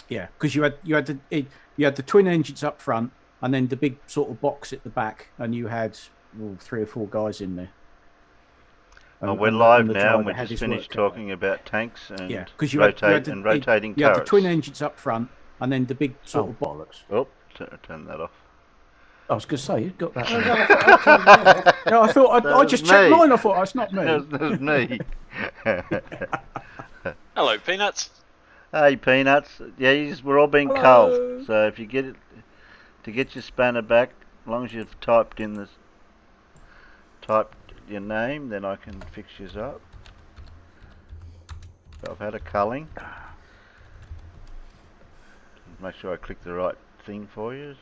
Yeah, because you had the twin engines up front, and then the big sort of box at the back, and you had three or four guys in there, Oh, and we're and live the now, and we driver had just his work finished cut out. talking about tanks Yeah, and because rotating you had the twin turrets. engines up front, and then the big sort Oh, of. bollocks. Oh, turn that off. I was going to say you've got that Oh, on. no, I thought I turned mine off. Yeah, I thought That I was just checked me. mine. I thought, oh, it's not me. That was me. Hello, Peanuts. Hey, Peanuts. Yeah, we're all being culled. Hello. So if you get it to get your spanner back, as long as you've typed your name, then I can fix yours up. So I've had a culling. Make sure I click the right thing for you.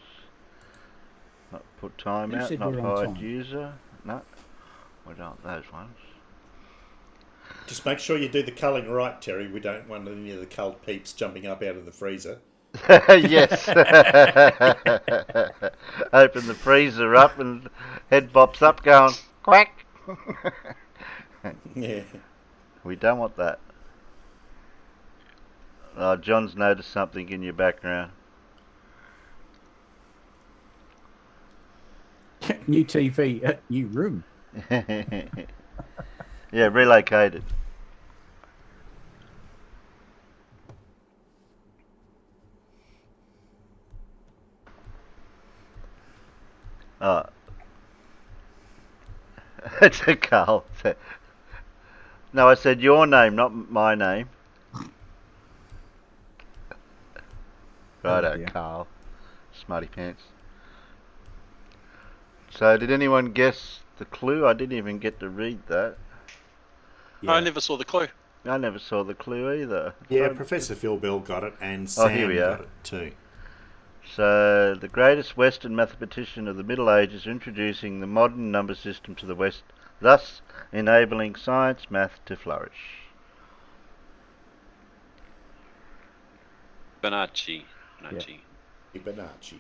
Not put Who timeout, said not we're on hide time? user. No, we don't those ones. Just make sure you do the culling right, Terry. We don't want any of the culled peeps jumping up out of the freezer. Yes. Open the freezer up and head bops up going quack. Yeah. We don't want that. Oh, John's noticed something in your background. New TV at new room. Yeah, relocated. Oh. It's a Carl. No, I said your name, not my name. Righto, dear. Carl. Smarty pants. So, did anyone guess the clue? I didn't even get to read that. I never saw the clue. I never saw the clue either. Yeah, So- Professor Phil Bell got it, and Oh, here Sam we are. got it too. So, the greatest Western mathematician of the Middle Ages introducing the modern number system to the West, thus enabling science, math to flourish. Fibonacci. Fibonacci.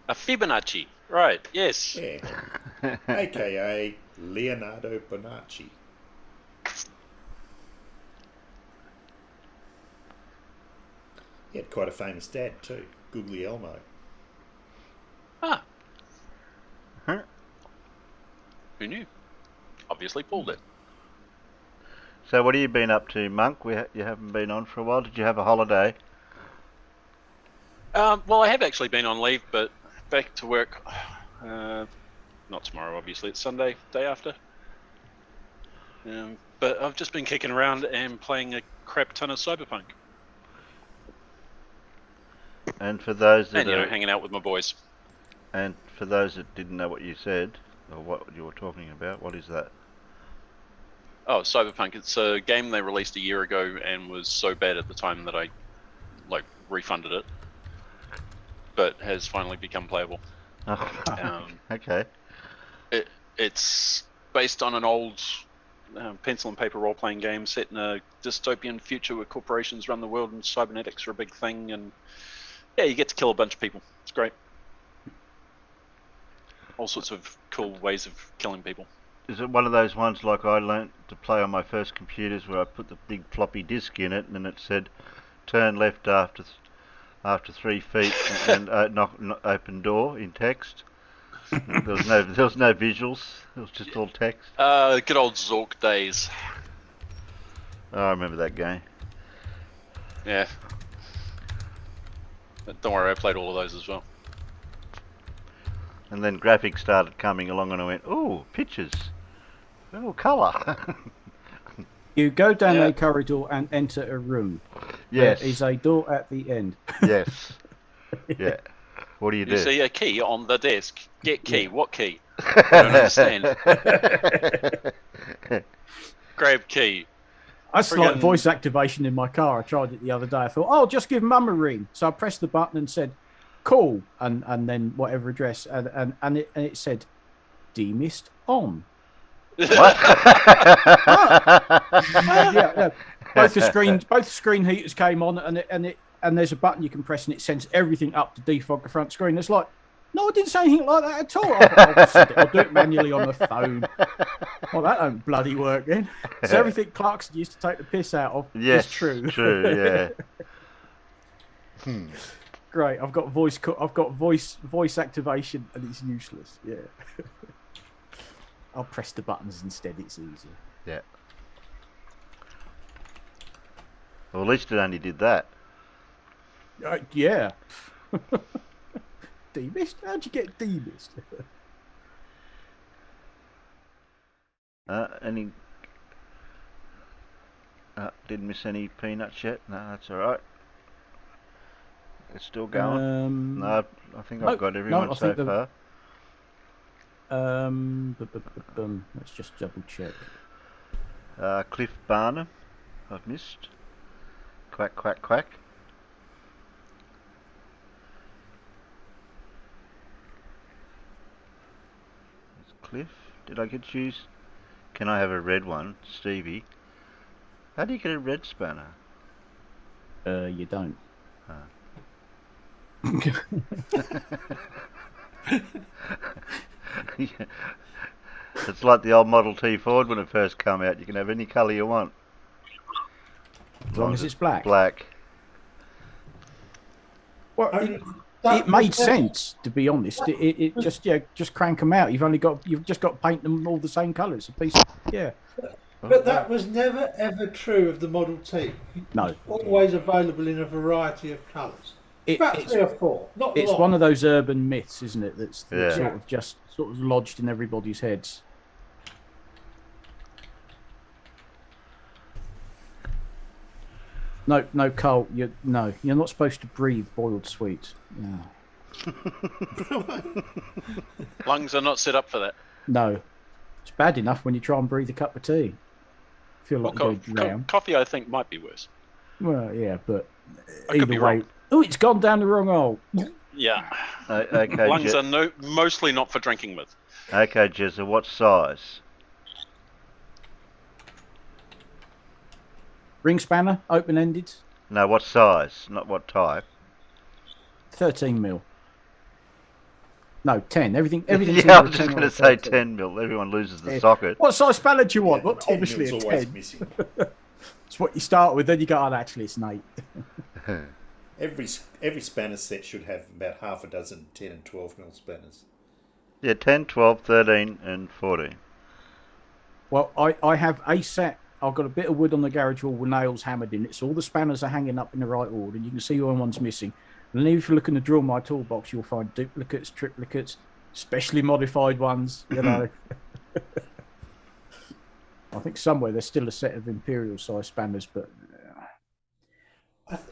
A Fibonacci. Right, yes. Yeah. AKA Leonardo Bonacci. He had quite a famous dad too, Guglielmo. Ah, Huh? who knew? Obviously pulled it. So, what have you been up to, Monk? You haven't been on for a while. Did you have a holiday? Well, I have actually been on leave, but back to work. Not tomorrow, obviously. It's Sunday, day after. But I've just been kicking around and playing a crap ton of Cyberpunk. And for those that And, hanging out with my boys. and for those that didn't know what you said or what you were talking about, what is that? Oh, Cyberpunk. It's a game they released a year ago and was so bad at the time that I, refunded it. But has finally become playable. Oh, Um, okay. It's based on an old pencil and paper role-playing game set in a dystopian future where corporations run the world and cybernetics are a big thing, and yeah, you get to kill a bunch of people. It's great. All sorts of cool ways of killing people. Is it one of those ones like I learnt to play on my first computers where I put the big floppy disk in it and it said turn left after 3 feet and open door in text? There was no visuals. It was just all text. Good old Zork days. Oh, I remember that game. Yeah. But don't worry, I played all of those as well. And then graphics started coming along and I went, ooh, pictures. Oh, colour. You go down Yeah. a corridor and enter a room. Yes. There is a door at the end. Yes. Yeah. What do you do? You see a key on the desk. Get key. What key? I don't understand. Grab key. That's like Friggin- voice activation in my car. I tried it the other day. I thought, oh, just give Mum a ring. So I pressed the button and said, call, and then whatever address, and it said, demist on. Yeah. Both screen heaters came on, and there's a button you can press, and it sends everything up to defog the front screen. It's like, no, I didn't say anything like that at all. I'll do it manually on the phone. Well, that don't bloody work then. So everything Clarkson used to take the piss out of Yes, is true. true, yeah. Great. I've got voice activation, and it's useless. Yeah. I'll press the buttons instead. It's easier. Yeah. Well, at least it only did that. Yeah. Demist? How'd you get demist? Any? Didn't miss any peanuts yet. No, that's all right. It's still going. No, I think I've got everyone so far. Let's just double check. Cliff Barnum, I've missed. Quack, quack, quack. There's Cliff. Did I get you? Can I have a red one? Stevie. How do you get a red spanner? You don't. Yeah. It's like the old Model T Ford when it first came out. You can have any colour you want. As long as it's black. Black. Well, it made sense, to be honest. It just crank them out. You've just got to paint them all the same colour. It's a piece of, yeah. But that was never ever true of the Model T. No. It's always available in a variety of colours. About 3 or 4. Not it's a lot. one of those urban myths, isn't it? That's Yeah. sort of lodged in everybody's heads. No, Cole. You're not supposed to breathe boiled sweets. Yeah. Lungs are not set up for that. No, it's bad enough when you try and breathe a cup of tea. Feel like you're going to drown. Coffee, I think, might be worse. Well, yeah, but I could be either way. wrong. Oh, it's gone down the wrong hole. Yeah. Okay, Lungs are mostly not for drinking with. Okay, Jezza, what size? Ring spanner, open-ended. No, what size? Not what type. 13 mil. No, 10. Everything. Yeah, I was just going to say 10 mil. Everyone loses the socket. What size spanner do you want? Yeah, Well, 10 obviously mil's a always 10. missing. It's what you start with, then you go, oh, actually it's an 8. Every spanner set should have about half a dozen 10 and 12 mil spanners. Yeah, 10, 12, 13 and 14. Well, I have a set. I've got a bit of wood on the garage wall with nails hammered in it, so all the spanners are hanging up in the right order. You can see when one's missing. And then if you look in the Drill My Toolbox, you'll find duplicates, triplicates, specially modified ones, you know. I think somewhere there's still a set of imperial size spanners, but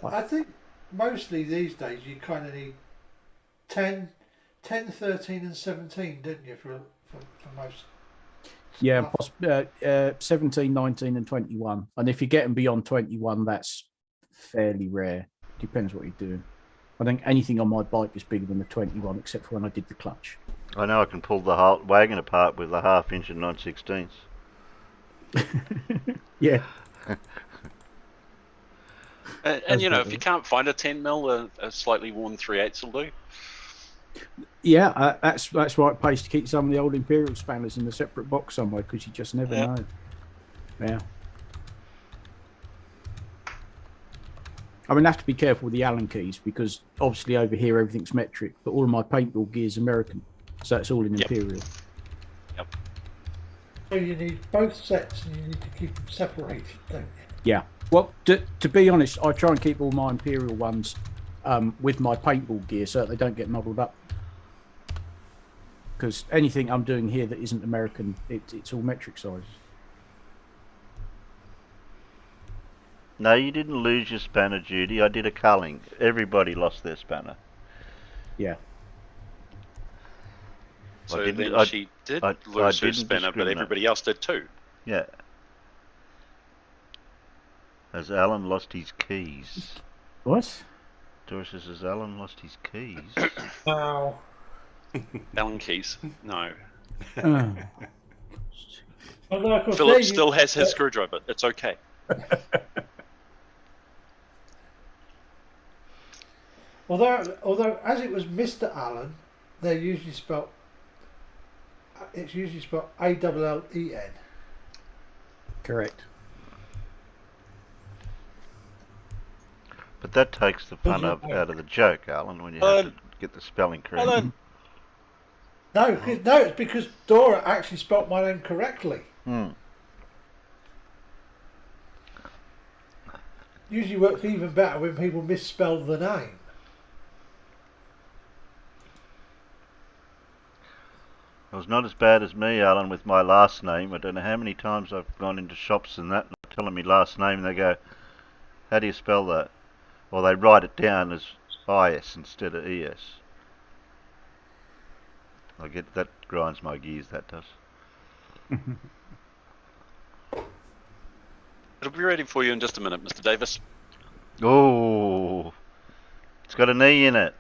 I think mostly these days you kind of need 10, 13 and 17, didn't you, for most? yeah, 17, 19 and 21. And if you're getting beyond 21, that's fairly rare. Depends what you're doing. I think anything on my bike is bigger than the 21, except for when I did the clutch. I know I can pull the wagon apart with a 1/2 inch and 9/16. Yeah. And you know, if you can't find a 10 mil, a slightly worn 3/8 will do. Yeah, that's why it pays to keep some of the old imperial spanners in a separate box somewhere, because you just never know. Yeah. I mean, I have to be careful with the Allen keys, because obviously over here everything's metric, but all of my paintball gear is American, so it's all in imperial. Yep. So you need both sets and you need to keep them separated, don't you? Yeah. Well, to be honest, I try and keep all my imperial ones with my paintball gear so that they don't get muddled up. Because anything I'm doing here that isn't American, it's all metric sizes. No, you didn't lose your spanner, Judy. I did a culling. Everybody lost their spanner. Yeah. So then she did lose her spanner, but everybody else did too. Yeah. As Alan lost his keys. What? Doris says, has Alan lost his keys? Wow. Allen keys, no. Oh. Well, no, of course, Philip still has his screwdriver. It's okay. Although as it was Mr. Allen, they're usually spelled. It's usually spelled A-L-L-E-N. Correct. But that takes the fun Does out of the joke, Alan, when you Alan. have to get the spelling correct. Alan. No, it's because Dora actually spelt my name correctly. Usually works even better when people misspell the name. It was not as bad as me, Alan, with my last name. I don't know how many times I've gone into shops and that, and they're telling me last name, and they go, how do you spell that? Or they write it down as IS instead of ES. That grinds my gears, that does. It'll be ready for you in just a minute, Mr. Davis. Oh, it's got an E in it.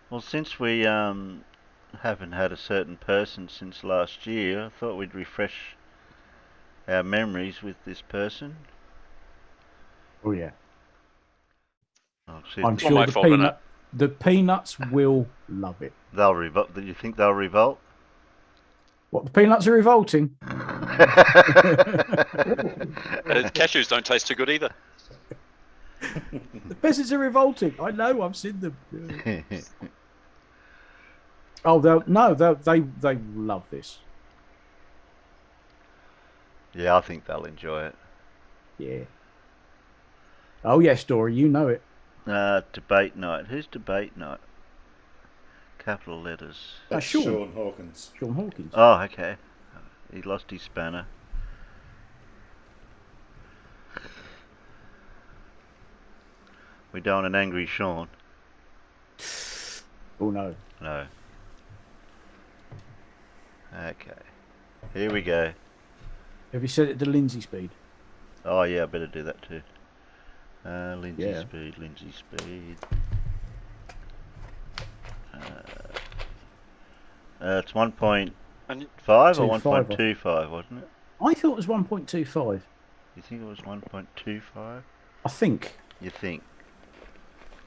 Well, since we haven't had a certain person since last year, I thought we'd refresh our memories with this person. Oh yeah. I'll see I'm if sure my fault, innit? the peanuts will love it. they'll revolt. Do you think they'll revolt? What, the peanuts are revolting? Cashews don't taste too good either. The peasants are revolting. I know, I've seen them. Oh, they love this. Yeah, I think they'll enjoy it. Yeah. Oh yes, Dory, you know it. Debate night. Who's debate night? Capital letters. That's Sean. Sean Hawkins. Sean Hawkins. Oh, okay. He lost his spanner. We don't want an angry Sean. Oh no. No. Okay. Here we go. Have you set it to Lindsay speed? Oh yeah, I better do that too. Lindsay Yeah. speed, Lindsay speed. It's 1.5 or 1.25, wasn't it? I thought it was 1.25. You think it was 1.25? I think. You think?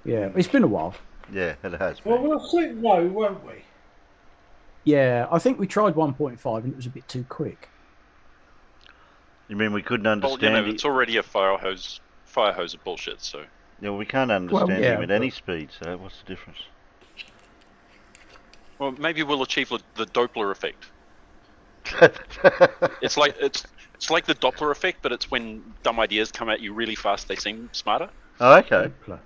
Yeah, it's been a while. Yeah, it has Well, been. we'll see no, won't we? Yeah, I think we tried 1.5 and it was a bit too quick. You mean we couldn't Well, understand it's already a fire hose of bullshit, so... Yeah, we can't understand yeah, him at any speed, so what's the difference? Well, maybe we'll achieve the Doppler effect. It's like the Doppler effect, but it's when dumb ideas come at you really fast, they seem smarter. Oh, okay. I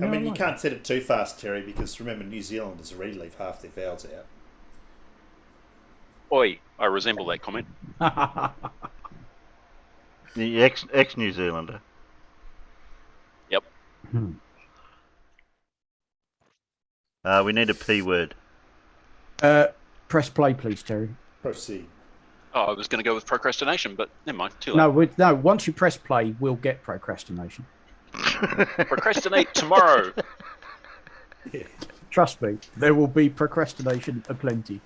mean, you can't set it too fast, Terry, because remember, New Zealanders already leave half their vowels out. Oi, I resemble that comment. The ex-New Zealander. Yep. We need a P word. Press play, please, Terry. Proceed. Oh, I was going to go with procrastination, but never mind. Too late. No, once you press play, we'll get procrastination. Procrastinate tomorrow. Yeah. Trust me, there will be procrastination aplenty.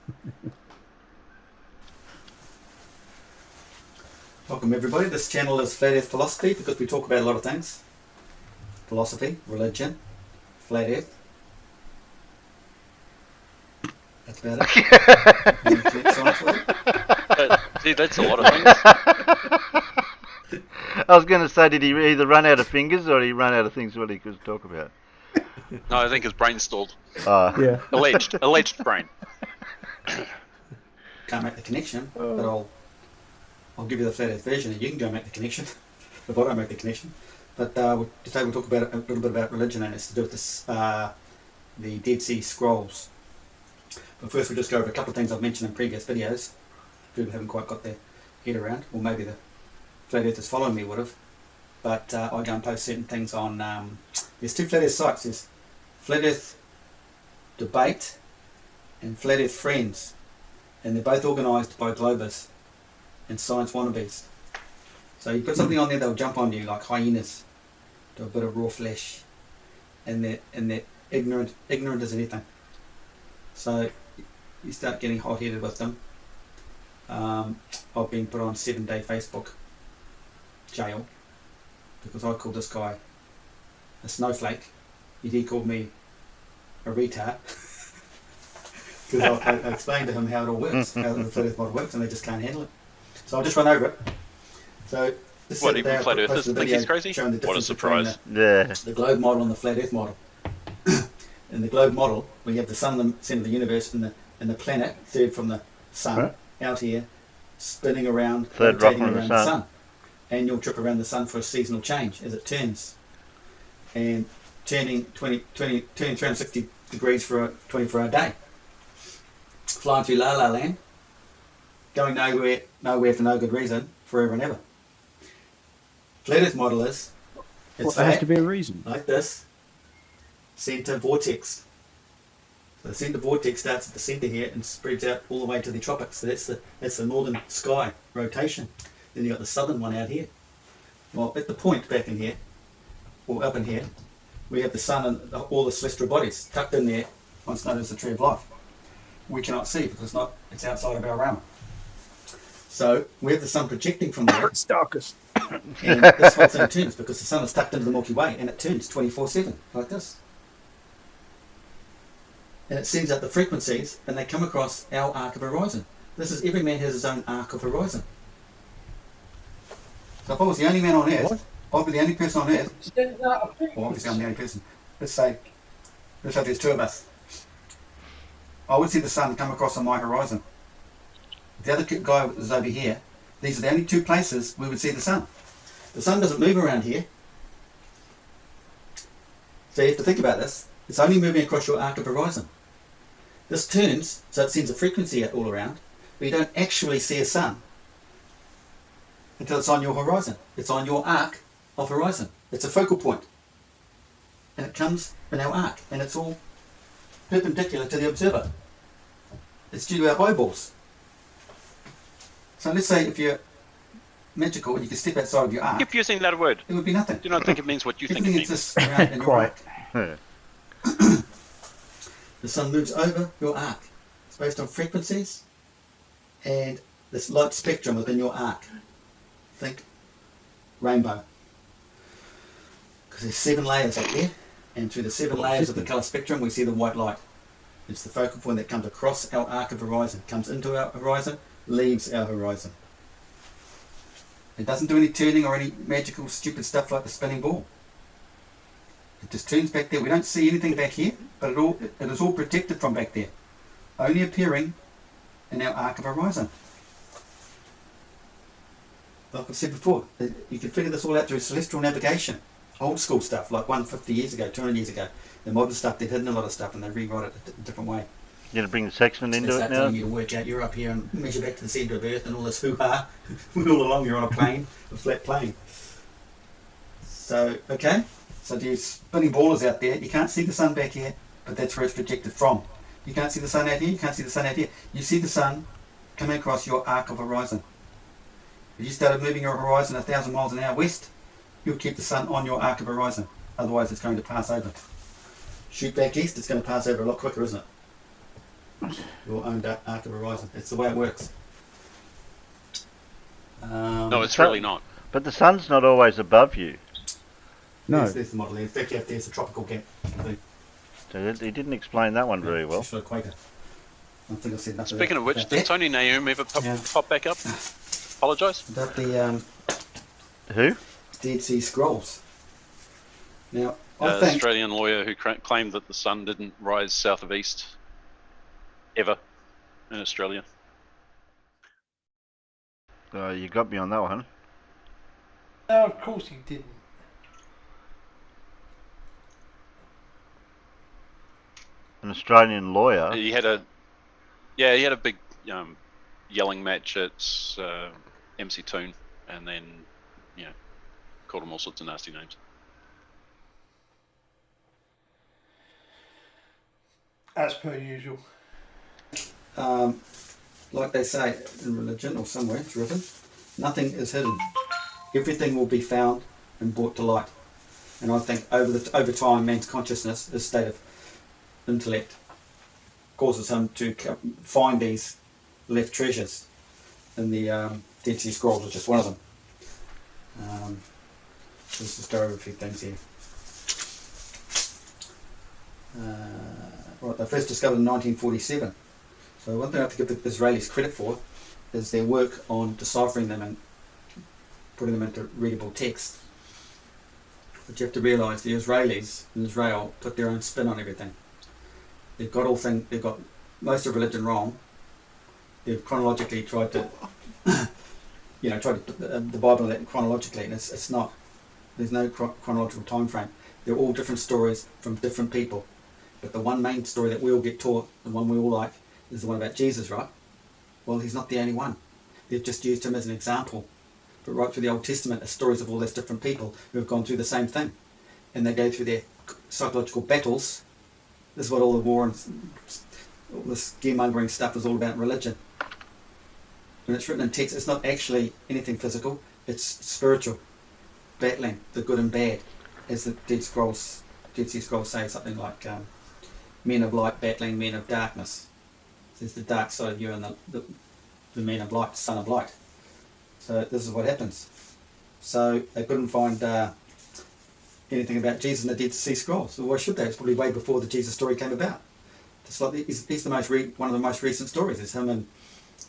Welcome everybody. This channel is Flat Earth Philosophy because we talk about a lot of things. Philosophy, religion, Flat Earth. That's about it. See, that's a lot of things. I was going to say, did he either run out of fingers or he run out of things what he could talk about? No, I think his brain stalled. Yeah. Alleged brain. Can't make the connection, but I'll give you the Flat Earth version and you can go make the connection if I don't make the connection. But today we'll talk about a little bit about religion, and it's to do with this, the Dead Sea Scrolls. But first we'll just go over a couple of things I've mentioned in previous videos. People haven't quite got their head around, or maybe the Flat Earthers following me would have. But I go and post certain things on, there's two Flat Earth sites. There's Flat Earth Debate and Flat Earth Friends, and they're both organised by Globus and science wannabes. So you put something on there, they'll jump on you like hyenas, do a bit of raw flesh, and they're ignorant as anything. So you start getting hot-headed with them. I've been put on 7-day Facebook jail because I called this guy a snowflake. He called me a retard. Because I explained to him how it all works, how the flat Earth model works, and they just can't handle it. So I'll just run over it. So this What, is even flat earthers think he's crazy? showing the What a difference between surprise. the globe model and the flat Earth model. In the globe model, we have the sun in the centre of the universe and the planet, third from the sun, out here, spinning around, Third rotating rock from the around the sun. sun. Annual trip around the sun for a seasonal change as it turns. And turning 360 degrees for a 24-hour day. Flying through La La Land, going nowhere for no good reason, forever and ever. Flat Earth model is, it's There has flat, to be a reason. like this, centre vortex. So the centre vortex starts at the centre here and spreads out all the way to the tropics. So that's the northern sky rotation. Then you've got the southern one out here. Well, at the point back in here, or up in here, we have the sun and all the celestial bodies tucked in there, once known as the tree of life. We cannot see because it's outside of our realm. So we have the sun projecting from there, It's darkest. and this whole thing turns because the sun is tucked into the Milky Way and it turns 24/7 like this. And it sends out the frequencies and they come across our arc of horizon. Every man has his own arc of horizon. So if I was the only man on Earth, I'd be the only person on Earth. Well, obviously I'm the only person. Let's say there's two of us. I would see the sun come across on my horizon. The other guy is over here. These are the only two places we would see the sun. The sun doesn't move around here. So you have to think about this. It's only moving across your arc of horizon. This turns, so it sends a frequency out all around, but you don't actually see a sun until it's on your horizon. It's on your arc of horizon. It's a focal point. And it comes in our arc, and it's all perpendicular to the observer. It's due to our eyeballs. So let's say if you're magical and you can step outside of your arc, Keep using that word. it would be nothing. Do not think it means what you think it Everything means. exists around in your Quite. arc. The sun moves over your arc. It's based on frequencies and this light spectrum within your arc. Think rainbow. Because there's 7 layers up there, and through the 7 layers of the colour spectrum we see the white light. It's the focal point that comes across our arc of horizon, comes into our horizon, leaves our horizon. It doesn't do any turning or any magical stupid stuff like the spinning ball. It just turns back there. We don't see anything back here, but it is all protected from back there, only appearing in our arc of horizon. Like I've said before, you can figure this all out through celestial navigation. Old school stuff, like 150 years ago, 200 years ago. The modern stuff, they've hidden a lot of stuff and they rewrite it a different way. You're going to bring the sextant into They it start now? telling you to work out, you're up here and measure back to the centre of Earth and all this hoo-ha. When all along you're on a plane, a flat plane. So, okay. So there's spinning ballers out there. You can't see the sun back here, but that's where it's projected from. You can't see the sun out here, you can't see the sun out here. You see the sun coming across your arc of horizon. If you started moving your horizon 1,000 miles an hour west, you'll keep the sun on your arc of horizon. Otherwise it's going to pass over. Shoot back east, it's going to pass over a lot quicker, isn't it? Your own arc of horizon. It's the way it works. No, it's really not. But the sun's not always above you. No. There's the model there. In fact, out there's a tropical gap. So he didn't explain that one very well. It's equator. I think I said nothing. Speaking of which, did Tony Naum ever pop back up? Apologise? About the Who? Dead Sea Scrolls. Now, I think Australian lawyer who claimed that the sun didn't rise south of east ever in Australia. You got me on that one. No, of course he didn't. An Australian lawyer. He had a big yelling match at MC Toon, and then called him all sorts of nasty names. As per usual. like they say in religion or somewhere it's written, nothing is hidden. Everything will be found and brought to light. And I think over time, man's consciousness, his state of intellect, causes him to find these left treasures. And the Dead Sea Scrolls is just one of them. Let's just go over a few things here. Right, they first discovered in 1947. So one thing I have to give the Israelis credit for is their work on deciphering them and putting them into readable text. But you have to realise the Israelis in Israel put their own spin on everything. They've got most of religion wrong. They've chronologically tried to, tried to put the Bible in chronologically, and it's not. There's no chronological time frame. They're all different stories from different people. But the one main story that we all get taught, the one we all like, is the one about Jesus, right? Well, he's not the only one. They've just used him as an example. But right through the Old Testament are stories of all those different people who have gone through the same thing. And they go through their psychological battles. This is what all the war and all this scaremongering stuff is all about in religion. When it's written in text, it's not actually anything physical. It's spiritual. Battling the good and bad. As the Dead Sea Scrolls say, something like men of light battling men of darkness. There's the dark side of you and the men of light, son of light. So this is what happens. So they couldn't find anything about Jesus in the Dead Sea Scrolls. So why should they? It's probably way before the Jesus story came about. It's like he's the one of the most recent stories. It's him and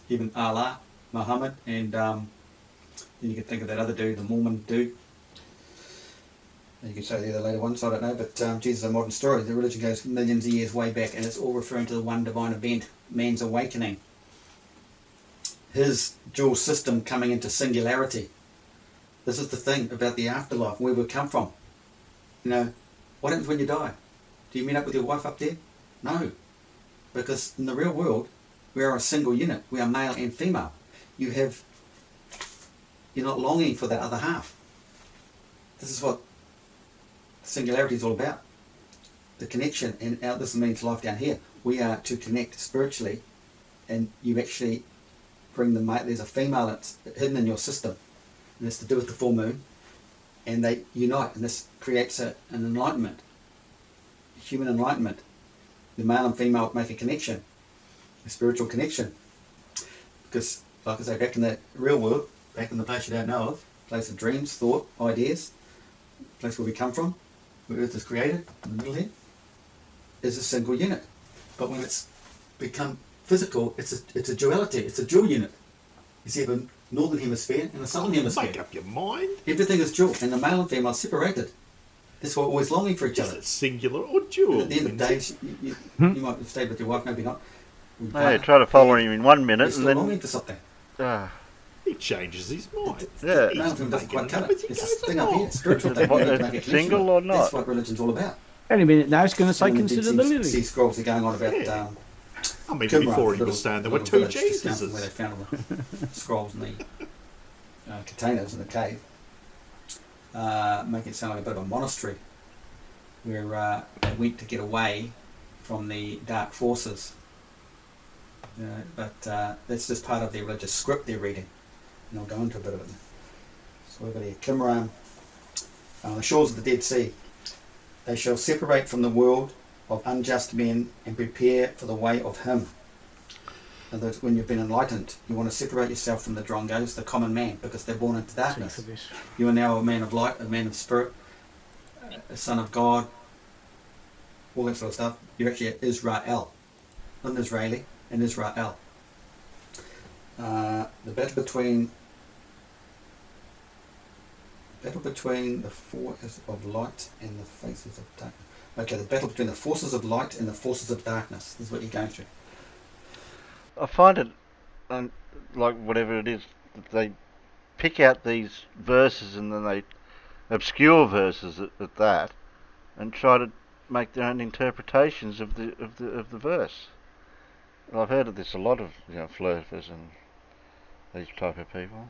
even Allah, Muhammad, and then you could think of that other dude, the Mormon dude. You could say the other later ones, I don't know, but Jesus is a modern story. The religion goes millions of years way back, and it's all referring to the one divine event, man's awakening. His dual system coming into singularity. This is the thing about the afterlife, where we come from. What happens when you die? Do you meet up with your wife up there? No. Because in the real world, we are a single unit. We are male and female. You're not longing for that other half. This is what singularity is all about. The connection, and this means life down here. We are to connect spiritually, and you actually bring them. There's a female that's hidden in your system, and it's to do with the full moon, and they unite, and this creates an enlightenment, human enlightenment. The male and female make a connection, a spiritual connection, because, like I say, back in the real world, back in the place you don't know of, place of dreams, thought, ideas, place where we come from, where Earth is created, in the middle here, is a single unit. But when it's become physical, it's a duality, it's a dual unit. You see a northern hemisphere and a southern hemisphere. Make up your mind. Everything is dual, and the male and female are separated. That's why we're always longing for each Is other. it singular or dual? And at the end of the day, you might have stayed with your wife, maybe not. Hey, try to follow him in 1 minute You're and still then... longing for something. He changes his mind. Yeah. The male and female doesn't quite cut it. Everything It's goes this thing up along. here, spiritual thing. What, We need to make a connection single with. or not? That's what religion's all about. Any minute now, it's going to say And the consider Dead the Sea lily. Scrolls are going on about I mean, Qumran, before he little- was saying there were little two village just down from where they Jesuses. found the scrolls in the containers in the cave, making it sound like a bit of a monastery where they went to get away from the dark forces. But that's just part of their religious script they're reading, and I'll go into a bit of it. So we've got here Qumran, on the shores of the Dead Sea. They shall separate from the world of unjust men and prepare for the way of him. In other words, when you've been enlightened, you want to separate yourself from the drongos, the common man, because they're born into darkness. You are now a man of light, a man of spirit, a son of God, all that sort of stuff. You're actually Israel, not an Israeli, an Israel. The battle between the forces of light and the faces of darkness. Okay, the battle between the forces of light and the forces of darkness is what you're going through. I find it, like whatever it is, that they pick out these verses and then they obscure verses at that, and try to make their own interpretations of the verse. And I've heard of this a lot of flirters and these type of people.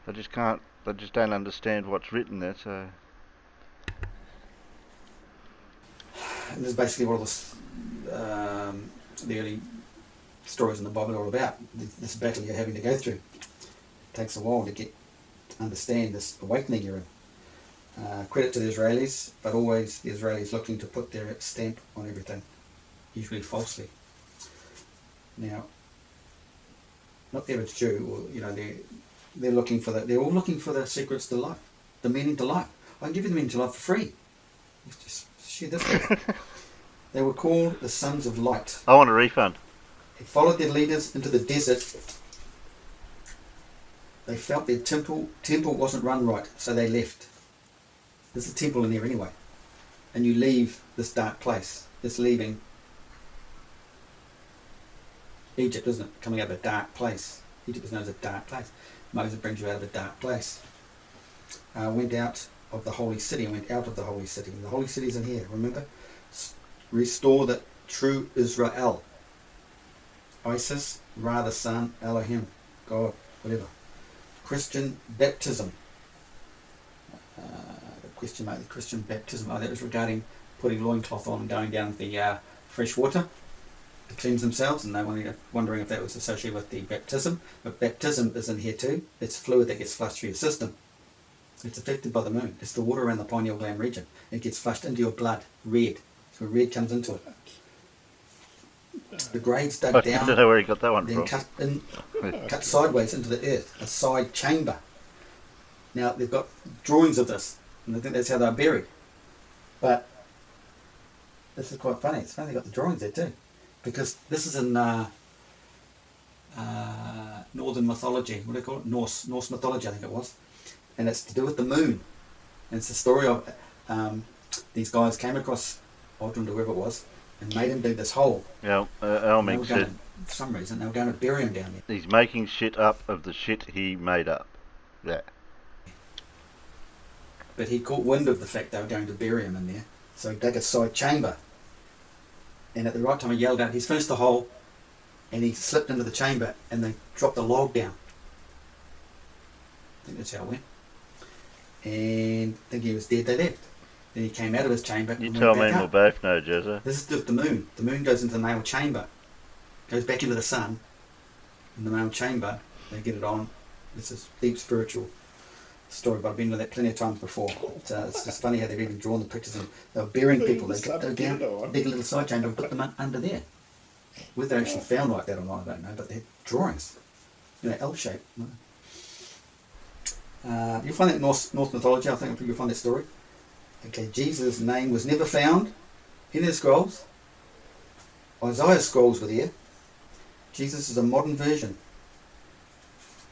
They just don't understand what's written there. So And this is basically what all this, the early stories in the Bible are all about. This battle you're having to go through. It takes a while to understand this awakening you're in. Credit to the Israelis, but always the Israelis looking to put their stamp on everything, usually falsely. Now, not the average Jew, they're looking for they're all looking for the secrets to life, the meaning to life. I can give you the meaning to life for free. Just share this with you. They were called the sons of light. I want a refund. They followed their leaders into the desert. They felt their temple wasn't run right, so they left. There's a temple in there anyway. And you leave this dark place. It's leaving Egypt, isn't it? Coming out of a dark place. Egypt is known as a dark place. Moses brings you out of a dark place. Went out of the holy city and went out of the holy city. And the holy city's in here, remember? Restore the true Israel. Isis, Ra the Sun, Elohim, God, whatever. Christian baptism. The Christian baptism. Oh, that was regarding putting loincloth on and going down the fresh water to cleanse themselves, and they were wondering if that was associated with the baptism. But baptism is in here too. It's fluid that gets flushed through your system. It's affected by the moon. It's the water around the pineal gland region. It gets flushed into your blood, red. So red comes into it. The graves dug I down, don't know where he got that one then from. cut sideways into the earth, a side chamber. Now they've got drawings of this, and I think that's how they're buried. But this is quite funny. It's funny they got the drawings there too, because this is in northern mythology. What do they call it? Norse mythology, I think it was, and it's to do with the moon. And it's the story of these guys came across Aldrin or whoever it was, and made him dig this hole. Yeah, They were Elming going said for some reason they were going to bury him down there. he's making shit up of the shit he made up. Yeah. But he caught wind of the fact they were going to bury him in there, so he dug a side chamber. And at the right time he yelled out, he's finished the hole, and he slipped into the chamber and they dropped a log down. I think that's how it went. And thinking he was dead, they left. Then he came out of his chamber. You and tell went me back we'll up. both know, Jezza. This is the moon. The moon goes into the male chamber, goes back into the sun. In the male chamber, they get it on. It's a deep spiritual story, but I've been to that plenty of times before. It's just funny how they've even drawn the pictures of they were burying people. They go down, dig a little side chamber and put them under there. Whether they're actually found like that or not, I don't know, but they're drawings. You know, L-shape. You'll find that in Norse mythology. I think you'll find that story. Okay, Jesus' name was never found in the scrolls. Isaiah's scrolls were there. Jesus is a modern version,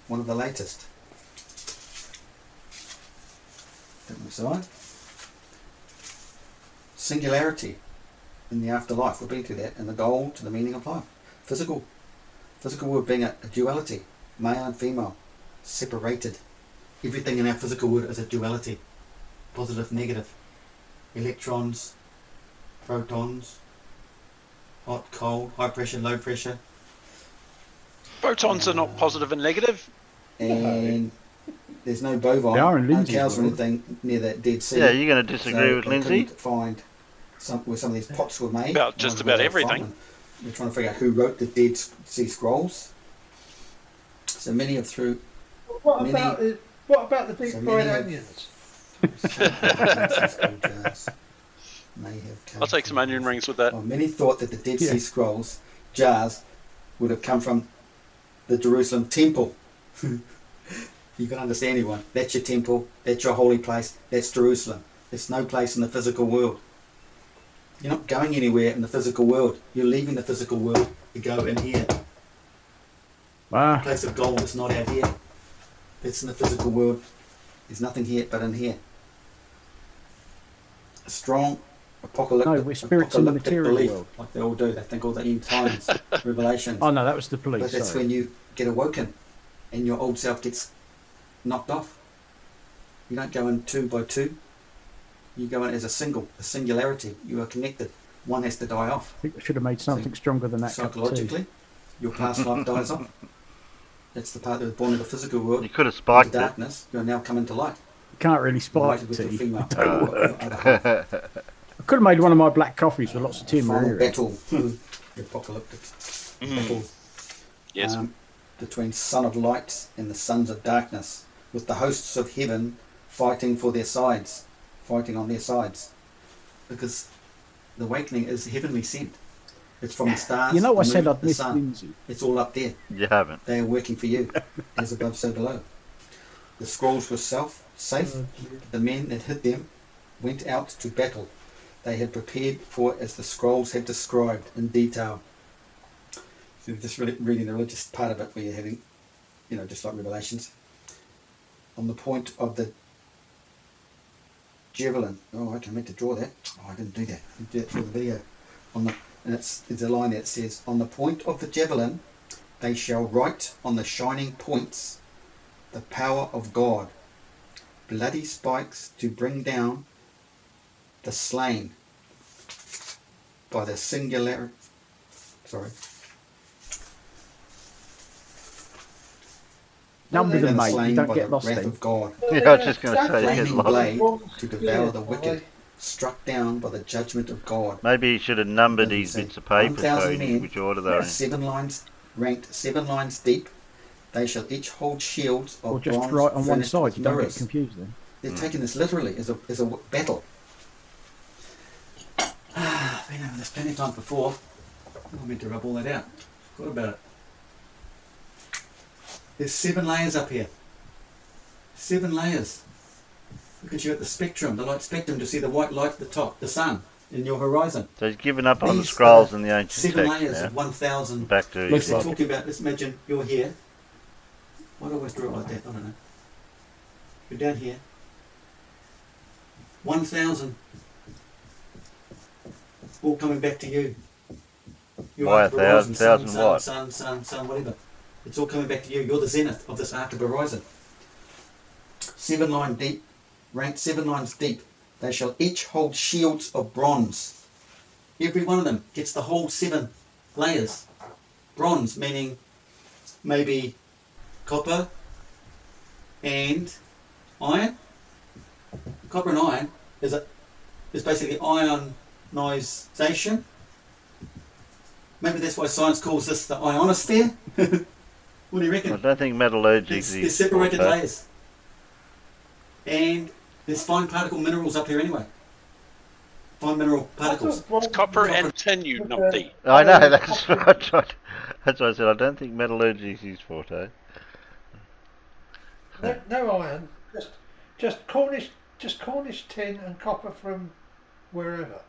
one of the latest. That one aside. Singularity in the afterlife. We've been through that, and the goal to the meaning of life. Physical world being a duality, male and female, separated. Everything in our physical world is a duality, positive, negative. Electrons, protons, hot, cold, high pressure, low pressure. Photons are not positive and negative. And there's no They are in bovine, no Lindsay's cows or world. anything near that Dead Sea. Yeah, you're going to disagree with they Lindsay? couldn't find where some of these pots were made. About just about everything. We're trying to figure out who wrote the Dead Sea Scrolls. So many have through. What Many- about the deep so fried many have- onions? I'll take some onion rings with that. Well, many thought that the Dead Sea Yeah. Scrolls jars would have come from the Jerusalem temple. You can understand anyone. That's your temple. That's your holy place. That's Jerusalem. There's no place in the physical world. You're not going anywhere in the physical world. You're leaving the physical world to go in here. The Ah, place of gold is not out here. It's in the physical world. There's nothing here but in here. A strong apocalyptic, No, we're spirits in the apocalyptic material belief, world. like they all do. They think all the end times, revelations. oh no, that was the police. But that's sorry. when you get awoken and your old self gets knocked off. You don't go in two by two. You go in as a singularity. You are connected. One has to die off. I think we should have made something stronger than that. cup of tea. Psychologically, your past life dies off. That's the part that was born in the physical world. You could have Into spiked it. darkness. You are now coming to light. You can't really spike United with your tea. female. Don't worry. Your other half. I could have made one of my black coffees with lots of tea in my Final ear. battle. The apocalyptic battle. Yes. Between Son of Light and the Sons of Darkness, with the hosts of heaven fighting on their sides, because the awakening is heavenly sent. It's from the stars. You know, the I said moon, I'd the miss sun. Lindsay. It's all up there. You haven't. They are working for you, as above, so below. The scrolls were safe. The men that hid them went out to battle. They had prepared for it as the scrolls had described in detail. So just reading the religious part of it where you're having, just like Revelations. On the point of the javelin. Oh, okay, I meant to draw that. Oh, I didn't do that. I did that for the video. And there's a line that says, on the point of the javelin, they shall write on the shining points the power of God. Bloody spikes to bring down the slain by the singular. Sorry. Number them, mate. Slain You don't by get the lost wrath then. of God. Yeah, I was just going to say, Flaming get lost. blade to devour Yeah, the wicked, struck down by the judgment of God. Maybe you should have numbered these Say, bits of paper so 1,000 you knew men, which order they're in. 7 lines, ranked 7 lines deep. They shall each hold shields of Or just bronze right on one furnished side. with You don't get mirrors. confused then. They're taking this literally as a battle. I've been over this plenty of times before. I meant to rub all that out. Forgot about it. There's 7 layers up here. 7 layers. Look at you at the spectrum, the light spectrum, to see the white light at the top, the sun, in your horizon. So he's given up on the These scrolls are and the ancient 7 text layers now. of 1,000. Back to Looks They're like talking about, let's imagine you're here. Why do I always draw it like that? I don't know. You're down here. 1,000. All coming back to you. You're Why at the 1,000? horizon, 1,000 what? sun, whatever. It's all coming back to you. You're the zenith of this arc of horizon. 7 line deep, ranked 7 lines deep. They shall each hold shields of bronze. Every one of them gets the whole 7 layers. Bronze meaning maybe copper and iron. Copper and iron is basically ionization. Maybe that's why science calls this the ionosphere. What do you reckon? I don't think metallurgy There's exists. separated also. layers. And there's fine particle minerals up here anyway. Fine mineral particles. It's copper and tin, you numpty. I know, that's what I tried. That's why I said I don't think metallurgy is his forte. No iron, just Cornish tin and copper from wherever.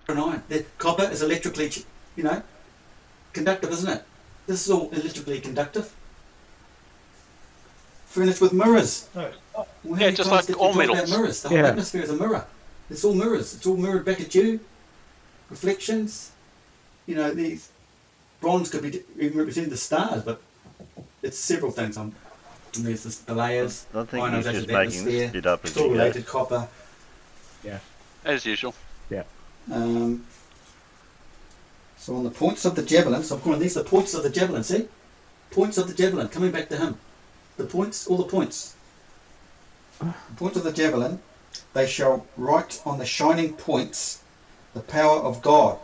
And iron. The copper is electrically, conductive, isn't it? This is all electrically conductive. Furnished with mirrors. No, Well, how Yeah, many just times like did we all talk about metals. mirrors? The whole Yeah. atmosphere is a mirror. It's all mirrors. It's all mirrored back at you. Reflections. These bronze could be even representing the stars, but it's several things. There's the layers. I think he's ionization just of the making atmosphere. this bit up as It's all he goes. related. Copper. As usual. So on the points of the javelin, so I'm calling these the points of the javelin, see? Points of the javelin, coming back to him. The points, all the points. The points of the javelin, they shall write on the shining points the power of God.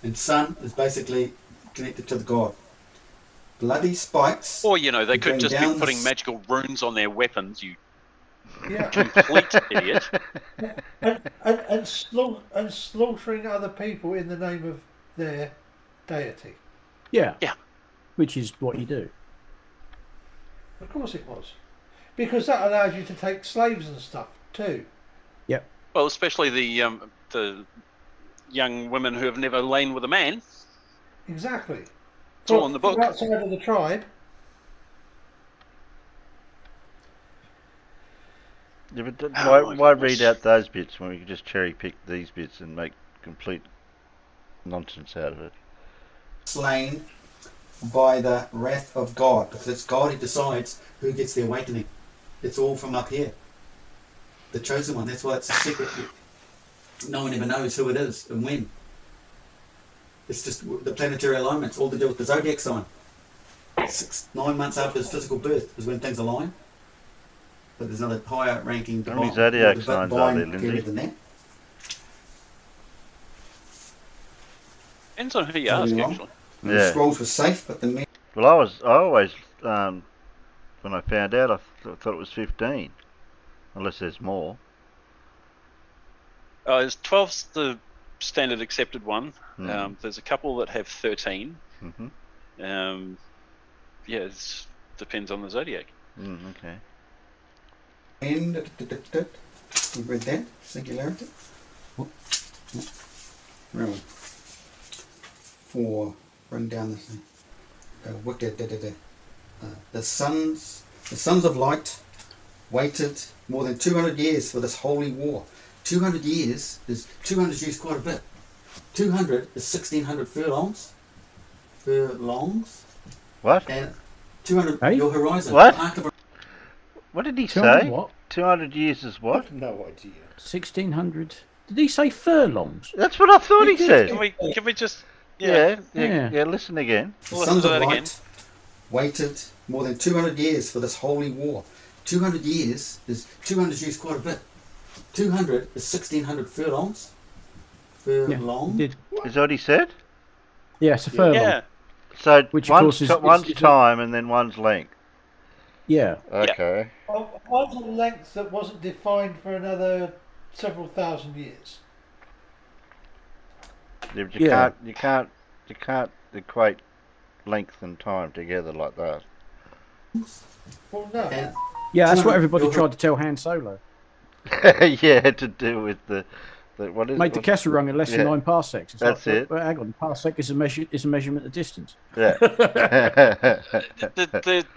And sun is basically connected to the God. Bloody spikes. Or, they to could bring just be down putting magical runes on their weapons, you yeah, complete idiot. and slaughtering other people in the name of their deity. Yeah. Yeah. Which is what you do. Of course it was, because that allows you to take slaves and stuff too. Well, especially the young women who have never lain with a man. Exactly. It's all in the book. Outside of the tribe. Yeah, but Oh my why goodness. read out those bits when we could just cherry pick these bits and make complete nonsense out of it? Slain by the wrath of God, because it's God who decides who gets the awakening. It's all from up here, the chosen one. That's why it's a secret. No one ever knows who it is and when. It's just the planetary alignments, all to do with the zodiac sign. 9 months after his physical birth is when things align. But there's another higher ranking How many zodiac signs are there, Lindsay? period than that. Depends on who you Moving ask, on. actually. And Yeah. The scrolls were safe, but the men Well, I always, when I found out, I thought it was 15. Unless there's more. There's 12's the standard accepted one. Mm. There's a couple that have 13. Mm-hmm. Yeah, it depends on the zodiac. Okay. and you read that? Singularity? Right. for bring down the thing. Wicked. The sons of light waited more than 200 years for this holy war. 200 years is 200 years quite a bit. 200 is 1600 furlongs. What? And 200 Hey? your horizon. What? The arc of What did he 200 say? what? 200 years is what? I've no idea. 1600. Did he say furlongs? That's what I thought he said. Can we just? Yeah, Yeah. listen again. The We'll sons listen of to that light again. waited more than 200 years for this holy war. 200 years is 200 years quite a bit. 200 is 1600 furlongs. Furlong. Did. Is that what he said? Yeah, it's a furlong. Yeah. So Which, of one's, course, is- one's is- time and then one's length. Yeah. Okay. One's a length that wasn't defined for another several thousand years. You can't equate length and time together like that. Well, no. And Yeah, that's what 200 everybody your- tried to tell Han Solo. Yeah, to do with the what is Made the Kessel Run in less than Yeah. 9 parsecs. It's That's like, it. Well, hang on, parsec is a measurement of distance. Yeah.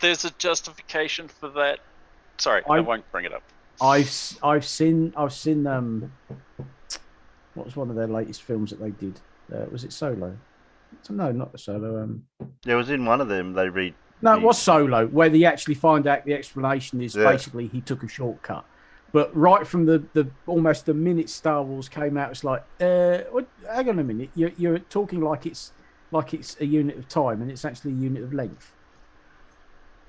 There's a justification for that. Sorry, I I- won't bring it up. I've seen what was one of their latest films that they did? Was it Solo? No, not the Solo. There was in one of them they read. No, it was Solo, where they actually find out the explanation is Yeah. basically he took a shortcut. But right from the almost the minute Star Wars came out, it's like, hang on a minute, you're talking like it's a unit of time, and it's actually a unit of length.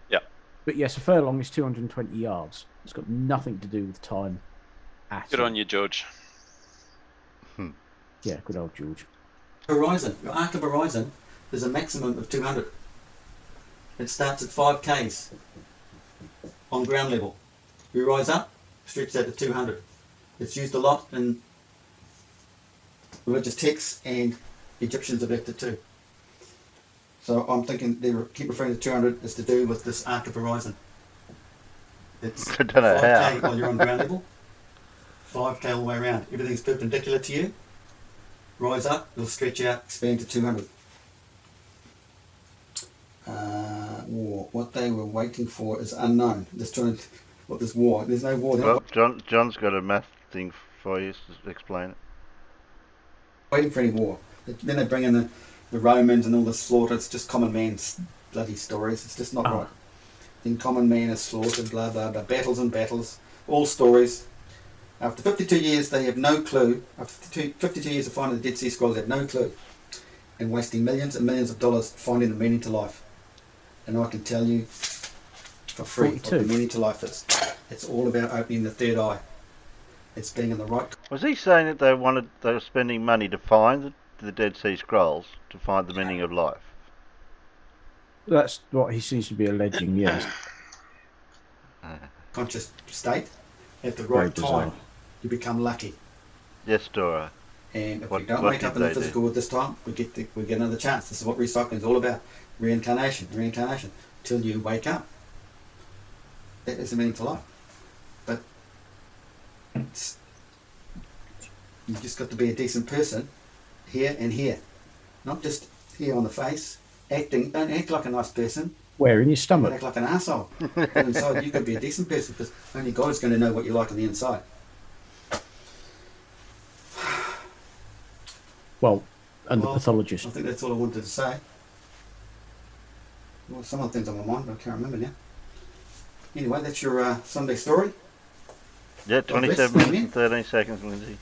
Yeah. But yes, a furlong is 220 yards. It's got nothing to do with time. Good on you, George. Yeah, good old George. horizon. Your arc of horizon is a maximum of 200. It starts at 5 k's on ground level. We rise up, stretch that to 200. It's used a lot in religious texts, and Egyptians have left it too. So I'm thinking they keep referring to 200 is to do with this arc of horizon. It's I don't know 5k how. while you're on ground level, 5k all the way around. Everything's perpendicular to you. Rise up, it'll stretch out, expand to 200. War. What they were waiting for is unknown. Just trying to, what this war? There's no war. They're Well, John's got a math thing for you to explain it. waiting for any war. Then they bring in the Romans and all the slaughter. It's just common man's bloody stories. It's just not right. Then common man is slaughtered, blah, blah, blah. Battles and battles. All stories. After 52 years, they have no clue. After 52 years of finding the Dead Sea Scrolls, they have no clue. And wasting millions and millions of dollars finding the meaning to life. And I can tell you for free what the 42. meaning to life is. It's all about opening the third eye. It's being in the right. Was he saying that they were spending money to find the Dead Sea Scrolls to find the meaning of life? That's what he seems to be alleging. Yes. Conscious state at the Very right bizarre. time, you become lucky. Yes, Dora. And if What- we don't what wake did up in the they do? physical at this time, we get another chance. This is what recycling is all about. Reincarnation, till you wake up. That is the meaning to life. But you just got to be a decent person here and here, not just here on the face. Don't act like a nice person. Where in your Don't stomach? act like an asshole. But inside, you could be a decent person because only God's going to know what you like on the inside. Well, and Well, the pathologist. I think that's all I wanted to say. Well, some of the things on my mind, but I can't remember now. Anyway, that's your Sunday story. Yeah, God bless. 27 minutes and 13 seconds, Lindsay.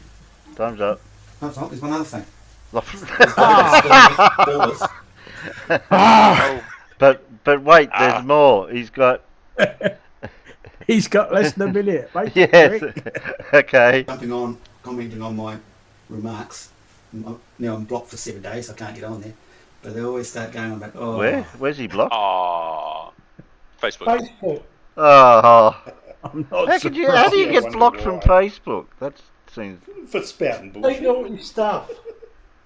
Time's up. No, it's not. There's one other thing. Oh, but wait, there's more. He's got He's got less than a minute. Mate. yes. Okay. Commenting on my remarks. Now I'm blocked for 7 days. I can't get on there. But they always start going on about, oh, Where's he blocked? aw. Facebook. Facebook. Oh, I'm not how do you I get wonder blocked from why. Facebook? That seems. For spouting They bullshit. know your stuff.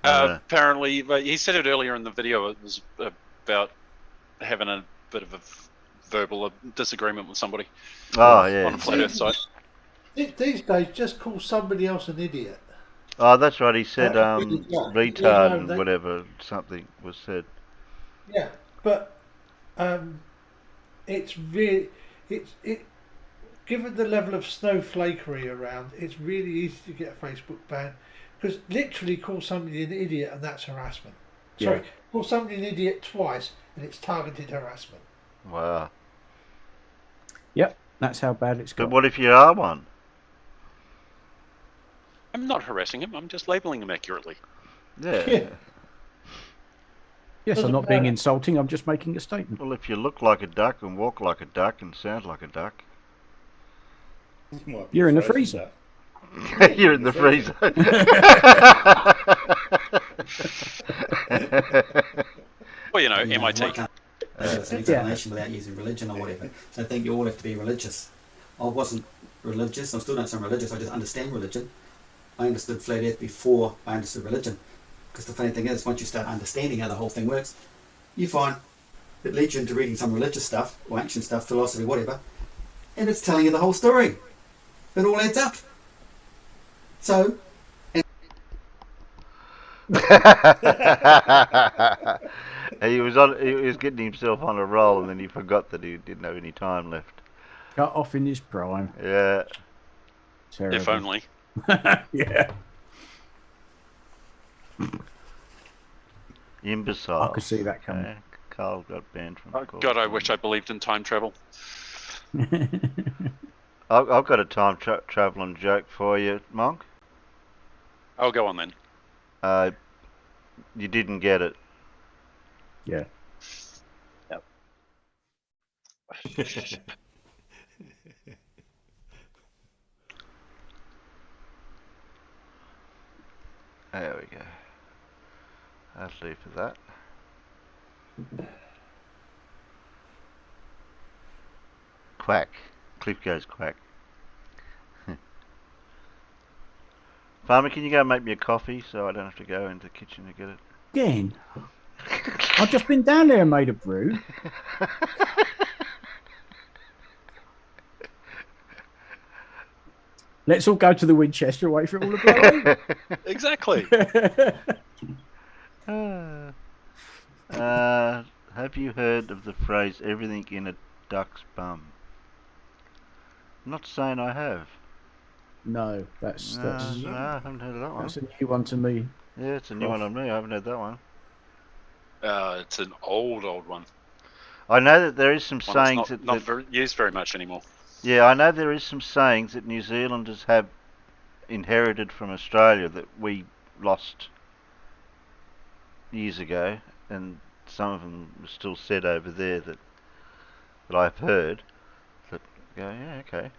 Apparently, but he said it earlier in the video. It was about having a bit of a verbal disagreement with somebody Oh on a yeah. flat Earth site. These days, just call somebody else an idiot. Oh, that's right. He said retard and they- whatever something was said. Yeah, but it's really it. Given the level of snowflakery around, it's really easy to get a Facebook ban because literally call somebody an idiot and that's harassment. Sorry, Yeah. call somebody an idiot twice and it's targeted harassment. Wow. Yep, that's how bad it's But got. what if you are one? I'm not harassing him. I'm just labeling him accurately. Yeah. Yeah. Yes, I'm Doesn't not being matter. insulting. I'm just making a statement. Well, if you look like a duck and walk like a duck and sound like a duck, Might be You're in the frozen freezer. duck. you're in the freezer. Well, you know, You know, MIT. why can't it's an explanation without using religion or whatever. So I think you all have to be religious. I wasn't religious. I still don't sound religious. I just understand religion. I understood flat earth before I understood religion. Because the funny thing is, once you start understanding how the whole thing works, you find it leads you into reading some religious stuff or ancient stuff, philosophy, whatever, and it's telling you the whole story. It all adds up. So, He was getting himself on a roll, and then he forgot that he didn't have any time left. Cut off in his prime. Yeah. Terrible. If only. Yeah. Imbecile. I could see that coming. Okay. Carl got banned from. Oh, God, I wish I believed in time travel. I've got a time traveling joke for you, Monk. Oh, go on then. You didn't get it. Yeah. There we go. I'll leave for that. Quack. Cliff goes quack. Farmer, can you go make me a coffee so I don't have to go into the kitchen to get it? Again. I've just been down there and made a brew. Let's all go to the Winchester and wait for it all to blow over. Exactly. Have you heard of the phrase everything in a duck's bum? I'm not saying I have. No, that's No, I haven't heard of that one. that's a new one to me. Yeah, it's a new one on me. I haven't heard that one. It's an old one. I know that there is some One that's sayings not that very, used very much anymore. yeah, I know there is some sayings that New Zealanders have inherited from Australia that we lost years ago, and some of them are still said over there that I've heard. That go, yeah, okay.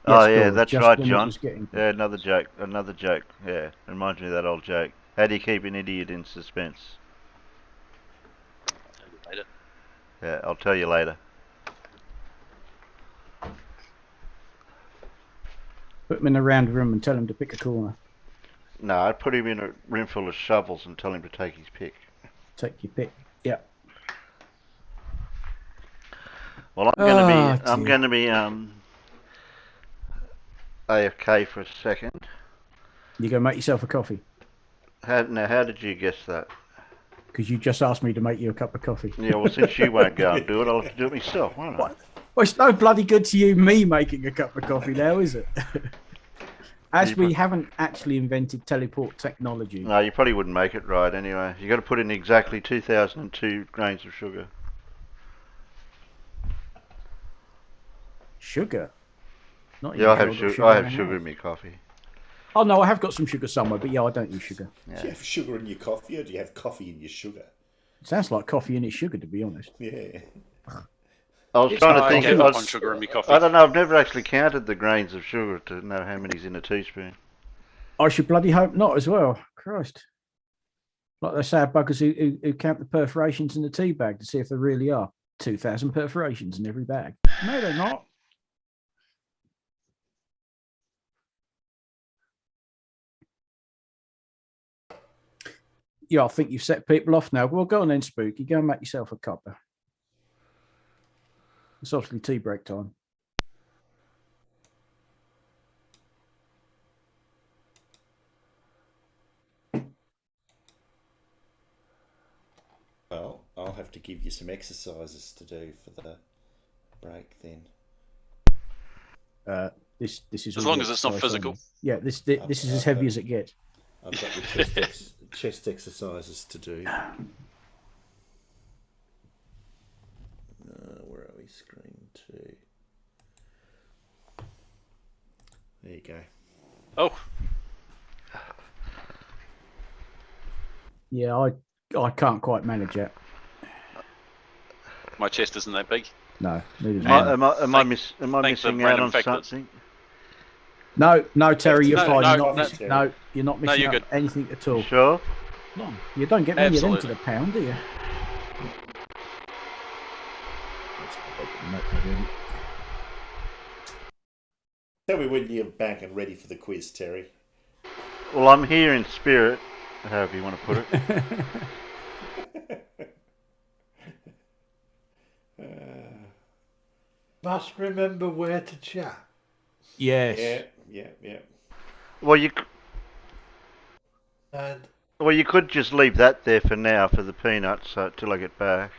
Oh yeah, that's just right, when it John. was getting- Yeah, another joke. Yeah, reminds me of that old joke. How do you keep an idiot in suspense? Later. Yeah, I'll tell you later. Put him in a round room and tell him to pick a corner. No, I'd put him in a room full of shovels and tell him to take his pick. Take your pick. Yeah. Well, I'm going to be AFK for a second. You go make yourself a coffee How did you guess that? because you just asked me to make you a cup of coffee. Yeah, well, since you won't go and do it, I'll have to do it myself, won't I? What? Well, it's no bloody good to you me making a cup of coffee now, is it? As we haven't actually invented teleport technology. No, you probably wouldn't make it right anyway. You got to put in exactly 2002 grains of sugar. Sugar? Not Yeah, I usual, have but sugar. I have in sugar the in my coffee. house. Oh no, I have got some sugar somewhere, but yeah, I don't use sugar. Yeah. Do you have sugar in your coffee or do you have coffee in your sugar? Sounds like coffee and it's sugar, to be honest. Yeah. I was It's trying to I think. gave I up was- on sugar in my coffee. I don't know. I've never actually counted the grains of sugar to know how many's in a teaspoon. I should bloody hope not as well. Christ. Like they say, buggers who count the perforations in the tea bag to see if there really are 2,000 perforations in every bag. No, they're not. Yeah, I think you've set people off now. Well, go on then, Spooky. Go and make yourself a cuppa. It's obviously tea break time. to give you some exercises to do for the break then. This is As all long the as it's not exercise physical. only. Yeah, this is as heavy as it gets. I've got the chest exercises to do. Where are we? Screen 2. There you go. Oh, Yeah, I can't quite manage it. my chest isn't that big. No, neither is Am mine. I, am I missing out random on fact that- something? No, Terry, you're No, fine. no, you're not no, missing. No, you're not No, missing you're out good. anything at all. Sure. No, you don't get many of them to Absolutely. the pound, do you? Tell me when you're back and ready for the quiz, Terry. Well, I'm here in spirit, however you want to put it. Must remember where to chat. Yes. Yeah. Well, you And could just leave that there for now for the peanuts till I get back.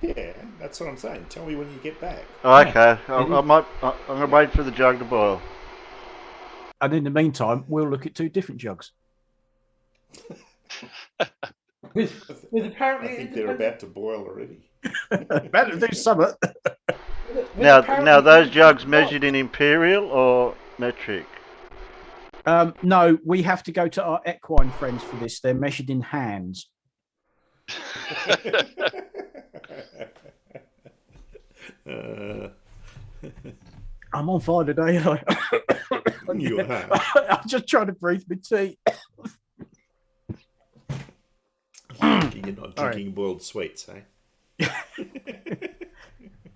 Yeah, that's what I'm saying. Tell me when you get back. Oh, Yeah. okay. I'm gonna wait for the jug to boil. And in the meantime, we'll look at two different jugs. with I apparently think they're about to boil already. Better do something. Now those jugs measured in imperial or metric? No, we have to go to our equine friends for this. They're measured in hands. I'm on fire today. You are. I'm just trying to breathe my tea. You're not drinking boiled sweets, eh?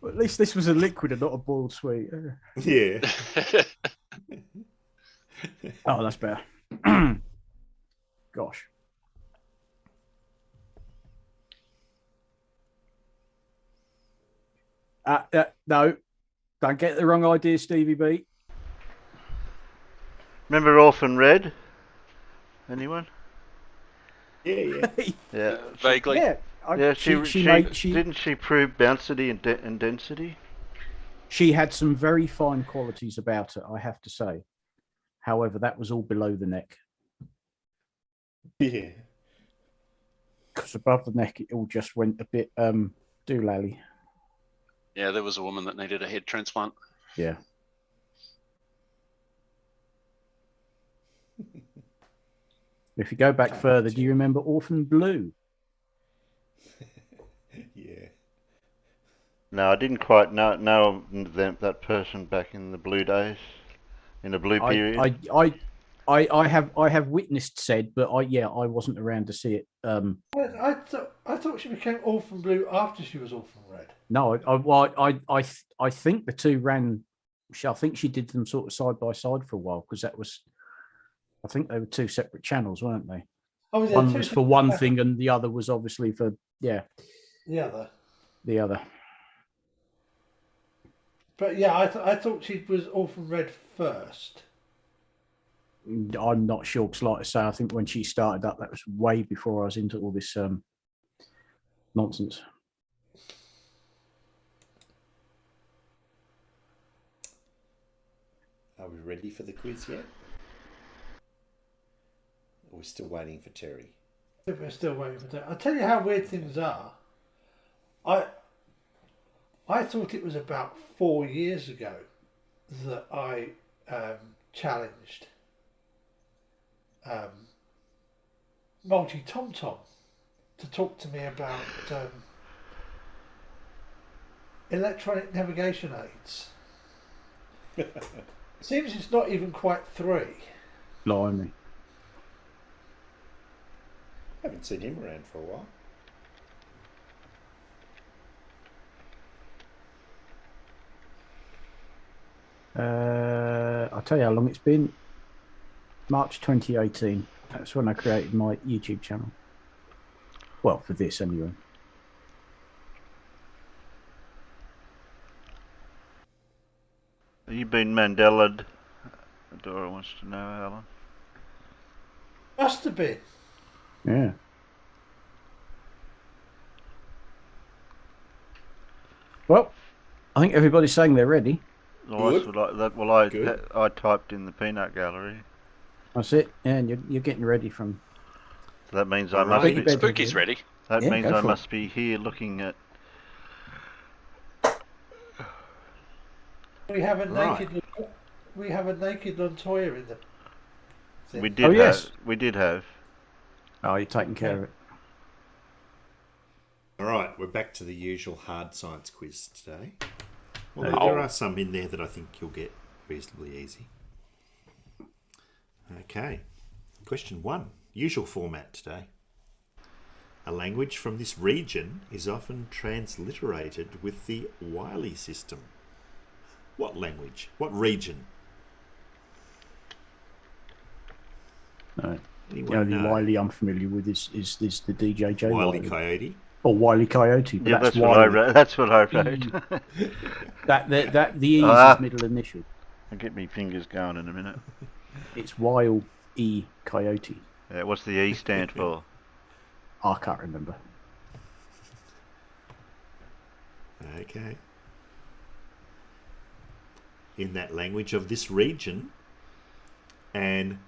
Well, at least this was a liquid and not a boiled sweet. Yeah. Oh, that's better. Gosh. No, don't get the wrong idea, Stevie B. Remember Orphan Red? Anyone? Yeah. Yeah. Vaguely. Yeah, Yeah, she didn't she prove bouncy and density? She had some very fine qualities about her, I have to say. However, that was all below the neck. Yeah. Because above the neck, it all just went a bit doolally. Yeah, there was a woman that needed a head transplant. Yeah. If you go back further, do you remember Orphan Blue? Yeah. No, I didn't quite know that person back in the blue days, in the blue period. I have witnessed said, but I wasn't around to see it. I thought she became Orphan Blue after she was Orphan Red. No, I think the two ran. I think she did them sort of side by side for a while because that was. I think they were two separate channels, weren't they? Oh, yeah, One was for one thing, and the other was obviously for the other. the other. But yeah, I thought she was Orphan Red first. I'm not sure because, like I say, I think when she started up, that was way before I was into all this nonsense. Are we ready for the quiz yet? Or are we still waiting for Terry? We're still waiting for that. I'll tell you how weird things are. I thought it was about 4 years ago that I challenged Multi Tom Tom to talk to me about electronic navigation aids. Seems it's not even quite 3. Blimey. Haven't seen him around for a while. I'll tell you how long it's been. March 2018. That's when I created my YouTube channel. Well, for this anyway. Have you been Mandela'd? Dora wants to know, Alan. Must have been. Yeah. Well, I think everybody's saying they're ready. Nice. Good. Well, I typed in the peanut gallery. That's it. Yeah, and you're getting ready from. So that means All I must right. be. Bed Spooky's ready. That Yeah, means go I for it. must be here looking at. We have a Right. naked Montoya in the. We did Oh, have. yes. We did have. Oh, you're taking care of it. All right, we're back to the usual hard science quiz today. Well, Oh. there are some in there that I think you'll get reasonably easy. Okay, question 1. Usual format today. A language from this region is often transliterated with the Wiley system. What language? What region? No. The Anyone only know? Wiley I'm familiar with is the DJJ Wiley Wiley. Coyote? Or Wiley Coyote, but Yeah, that's that's what I Wiley. wrote. That's what I wrote. That the E is Ah. his middle initial. I'll get me fingers going in a minute. It's Wild E Coyote. Yeah, what's the E stand for? I can't remember. Okay. In that language of this region, an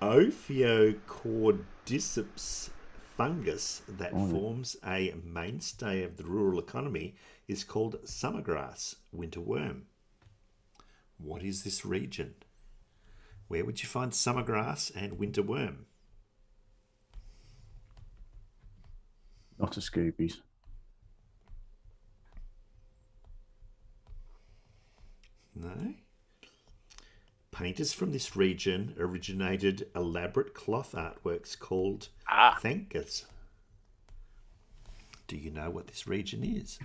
Ophiocordyceps fungus that forms a mainstay of the rural economy is called summergrass, winter worm. What is this region? Where would you find summergrass and winter worm? Not a Scoobies. No. Painters from this region originated elaborate cloth artworks called thankas. Do you know what this region is?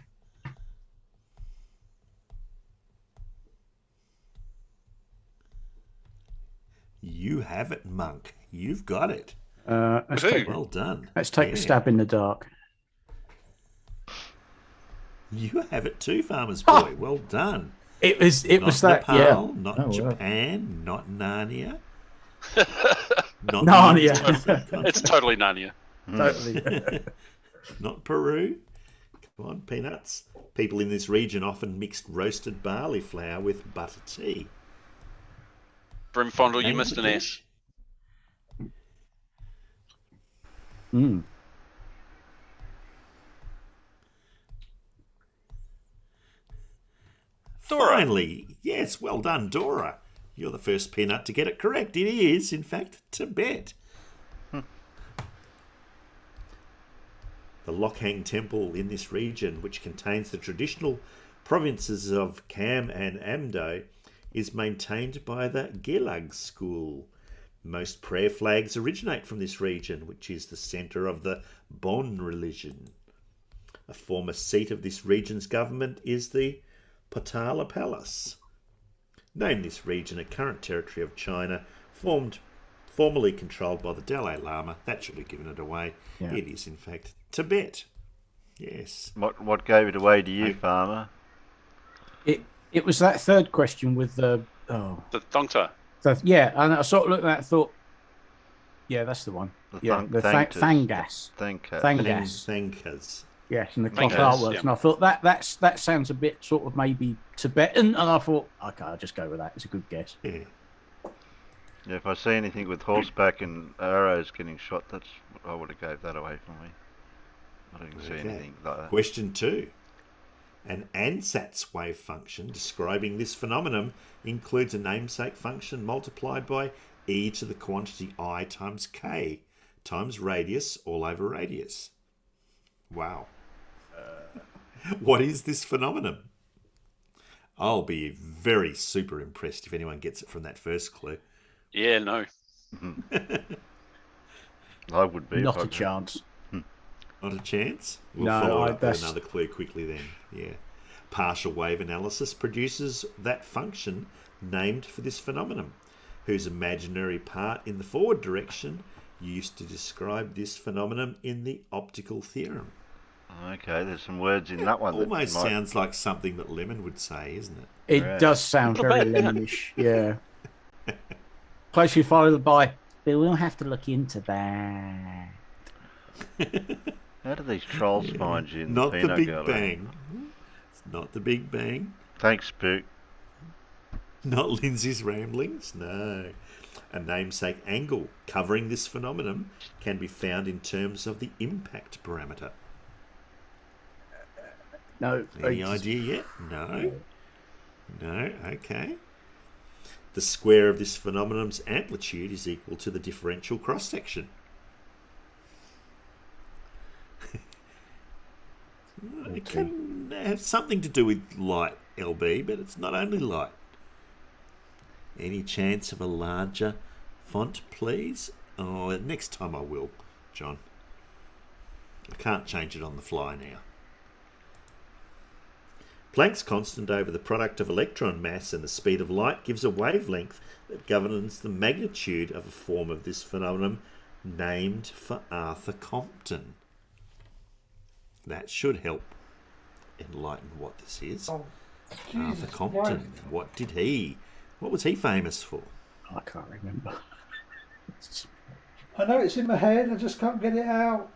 You have it, Monk. You've got it. Let's take, Well done. let's take a stab in the dark. You have it too, Farmer's Boy. Well done. It was Not that, Nepal, yeah. not Oh, wow. Japan, not Narnia. Not Narnia. It's totally Narnia. Totally. Not Peru. Come on, peanuts. People in this region often mixed roasted barley flour with butter tea. Brimfondle, you Name missed of an the S. Mm. Dora. Finally, yes, well done, Dora. You're the first peanut to get it correct. It is, in fact, Tibet. The Lokhang Temple in this region, which contains the traditional provinces of Kham and Amdo, is maintained by the Gelag school. Most prayer flags originate from this region, which is the centre of the Bon religion. A former seat of this region's government is the Potala Palace. Name this region a current territory of China, formerly controlled by the Dalai Lama. That should have given it away. Yeah. It is, in fact, Tibet. Yes. What gave it away to you, Farmer? It was that third question with the The Dongta. yeah, and I sort of looked at that and thought, yeah, that's the one. Thangas. Thankas. Thangas. Thankas. Yes, and the cloth Thangas, artworks. yeah. And I thought that sounds a bit sort of maybe Tibetan, and I thought, okay, I'll just go with that. It's a good guess. Yeah. Yeah, if I see anything with horseback and arrows getting shot, I would have gave that away from me. I didn't see Okay. anything like that. Question 2. An ansatz wave function describing this phenomenon includes a namesake function multiplied by e to the quantity I times k times radius all over radius. Wow. What is this phenomenon? I'll be very super impressed if anyone gets it from that first clue. Yeah, no. I would be. Not if a I- chance. Not a chance? We'll No, follow it up with that's- another clue quickly then. Yeah. Partial wave analysis produces that function named for this phenomenon, whose imaginary part in the forward direction used to describe this phenomenon in the optical theorem. Okay, there's some words in that one. Almost that might... sounds like something that Lemon would say, isn't it? It Right. does sound Not very bad, yeah. lemonish. Yeah. Closely followed by, but we'll have to look into that. How do these trolls find you in Not the the peanut Big gallery? Bang. It's not the Big Bang. Thanks, Spook. Not Lindsay's ramblings. No. A namesake angle covering this phenomenon can be found in terms of the impact parameter. No. Any idea yet? No. No. Okay. The square of this phenomenon's amplitude is equal to the differential cross section. It can have something to do with light, LB, but it's not only light. Any chance of a larger font, please? Oh, next time I will, John. I can't change it on the fly now. Planck's constant over the product of electron mass and the speed of light gives a wavelength that governs the magnitude of a form of this phenomenon named for Arthur Compton. That should help enlighten what this is. Oh, Arthur Jesus Compton. Christ. What was he famous for? I can't remember. I know it's in my head, I just can't get it out.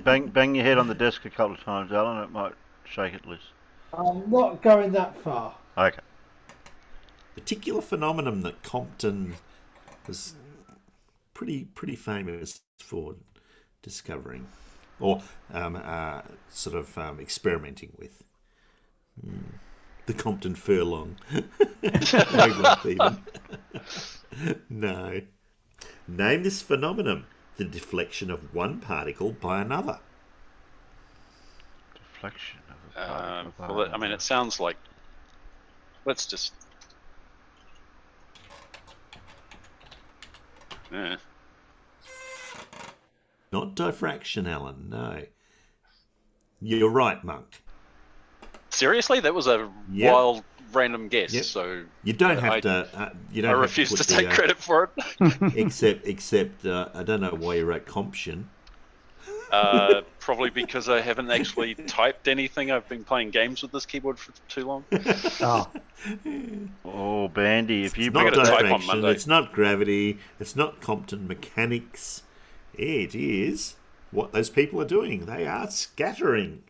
Bang your head on the desk a couple of times, Alan. It might shake it loose. I'm not going that far. Okay. Particular phenomenon that Compton was pretty famous for discovering, or experimenting with. The Compton furlong. Wavelength even. No. Name this phenomenon: the deflection of one particle by another. Deflection of a particle. Well, I mean, it sounds like. Let's just. Yeah. Not diffraction, Alan. No. You're right, Monk. Seriously, that was a Yep. wild, random guess. Yep. So You don't have I- to. You don't. I have refuse to put take the, credit for it. Except, I don't know why you wrote comption. Probably because I haven't actually typed anything. I've been playing games with this keyboard for too long. Oh, Oh, Bandy, if you It's not gotta type on diffraction. Monday. It's not gravity. It's not Compton mechanics. It is what those people are doing. They are scattering.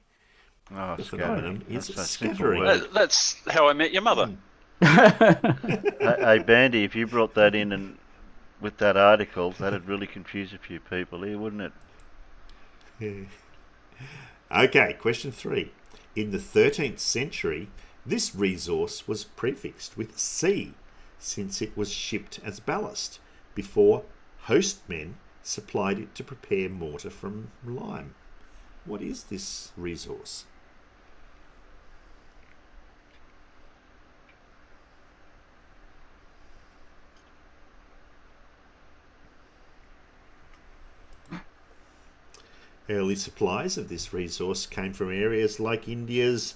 Oh, The scattering. phenomenon is That's a simple scattering. word. That's how I met your mother. Hey, Bandy, if you brought that in and with that article, that'd really confuse a few people here, wouldn't it? Okay, question 3. In the 13th century, this resource was prefixed with C, since it was shipped as ballast, before hostmen supplied it to prepare mortar from lime. What is this resource? Early supplies of this resource came from areas like India's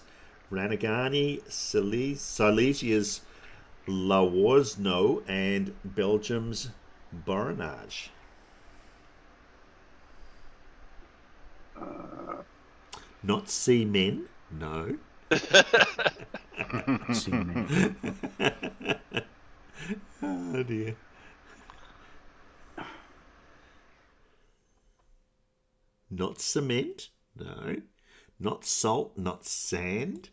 Ranagani, Silesia's Lawozno, and Belgium's Borinage. Not seamen, no. semen. Oh dear. Not cement, no. Not salt, not sand.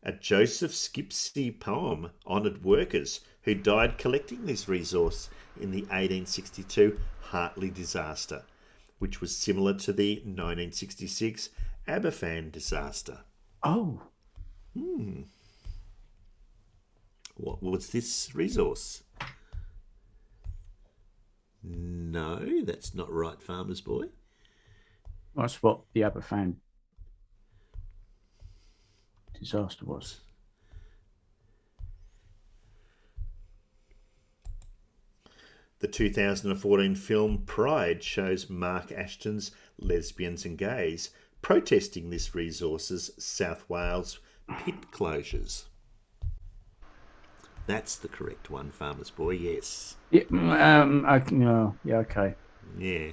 A Joseph Skipsey poem honoured workers who died collecting this resource in the 1862 Hartley disaster, which was similar to the 1966 Aberfan disaster. Oh, What was this resource? No, that's not right, Farmer's Boy. that's what the Aberfan disaster was. The 2014 film Pride shows Mark Ashton's lesbians and gays protesting this resource's South Wales pit closures. That's the correct one, Farmer's Boy, yes. Yeah, okay. Yeah.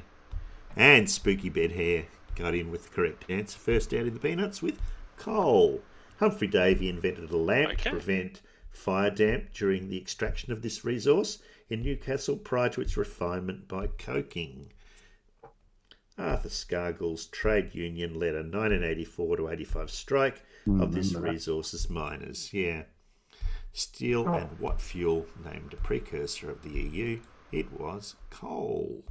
And Spooky Bed Hair got in with the correct answer. First out in the peanuts with coal. Humphrey Davy invented a lamp to prevent fire damp during the extraction of this resource in Newcastle prior to its refinement by coking. Arthur Scargill's trade union led a 1984 to 85 strike of this resources miners. Yeah. Steel and what fuel named a precursor of the EU? It was coal.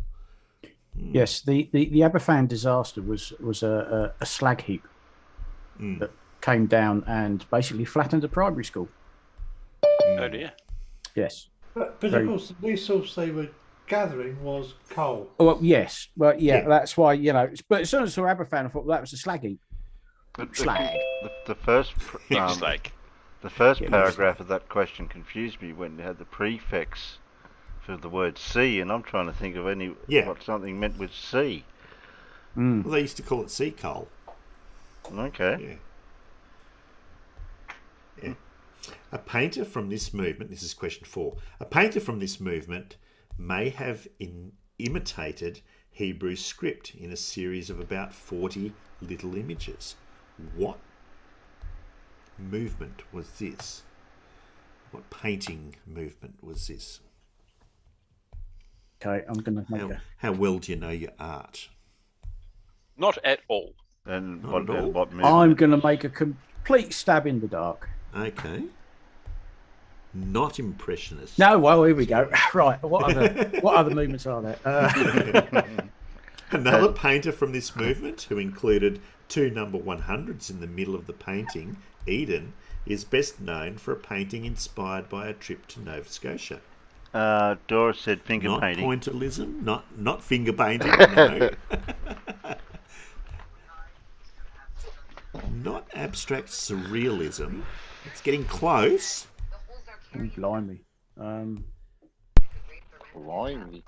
Yes, the Aberfan disaster was a slag heap that came down and basically flattened a primary school. Oh dear. Yes. But of course, the resource they were gathering was coal. Well, yes. Well, yeah. That's why, But as soon as I saw Aberfan, I thought, well, that was a slag heap. Slag. The first Slag. the first paragraph of that question confused me when it had the prefix for the word sea, and I'm trying to think of what something meant with sea. Well, they used to call it sea coal. Okay. Yeah. A painter from this movement, this is question 4, a painter from this movement may have imitated Hebrew script in a series of about 40 little images. What movement was this? What painting movement was this? Okay, I'm going to make How well do you know your art? Not at all. And Not what at all. movement? I'm going to make a complete stab in the dark. Okay. Not impressionist. No, well, here we go. Right, what other movements are there? Another painter from this movement, who included 2 number 100s in the middle of the painting, Eden, is best known for a painting inspired by a trip to Nova Scotia. Doris said finger Not painting. pointillism, not finger painting, no. Not abstract surrealism. It's getting close. Oh, blimey. Blimey.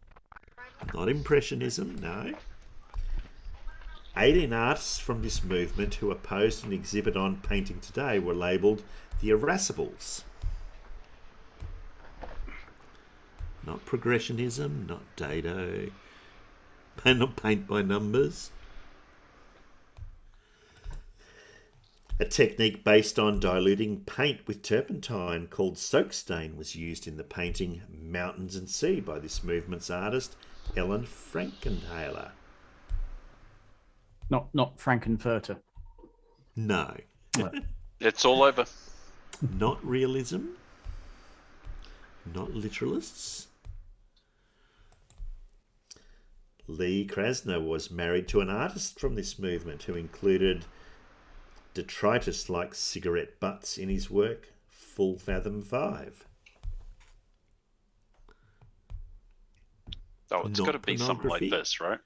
Not impressionism, no. 18 artists from this movement who opposed an exhibit on painting today were labelled the Irascibles. Not progressionism, not dado, not paint by numbers. A technique based on diluting paint with turpentine called soak stain was used in the painting Mountains and Sea by this movement's artist, Ellen Frankenthaler. Not Frankenfurter. No. It's all over. Not realism. Not literalists. Lee Krasner was married to an artist from this movement who included detritus-like cigarette butts in his work, Full Fathom 5. Oh, it's got to be something like pornography. this, right?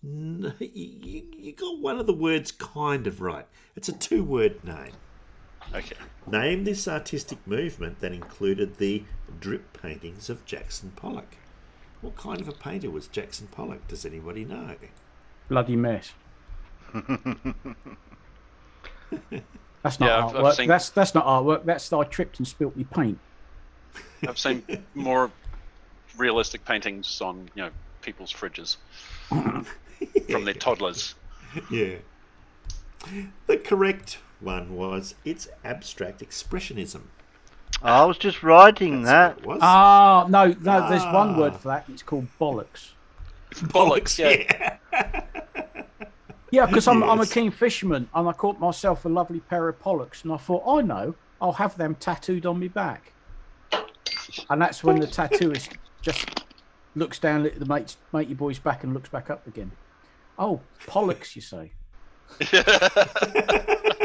No, you got one of the words kind of right. It's a 2-word name. Okay. Name this artistic movement that included the drip paintings of Jackson Pollock. What kind of a painter was Jackson Pollock? Does anybody know? Bloody mess. That's not Yeah, artwork. I've seen- That's not artwork. That's I tripped and spilt me paint. I've seen more realistic paintings on, people's fridges from their toddlers. Yeah. The correct one was it's abstract expressionism. I was just writing That's that. what it was. No, there's one word for that. It's called bollocks. Bollocks, yeah. Yeah, because I'm a Yes. keen fisherman and I caught myself a lovely pair of pollocks and I thought, I know, I'll have them tattooed on my back. And that's when the tattooist just looks down at the matey boy's back and looks back up again. Oh, pollocks, you say?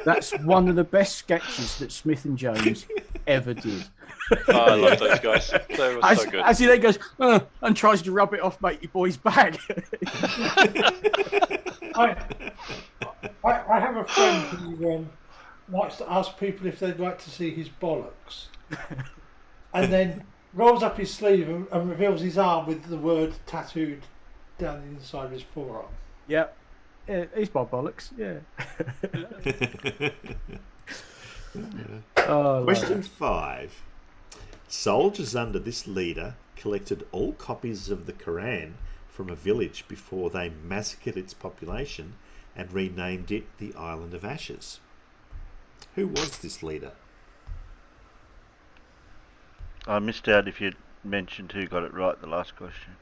That's one of the best sketches that Smith and Jones ever did. Oh, I love those guys. They were so good. As he then goes and tries to rub it off matey boy's back. I have a friend who likes to ask people if they'd like to see his bollocks, and then rolls up his sleeve and reveals his arm with the word tattooed down the inside of his forearm. Yep. Yeah, he's my bollocks, yeah. Oh, Question 5. Soldiers under this leader collected all copies of the Quran from a village before they massacred its population and renamed it the Island of Ashes. Who was this leader? I missed out if you mentioned who got it right the last question.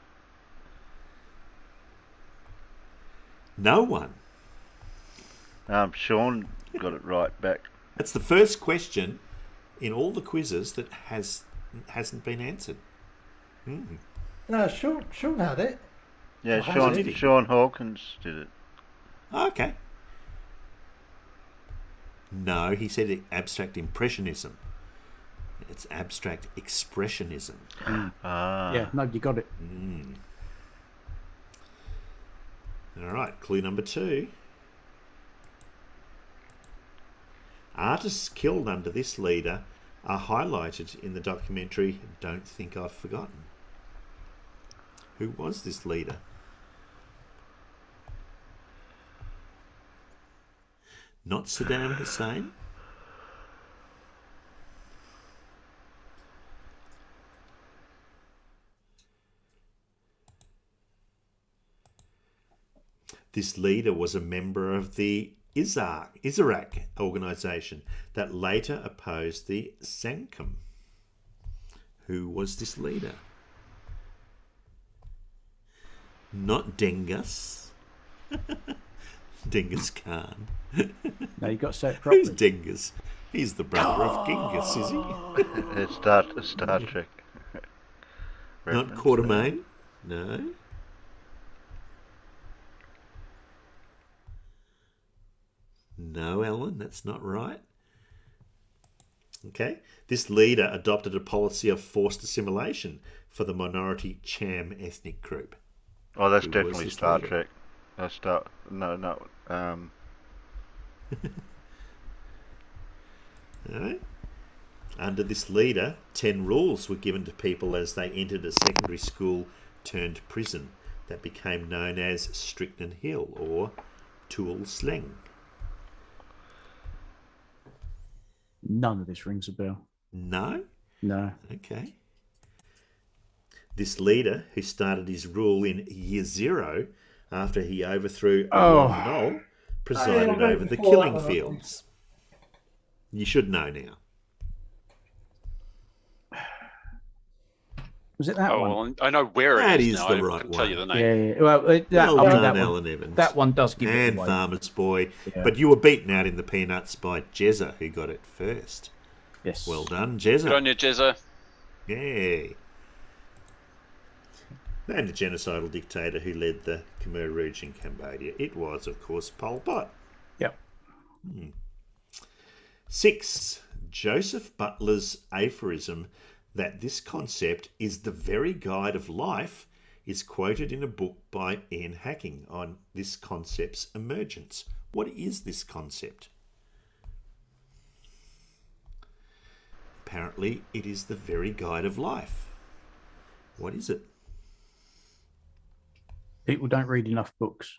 No one. Sean got it right back. That's the first question in all the quizzes that hasn't been answered. No, Sean had it. Yeah, Oh, did he? Sean Hawkins did it. Okay. No, he said abstract impressionism. It's abstract expressionism. Yeah, no, you got it. All right, clue number 2. Artists killed under this leader are highlighted in the documentary Don't Think I've Forgotten. Who was this leader? Not Saddam Hussein? This leader was a member of the Isaac organisation that later opposed the Sankum. Who was this leader? Not Dengus. Dengus Khan. No, you got to say it properly. Who's Dengus? He's the brother of Genghis, is he? It's Star Trek. Not Quatermain? No. No, Alan, that's not right. Okay. This leader adopted a policy of forced assimilation for the minority Cham ethnic group. Oh, that's Who was definitely this Star leader? Trek. No. All right. Under this leader, 10 rules were given to people as they entered a secondary school turned prison that became known as Strickland Hill or Tool Slang. None of this rings a bell. No? No. Okay. This leader, who started his rule in year 0 after he overthrew Long Knoll, presided over the killing fields. You should know now. Was it that one? Well, I know where That it is is now. the I right couldn't tell you one. the name. Yeah. Well, Well done, that Alan one, Evans. that one does give it And away. Farmer's Boy. Yeah. But you were beaten out in the Peanuts by Jezza, who got it first. Yes. Well done, Good Jezza. on you, Jezza. Yeah. Named the genocidal dictator who led the Khmer Rouge in Cambodia. It was, of course, Pol Pot. Yep. 6. Joseph Butler's aphorism that this concept is the very guide of life is quoted in a book by Ian Hacking on this concept's emergence. What is this concept? Apparently, it is the very guide of life. What is it? People don't read enough books.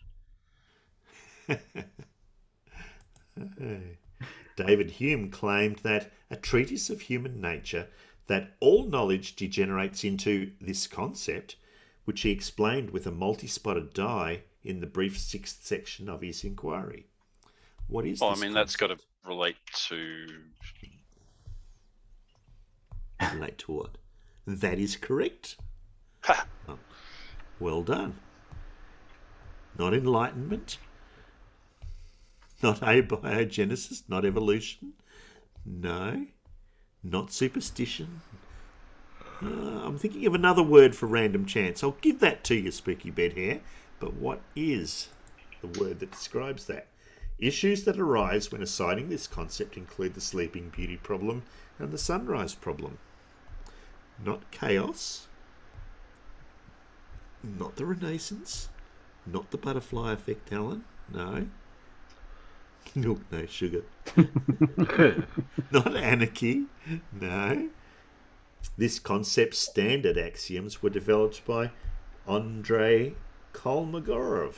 David Hume claimed that a treatise of human nature that all knowledge degenerates into this concept, which he explained with a multi-spotted die in the brief 6th section of his inquiry. What is Well, I this mean, that's got to concept? relate to. Relate to what? That is correct. Ha! Oh, well done. Not enlightenment. Not abiogenesis. Not evolution. No. Not superstition. I'm thinking of another word for random chance. I'll give that to you, Spooky Bedhair. But what is the word that describes that? Issues that arise when assigning this concept include the Sleeping Beauty problem and the sunrise problem. Not chaos. Not the Renaissance. Not the butterfly effect, Alan. No. Milk, no sugar. Not anarchy. No. This concept's standard axioms were developed by Andrei Kolmogorov.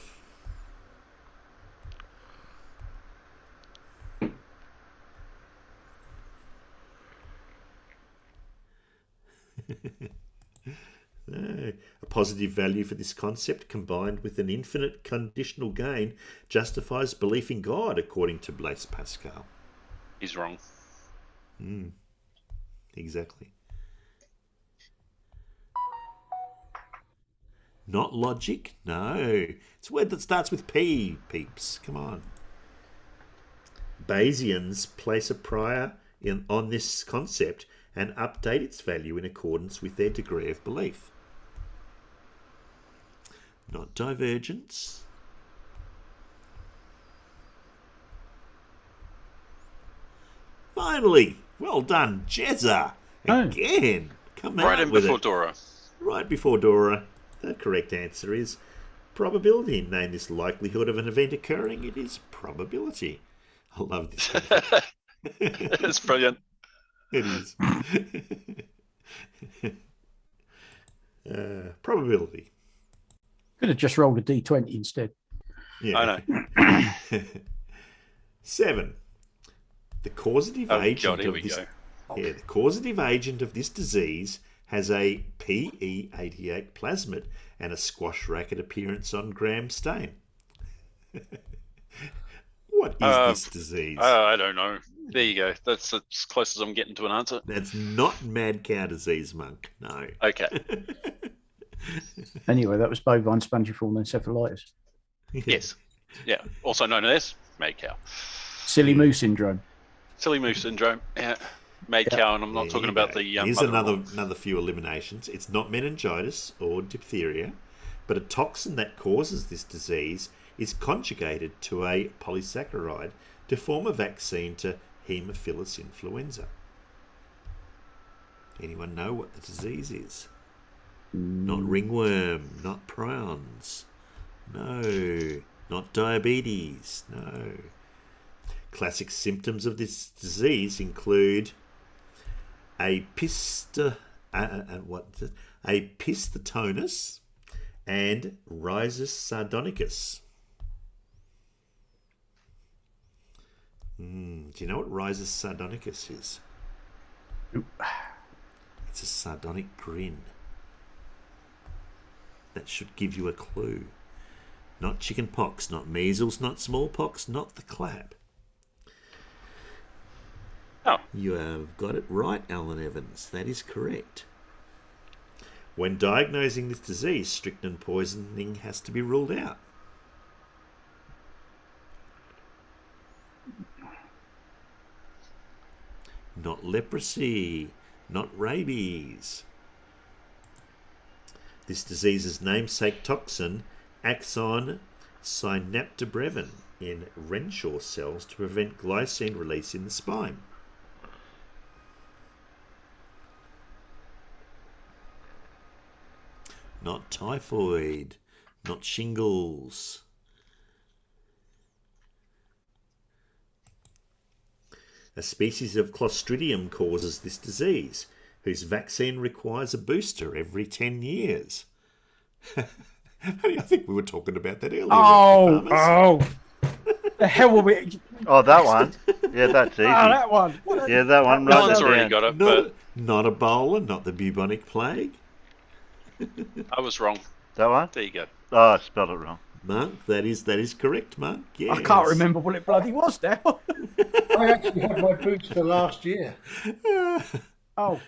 No. A positive value for this concept combined with an infinite conditional gain justifies belief in God, according to Blaise Pascal. He's wrong. Exactly. Not logic? No. It's a word that starts with P, peeps. Come on. Bayesians place a prior on this concept and update its value in accordance with their degree of belief. Not divergence. Finally, well done, Jezza. Again, come Right out in with before it. Dora. Right before Dora. The correct answer is probability. Name this likelihood of an event occurring. It is probability. I love this. It's brilliant. It is. Probability. Could have just rolled a d20 instead. Yeah. I know. 7. The causative agent here of we this. go. Yeah, the causative agent of this disease has a PE88 plasmid and a squash racket appearance on Graham Stain. What is this disease? I don't know. There you go. That's as close as I'm getting to an answer. That's not mad cow disease, Monk. No. Okay. Anyway, that was bovine spongiform encephalitis. Yes. Yeah. Also known as mad cow. Silly moo syndrome. Silly moose syndrome. Yeah. Mad cow, and I'm not talking about the. Here's another few eliminations. It's not meningitis or diphtheria, but a toxin that causes this disease is conjugated to a polysaccharide to form a vaccine to Haemophilus influenza. Anyone know what the disease is? Not ringworm, not prions. No. Not diabetes. No. Classic symptoms of this disease include a pisthitonis and rhizus sardonicus. Do you know what rhizus sardonicus is? Nope. It's a sardonic grin. That should give you a clue. Not chicken pox, not measles, not smallpox, not the clap. Oh. You have got it right, Alan Evans. That is correct. When diagnosing this disease, strychnine poisoning has to be ruled out. Not leprosy, not rabies. This disease's namesake toxin acts on synaptobrevin in Renshaw cells to prevent glycine release in the spine. Not typhoid, not shingles. A species of Clostridium causes this disease, whose vaccine requires a booster every 10 years. I think we were talking about that earlier. The hell were we? Oh, that one. Yeah, that's easy. Oh, that one. Yeah, that one. No Right one's down. already got it, but Not Ebola, not the bubonic plague. I was wrong. That one? There you go. Oh, I spelled it wrong. Monk, that is correct, Monk. Yes. I can't remember what it bloody was now. I actually had my booster last year. Oh,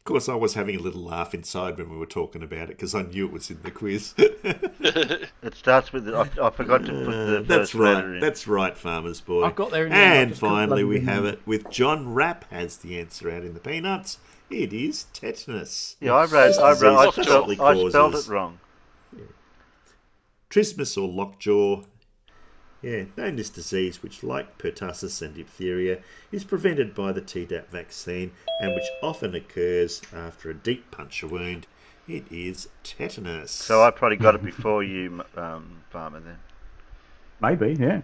Of course, I was having a little laugh inside when we were talking about it because I knew it was in the quiz. It starts with. I forgot to put the That's first letter right. in. That's right, Farmer's Boy. I got there in the end, I And just couldn't finally, bloody we have remember. it with John Rapp has the answer out in the peanuts. It is tetanus. Yeah, I This disease possibly spelled causes it wrong. trismus or lockjaw. Yeah, named this disease, which, like pertussis and diphtheria, is prevented by the Tdap vaccine and which often occurs after a deep puncture wound. It is tetanus. So I probably got it before you, Farmer. Then. maybe, yeah.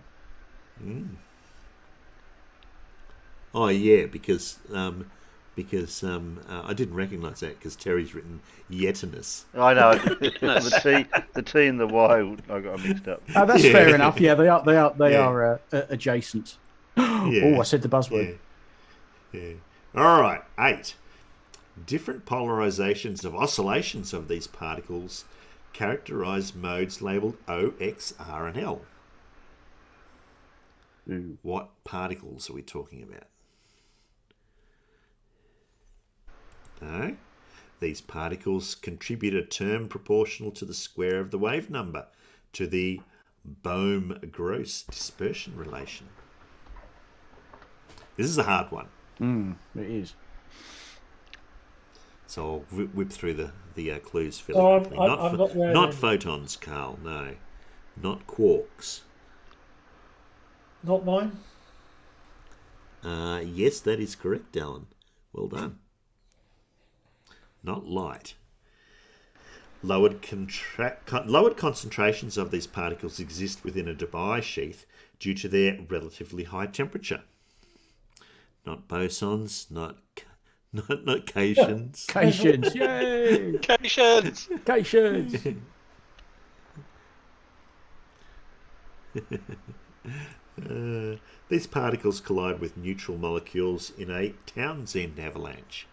Oh yeah, because I didn't recognise that because Terry's written yetinus. I know the T and the Y. I got mixed up. Oh, that's Yeah. fair enough. Yeah, they are Yeah. adjacent. Yeah. Oh, I said the buzzword. Yeah. All right, 8. Different polarizations of oscillations of these particles characterize modes labeled O, X, R, and L. What particles are we talking about? No? These particles contribute a term proportional to the square of the wave number, to the Bohm-Gross dispersion relation. This is a hard one. It is. So I'll whip through the clues fairly So quickly. I'm not there Not then. photons, Carl, no. Not quarks. Not mine. Yes, that is correct, Alan. Well done. Not light. Lowered concentrations of these particles exist within a Debye sheath due to their relatively high temperature. Not bosons, not cations. Cations, yay! Cations! Cations! These particles collide with neutral molecules in a Townsend avalanche.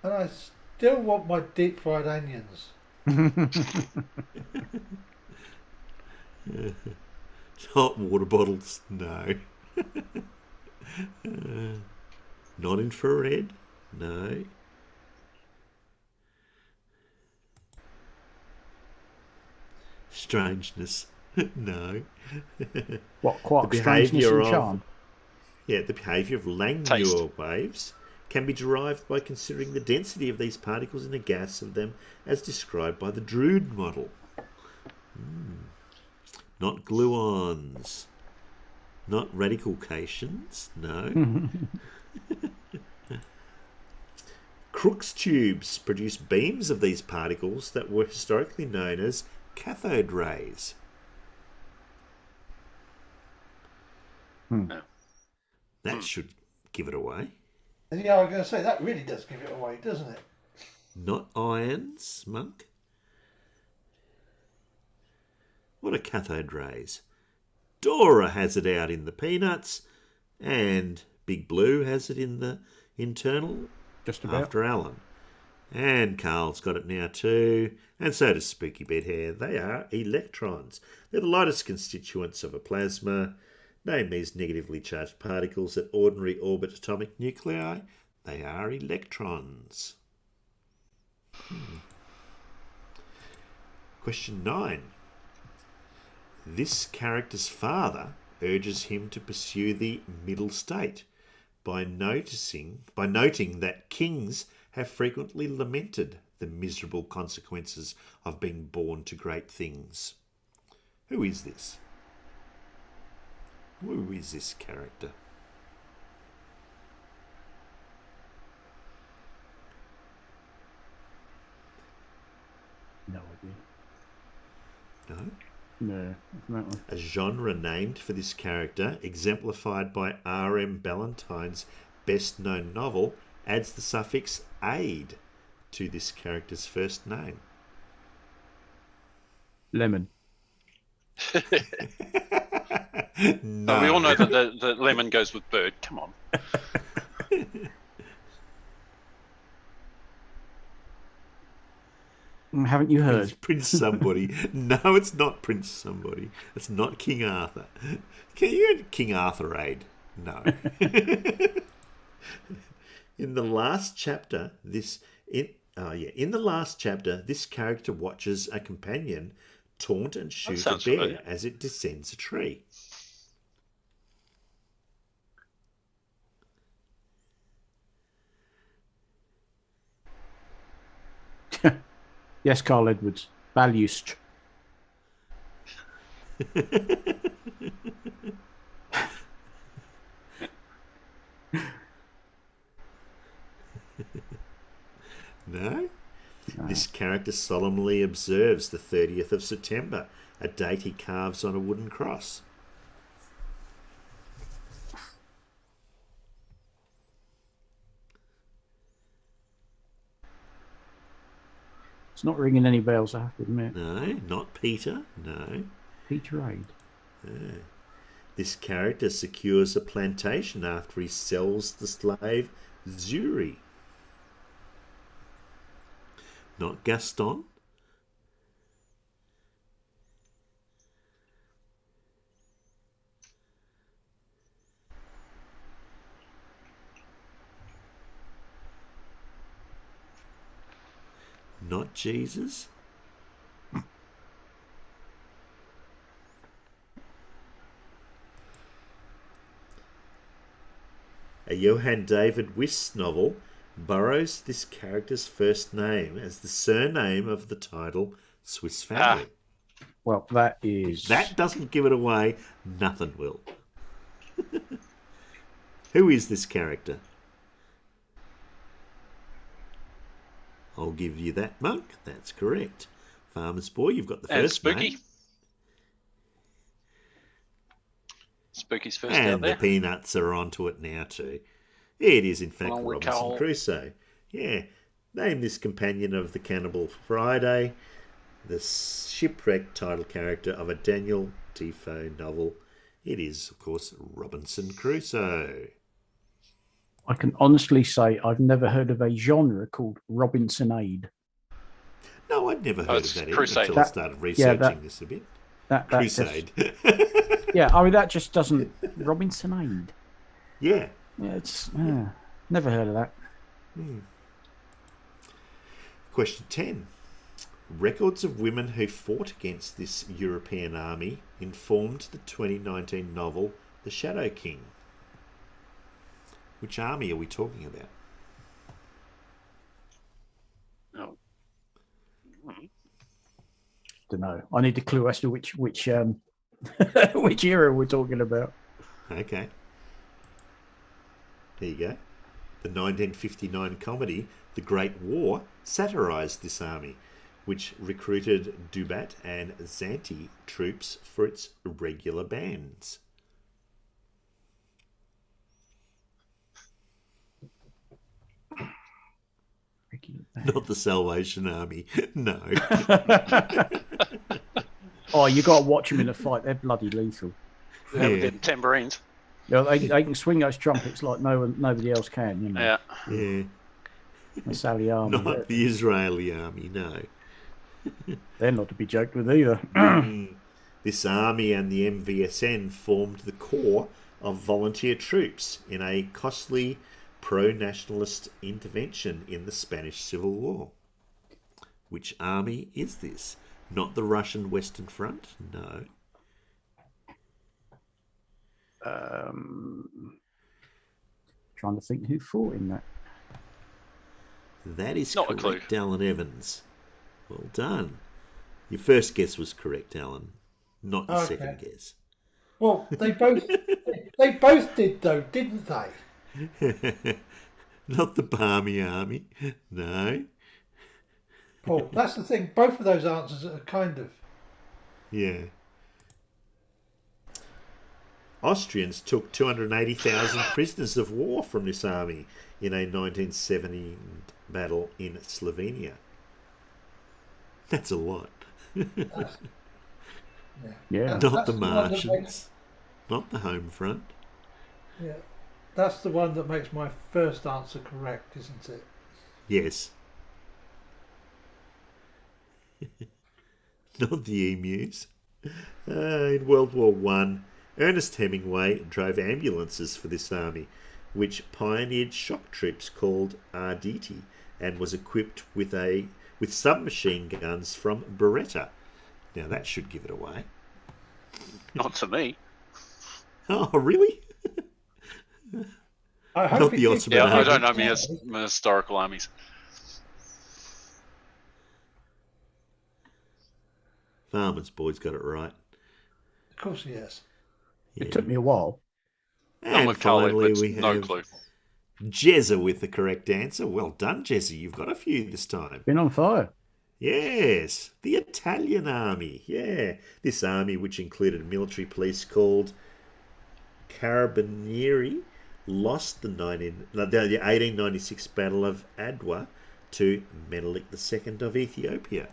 And I still want my deep fried onions. Hot water bottles, no. Not infrared, no. Strangeness, no. What, quark, The strangeness behaviour and of- charm? Yeah, the behaviour of Langmuir Taste. waves can be derived by considering the density of these particles in a gas of them as described by the Drude model. Not gluons. Not radical cations, no. Crookes tubes produce beams of these particles that were historically known as cathode rays. That should give it away. And yeah, I was going to say, that really does give it away, doesn't it? Not ions, Monk. What are cathode rays? Dora has it out in the peanuts, and Big Blue has it in the internal Just about. after Alan. And Carl's got it now too, and so does Spooky Bedhair. They are electrons. They're the lightest constituents of a plasma. Name these negatively charged particles at ordinary orbit atomic nuclei. They are electrons. Question 9. This character's father urges him to pursue the middle state by noting that kings have frequently lamented the miserable consequences of being born to great things. Who is this? Who is this character? No idea. No? No, that one. A genre named for this character, exemplified by R.M. Ballantyne's best-known novel, adds the suffix "aid" to this character's first name. Lemon. No. We all know that the lemon goes with bird. Come on. Haven't you It's heard? Prince somebody. No, it's not Prince somebody. It's not King Arthur. Can you get King Arthur aid? No. In the last chapter, this character watches a companion taunt and shoot a sounds bear familiar. as it descends a tree. Yes, Carl Edwards. Balustre. No? This character solemnly observes the 30th of September, a date he carves on a wooden cross. It's not ringing any bells, I have to admit. No, not Peter. No. Peter Aid. This character secures a plantation after he sells the slave Zuri. Not Gaston. Not Jesus. A Johann David Wyss novel borrows this character's first name as the surname of the title Swiss Family. Well, that is... If that doesn't give it away, nothing will. Who is this character? I'll give you that, Monk. That's correct. Farmer's Boy, you've got the And first Spooky. name. Spooky's first And out there. the Peanuts are onto it now too. It is in fact Along with Robinson Carl. Crusoe. Yeah. Name this companion of the Cannibal Friday, the shipwrecked title character of a Daniel Defoe novel. It is, of course, Robinson Crusoe. I can honestly say I've never heard of a genre called Robinsonade. No, I'd never heard it's of that either Crusade. until I started researching this a bit. That Crusade. yeah, I mean, that just doesn't... Robinsonade. Yeah. Yeah, it's... never heard of that. Question 10. Records of women who fought against this European army informed the 2019 novel The Shadow King. Which army are we talking about? Oh. Don't know. I need a clue as to which which era we're talking about. Okay. There you go. The 1959 comedy The Great War satirised this army, which recruited Dubat and Zante troops for its regular bands. Not the Salvation Army, no. Oh, you got to watch them in a fight. They're bloody lethal. Yeah. Yeah. Tambourines. You know, they can swing those trumpets like nobody else can. You know, Yeah. Yeah. the Sally Army. Not the Israeli army, no. They're not to be joked with either. This army and the MVSN formed the core of volunteer troops in a costly pro-nationalist intervention in the Spanish Civil War. Which army is this? Not the Russian Western Front? No. Trying to think who fought in that. That is Not a correct, clue. Alan Evans. Well done. Your first guess was correct, Alan. Not your Okay. second guess. Well, they both did though, didn't they? Not the Barmy Army. No. Paul, that's the thing. Both of those answers are kind of. Yeah. Austrians took 280,000 prisoners of war from this army in a 1970 battle in Slovenia. That's a lot. Yeah. Not the That's one that Martians. makes- Not the home front. Yeah, that's the one that makes my first answer correct, isn't it? Yes. Not the emus. In World War One, Ernest Hemingway drove ambulances for this army, which pioneered shock troops called Arditi and was equipped with submachine guns from Beretta. Now that should give it away. Not to me. Oh, really? I hope Not he the did. Ottoman Yeah, I army. don't know my historical armies. Farmer's Boy's got it right. Of course he has. It took me a while. I'm And with Carl finally Edwards. we No have clue. Jezza with the correct answer. Well done, Jesse. You've got a few this time. Been on fire. Yes, the Italian army. Yeah, this army, which included military police called Carabinieri, lost the 1896 Battle of Adwa to Menelik II of Ethiopia.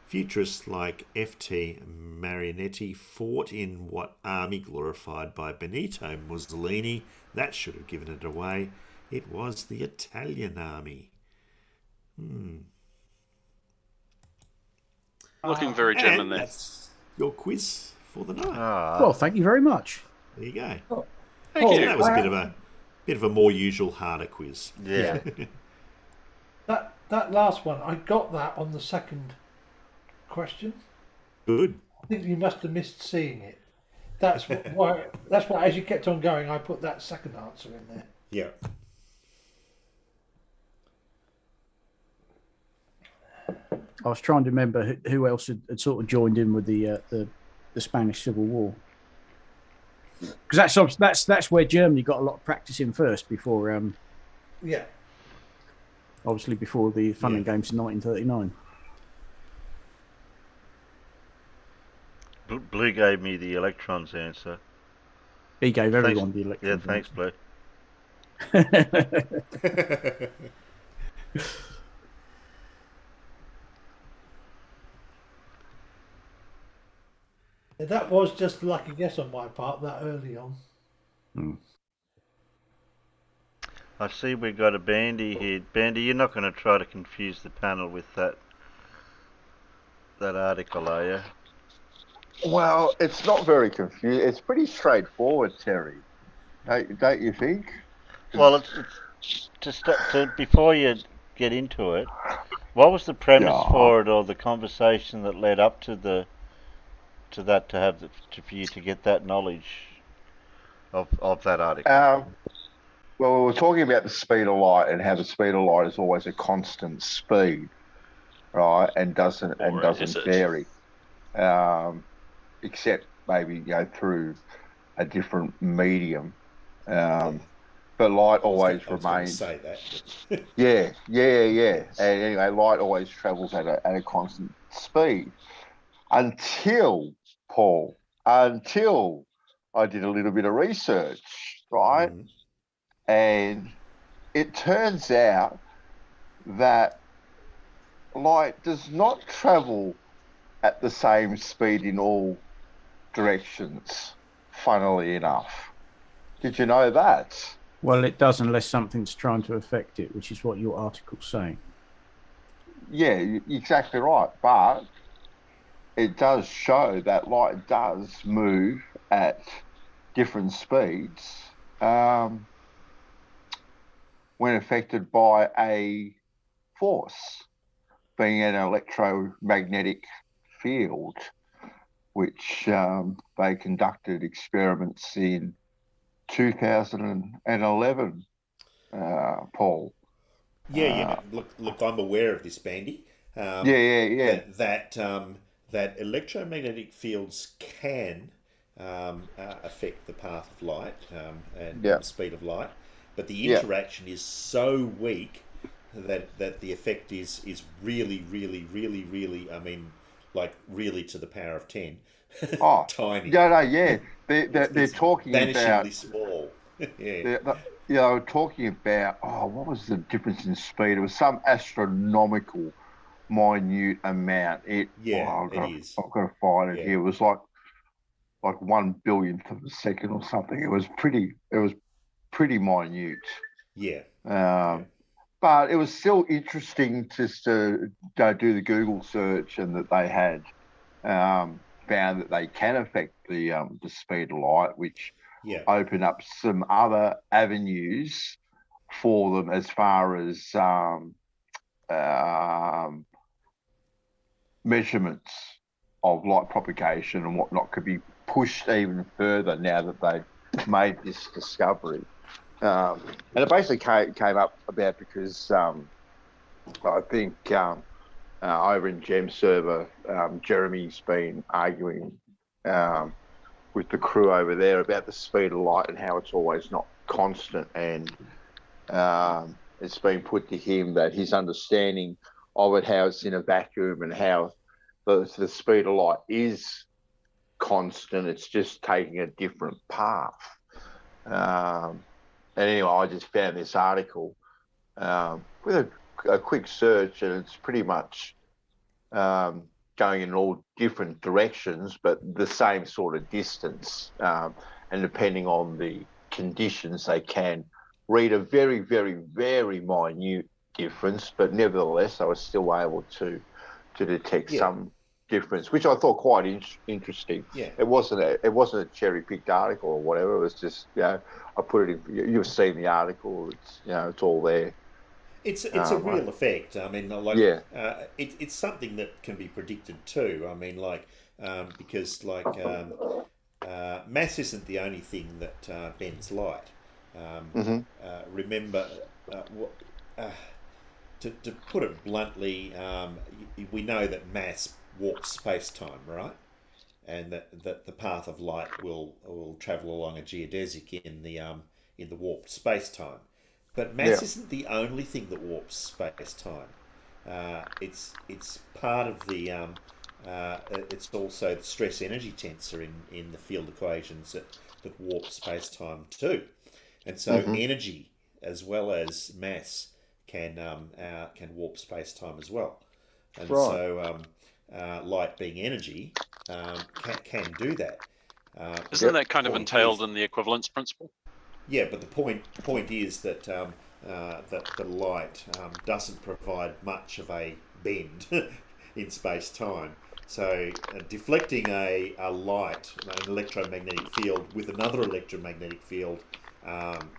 Futurists like F.T. Marinetti fought in what army glorified by Benito Mussolini. That should have given it away. It was the Italian army. Looking very German And there. that's your quiz for the night. Well, thank you very much. There you go. Thank Oh, you. That was a bit of a more usual, harder quiz. Yeah. that last one, I got that on the second question. Good. I think you must have missed seeing it. That's why. That's why, as you kept on going, I put that second answer in there. Yeah. I was trying to remember who else had sort of joined in with the Spanish Civil War, because that's where Germany got a lot of practice in first before Yeah. obviously before the Fun and Games in 1939. Blue gave me the electrons answer. He gave everyone the electrons. Yeah, thanks, Blue. That was just a lucky guess on my part that early on. I see we got a Bandy here. Bandy, you're not going to try to confuse the panel with that article, are you? Well, it's not very confusing. It's pretty straightforward, Terry. Don't you think? Well, before you get into it, what was the premise for it, or the conversation that led up to for you to get that knowledge of that article? Well, we were talking about the speed of light and how the speed of light is always a constant speed, right? And doesn't vary, except maybe through a different medium. But light always remains. Say that. Yeah. And anyway, light always travels at a constant speed until I did a little bit of research, right? Mhm. And it turns out that light does not travel at the same speed in all directions, funnily enough. Did you know that? Well, it does unless something's trying to affect it, which is what your article's saying. Yeah, exactly right. But it does show that light does move at different speeds when affected by a force, being an electromagnetic field, which they conducted experiments in 2011, Paul. Yeah. Look, I'm aware of this, Bandy. Yeah. That electromagnetic fields can affect the path of light and the speed of light, but the interaction is so weak that the effect is really, really, really, really, I mean, like really to the power of 10. Tiny. Yeah. They're talking about vanishingly small. They're talking about what was the difference in speed? It was some astronomical, minute amount. It is. I've got to find it here. It was like 1 billionth of a second or something. It was pretty minute. Yeah. But it was still interesting just to do the Google search, and that they had found that they can affect the speed of light, which open up some other avenues for them as far as measurements of light propagation and whatnot could be pushed even further now that they've made this discovery. And it basically came up about because I think over in Gem Server, Jeremy's been arguing with the crew over there about the speed of light and how it's always not constant. And it's been put to him that his understanding of it, how it's in a vacuum and how the speed of light is constant, it's just taking a different path. And anyway, I just found this article with a quick search, and it's pretty much going in all different directions, but the same sort of distance. And depending on the conditions, they can read a very, very, very minute difference, but nevertheless, I was still able to detect some difference, which I thought quite interesting. Yeah. It wasn't a cherry-picked article or whatever. It was just, I put it in. You've seen the article. It's it's all there. It's a real effect. I mean, like, Yeah. It's something that can be predicted too. I mean, like, because like mass isn't the only thing that bends light. Remember, what, to put it bluntly, we know that mass warps space time, right? And that the path of light will travel along a geodesic in the warped space time. But mass isn't the only thing that warps space time. It's part of the. It's also the stress energy tensor in the field equations that warp space time too, and so energy as well as mass can warp space time as well, and so light being energy can do that. Isn't that kind of entailed in the equivalence principle? Yeah, but the point is that that the light doesn't provide much of a bend in space time. So deflecting a light, an electromagnetic field with another electromagnetic field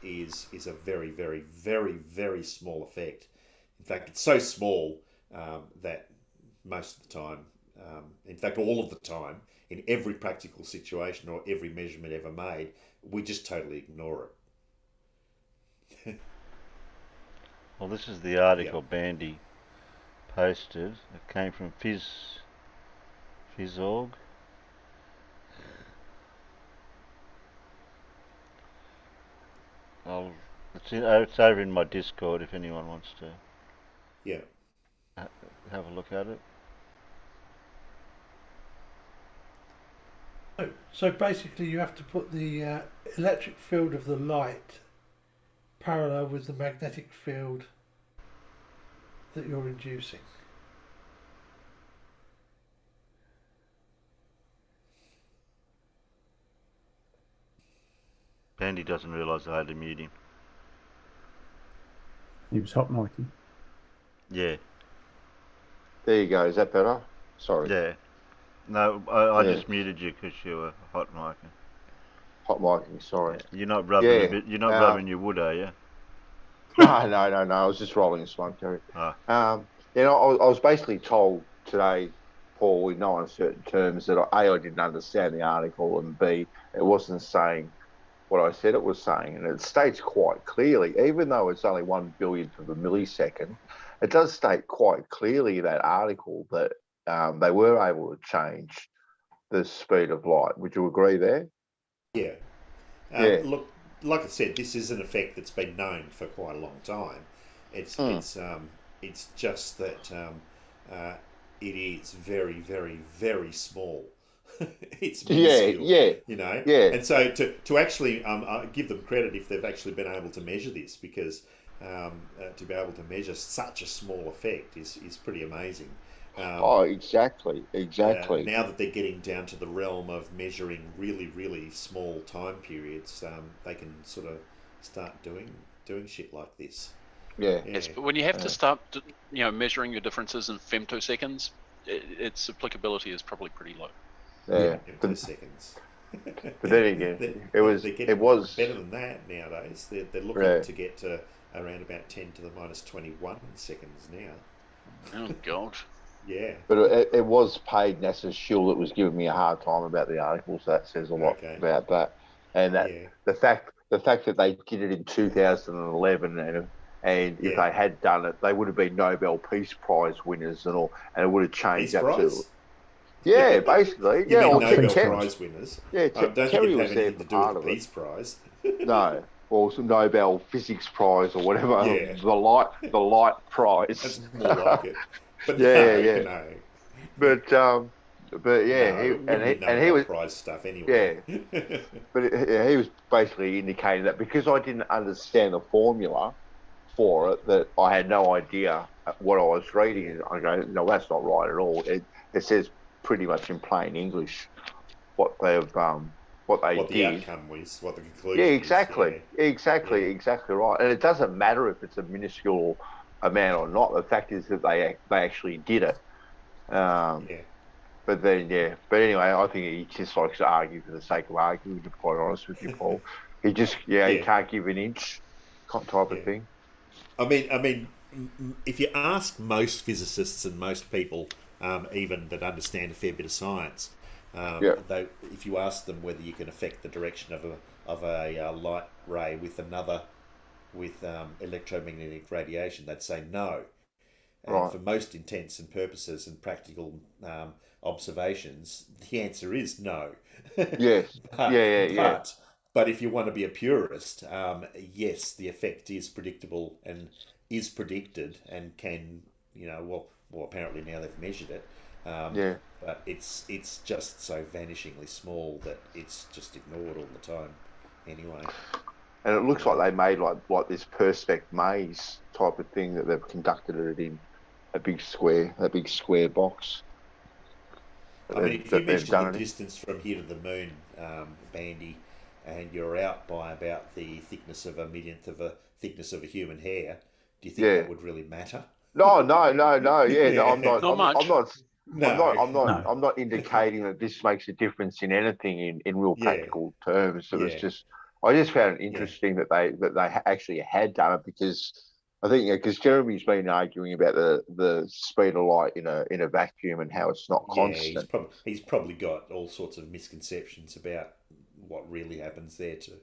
is a very, very, very, very small effect. In fact, it's so small that most of the time, in fact, all of the time, in every practical situation or every measurement ever made, we just totally ignore it. Well, this is the article Bandy posted. It came from Phys.org. It's over in my Discord if anyone wants to have a look at it. So basically, you have to put the electric field of the light parallel with the magnetic field that you're inducing. Bandy doesn't realise I had to mute him. He was hot micing. Yeah. There you go. Is that better? Sorry. Yeah. No, I just muted you because you were hot micing. Hot micing. Sorry. Yeah. You're not rubbing a bit. You're not rubbing your wood, are you? No. I was just rolling a smoke, Terry. Oh. I was basically told today, Paul, in no uncertain terms, that A, I didn't understand the article, and B, it wasn't saying what I said it was saying. And it states quite clearly, even though it's only 1 billionth of a millisecond, it does state quite clearly in that article that they were able to change the speed of light. Would you agree there? Yeah. Look, like I said, this is an effect that's been known for quite a long time. It's just that it is very, very, very small. It's minuscule, you know. Yeah. And so to actually give them credit if they've actually been able to measure this, because to be able to measure such a small effect is pretty amazing. Exactly. Now that they're getting down to the realm of measuring really, really small time periods, they can sort of start doing shit like this. Yeah. Yes, but when you have to start, measuring your differences in femtoseconds, its applicability is probably pretty low. Yeah. Femtoseconds. But then again, it was better than that nowadays. They're looking to get to around about 10 to the minus 21 seconds now. Oh God. Yeah. But it was paid NASA's shield that was giving me a hard time about the article, so that says a lot about that. And that the fact that they did it in 2011 and if they had done it, they would have been Nobel Peace Prize winners and all, and it would have changed that too. Yeah, basically. You mean Nobel Prize winners? Yeah, don't think Terry it was have there anything for to do part with of the it. Peace Prize. No, or some Nobel Physics Prize or whatever. Yeah. The light prize. That's more like it. But no. But he was prize stuff anyway. Yeah, but he was basically indicating that because I didn't understand the formula for it, that I had no idea what I was reading. And I go, no, that's not right at all. It says pretty much in plain English what they've what the did. Outcome was, what the conclusion. Yeah, exactly, exactly right. And it doesn't matter if it's a minuscule amount or not. The fact is that they actually did it. But then, but anyway, I think he just likes to argue for the sake of arguing, to be quite honest with you, Paul. He just, he can't give an inch type of thing. I mean, if you ask most physicists and most people, even that understand a fair bit of science, if you ask them whether you can affect the direction of a light ray with electromagnetic radiation, they'd say no. And for most intents and purposes and practical observations, the answer is no. Yes. But if you want to be a purist, yes, the effect is predictable and is predicted and can, well, apparently now they've measured it. But it's just so vanishingly small that it's just ignored all the time. Anyway. And it looks like they made like this perspex maze type of thing that they've conducted it in a big square box. I mean, if you measure the distance from here to the moon, Bandy, and you're out by about the thickness of a millionth of a thickness of a human hair, do you think that would really matter? No. Yeah, no, I'm not. Not much. I'm not indicating that this makes a difference in anything in real practical terms. It was just, I just found it interesting that they actually had done it, because I think because Jeremy's been arguing about the speed of light in a vacuum and how it's not constant. He's probably got all sorts of misconceptions about what really happens there too.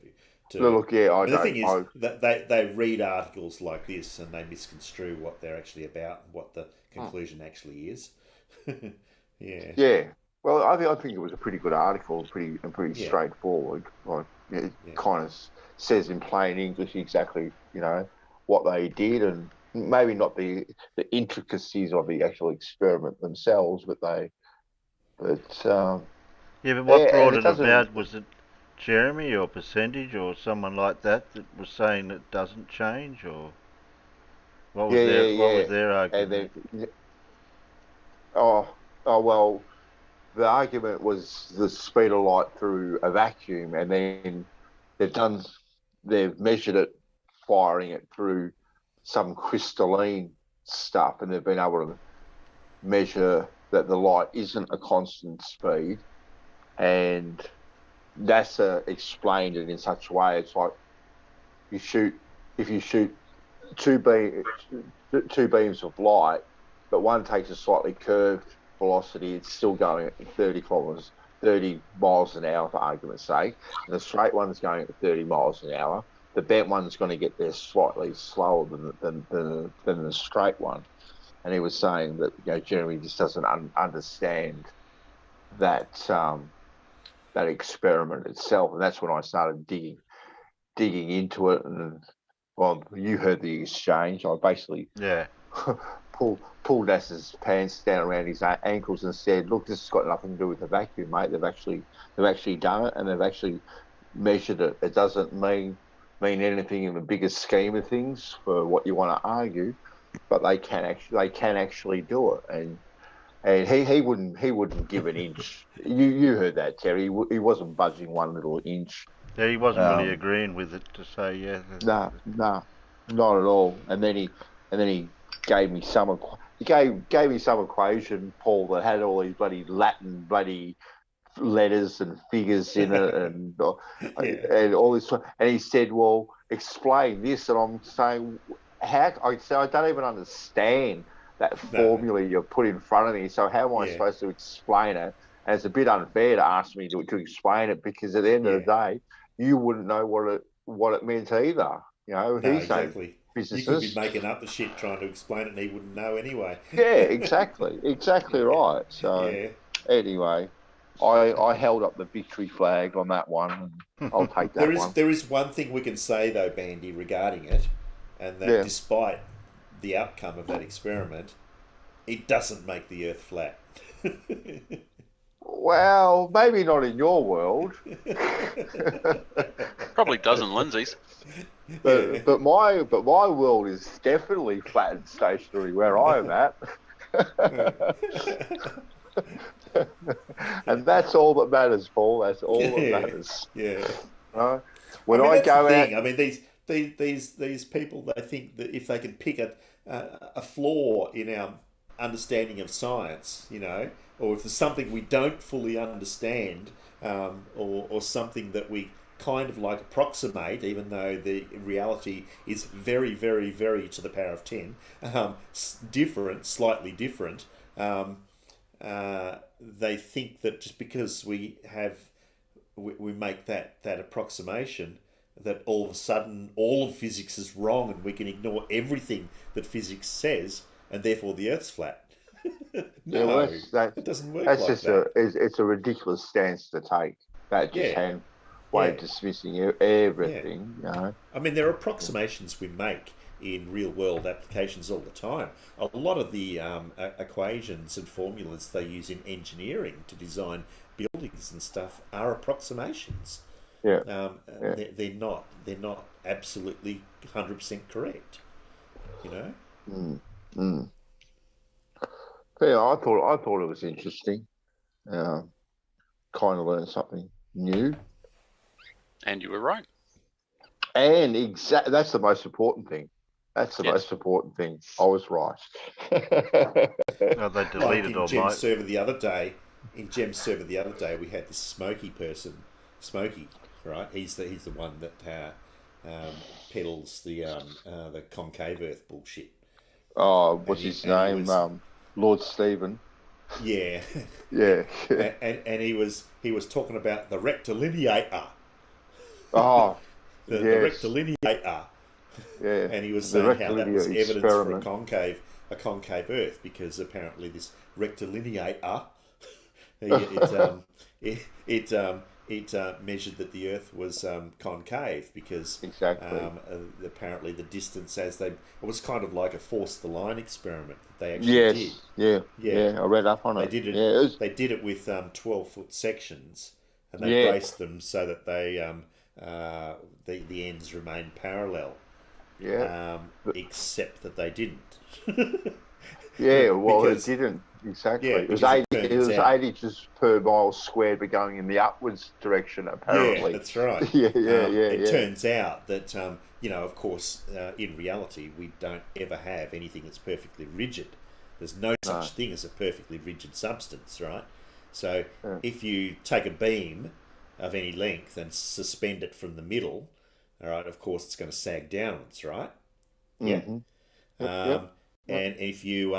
Look, the thing is that they read articles like this and they misconstrue what they're actually about, what the conclusion actually is. Yeah. Well, I think it was a pretty good article, pretty straightforward. Like it kind of says in plain English exactly, what they did, and maybe not the intricacies of the actual experiment themselves, but what brought it about? Was it Jeremy or Percentage or someone like that was saying it doesn't change, or what was their argument? Well, the argument was the speed of light through a vacuum, and then they've measured it, firing it through some crystalline stuff, and they've been able to measure that the light isn't a constant speed, and NASA explained it in such a way. It's like if you shoot two beams of light, but one takes a slightly curved velocity, it's still going at 30 miles an hour, for argument's sake, and the straight one's going at 30 miles an hour. The bent one's going to get there slightly slower than the straight one. And he was saying that Jeremy just doesn't understand that that experiment itself, and that's when I started digging into it. And well, you heard the exchange. I basically pulled NASA's pants down around his ankles and said, "Look, this has got nothing to do with the vacuum, mate. They've actually done it, and they've actually measured it. It doesn't mean anything in the bigger scheme of things for what you want to argue, but they can actually do it." And he wouldn't give an inch. You heard that, Terry. He wasn't budging one little inch. Yeah, he wasn't really agreeing with it to say No, not at all. And then he gave me some equation, Paul, that had all these bloody Latin letters and figures in it, and all this. And he said, "Well, explain this." And I'm saying, I don't even understand that formula you put in front of me. So how am I supposed to explain it? And it's a bit unfair to ask me to explain it, because at the end of the day, you wouldn't know what it meant either. No, he's exactly. physicist. You could be making up the shit trying to explain it, and he wouldn't know anyway. Yeah, exactly right. So anyway, I held up the victory flag on that one, and I'll take that one. There is one thing we can say though, Bandy, regarding it, and that despite the outcome of that experiment, it doesn't make the Earth flat. Well, maybe not in your world. Probably doesn't Lindsay's. But my world is definitely flat and stationary where I'm at. And that's all that matters, Paul. That's all that matters. Yeah. When I go out, I mean, these people, they think that if they can pick a flaw in our understanding of science, or if there's something we don't fully understand, or something that we kind of like approximate, even though the reality is very, very, very to the power of 10, different, slightly different. They think that just because we make that approximation, that all of a sudden all of physics is wrong and we can ignore everything that physics says, and therefore the Earth's flat. No, well, it doesn't work that's like just that. it's a ridiculous stance to take. That just hand way dismissing everything. You know. I mean, there are approximations we make in real world applications all the time. A lot of the equations and formulas they use in engineering to design buildings and stuff are approximations. Yeah. They're not absolutely 100% correct. You know. Yeah, I thought it was interesting. Kind of learned something new. And you were right. And that's the most important thing. That's the most important thing. I was right. Oh, they deleted all in Gem my... Server the other day. In Gem Server the other day, we had this Smoky person. Smoky, right? He's the one that peddles the concave Earth bullshit. Oh, what's his name? Lord Stephen. Yeah. Yeah. and he was talking about the rectilineator. Oh, the rectilineator. Yeah. And he was saying how that was evidence for a concave Earth, because apparently this rectilineator it measured that the Earth was concave, because apparently the distance it was kind of like a force the line experiment that they actually did. Yeah, I read up on it. They did it with 12-foot sections, and they braced them so that they the ends remained parallel. Yeah. Except that they didn't. Yeah, well, it didn't. Exactly. Yeah, it was 8 inches per mile squared, but going in the upwards direction, apparently. Yeah, that's right. It turns out that, of course, in reality, we don't ever have anything that's perfectly rigid. There's no such thing as a perfectly rigid substance, right? So if you take a beam of any length and suspend it from the middle, all right, of course, it's going to sag downwards, right? Mm-hmm. Yeah. And if you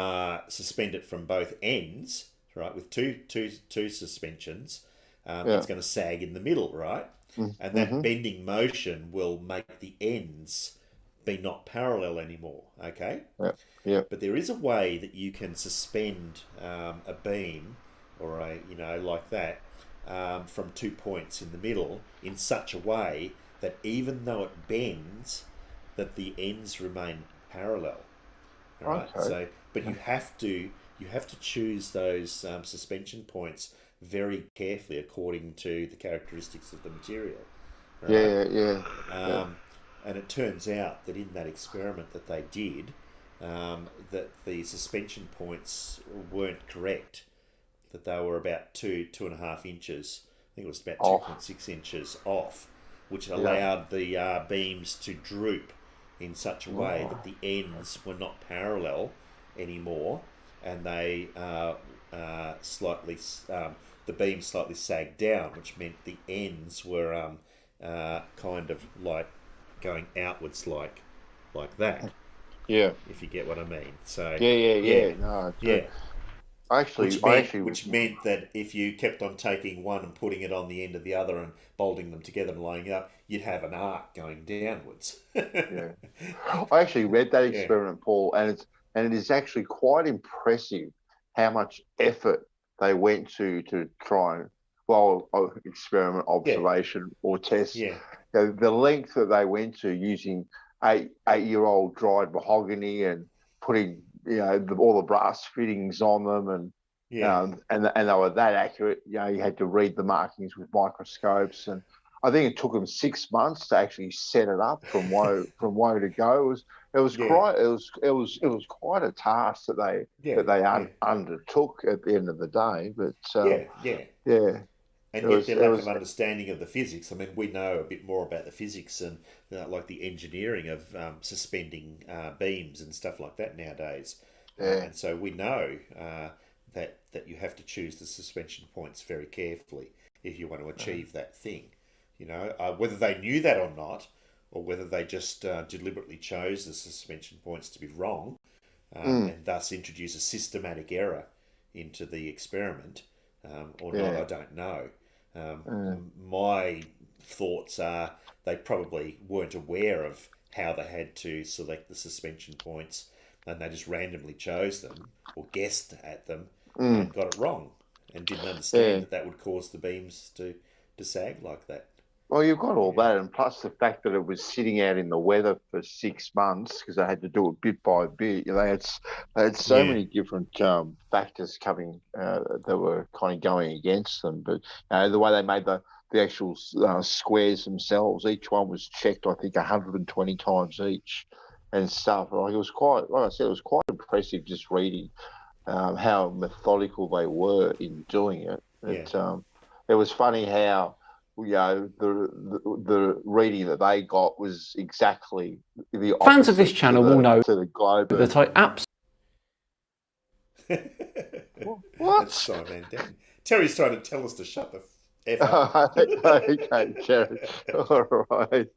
suspend it from both ends, right, with two suspensions, it's going to sag in the middle, right? And that bending motion will make the ends be not parallel anymore, okay? Yeah. But there is a way that you can suspend a beam, or like that, from 2 points in the middle in such a way that even though it bends, that the ends remain parallel. All right. Okay. So, but you have to choose those suspension points very carefully according to the characteristics of the material. Right? Yeah. And it turns out that in that experiment that they did, that the suspension points weren't correct. That they were about 2.5 inches. I think it was about 2.6 inches off, which allowed the beams to droop in such a way that the ends were not parallel anymore, and they the beams slightly sagged down, which meant the ends were kind of like going outwards like that. Yeah. If you get what I mean. So No, which meant that if you kept on taking one and putting it on the end of the other and bolting them together and lining it up, you'd have an arc going downwards. Yeah. I actually read that experiment, Paul, and it is actually quite impressive how much effort they went to try and experiment, observation, or test. Yeah. The length that they went to using 8-year-old dried mahogany and putting all the brass fittings on them, and they were that accurate. You had to read the markings with microscopes, and I think it took them 6 months to actually set it up from woe to go. It was quite a task that they undertook at the end of the day. But And yet their lack of understanding of the physics. I mean, we know a bit more about the physics and like the engineering of suspending beams and stuff like that nowadays. And so we know that you have to choose the suspension points very carefully if you want to achieve that thing. Whether they knew that or not, or whether they just deliberately chose the suspension points to be wrong, and thus introduce a systematic error into the experiment, or not, I don't know. My thoughts are they probably weren't aware of how they had to select the suspension points, and they just randomly chose them or guessed at them and got it wrong, and didn't understand that would cause the beams to sag like that. Well, you've got all that, and plus the fact that it was sitting out in the weather for 6 months because they had to do it bit by bit. They had so many different factors coming that were kind of going against them. But the way they made the actual squares themselves, each one was checked, I think, 120 times each and stuff. Like, it was quite, like I said, it was quite impressive just reading how methodical they were in doing it. It was funny how, the reading that they got was exactly the opposite. Fans of this channel will know to the globe that I What? That's Simon Dan. Terry's trying to tell us to shut the F up. Okay, Terry. All right.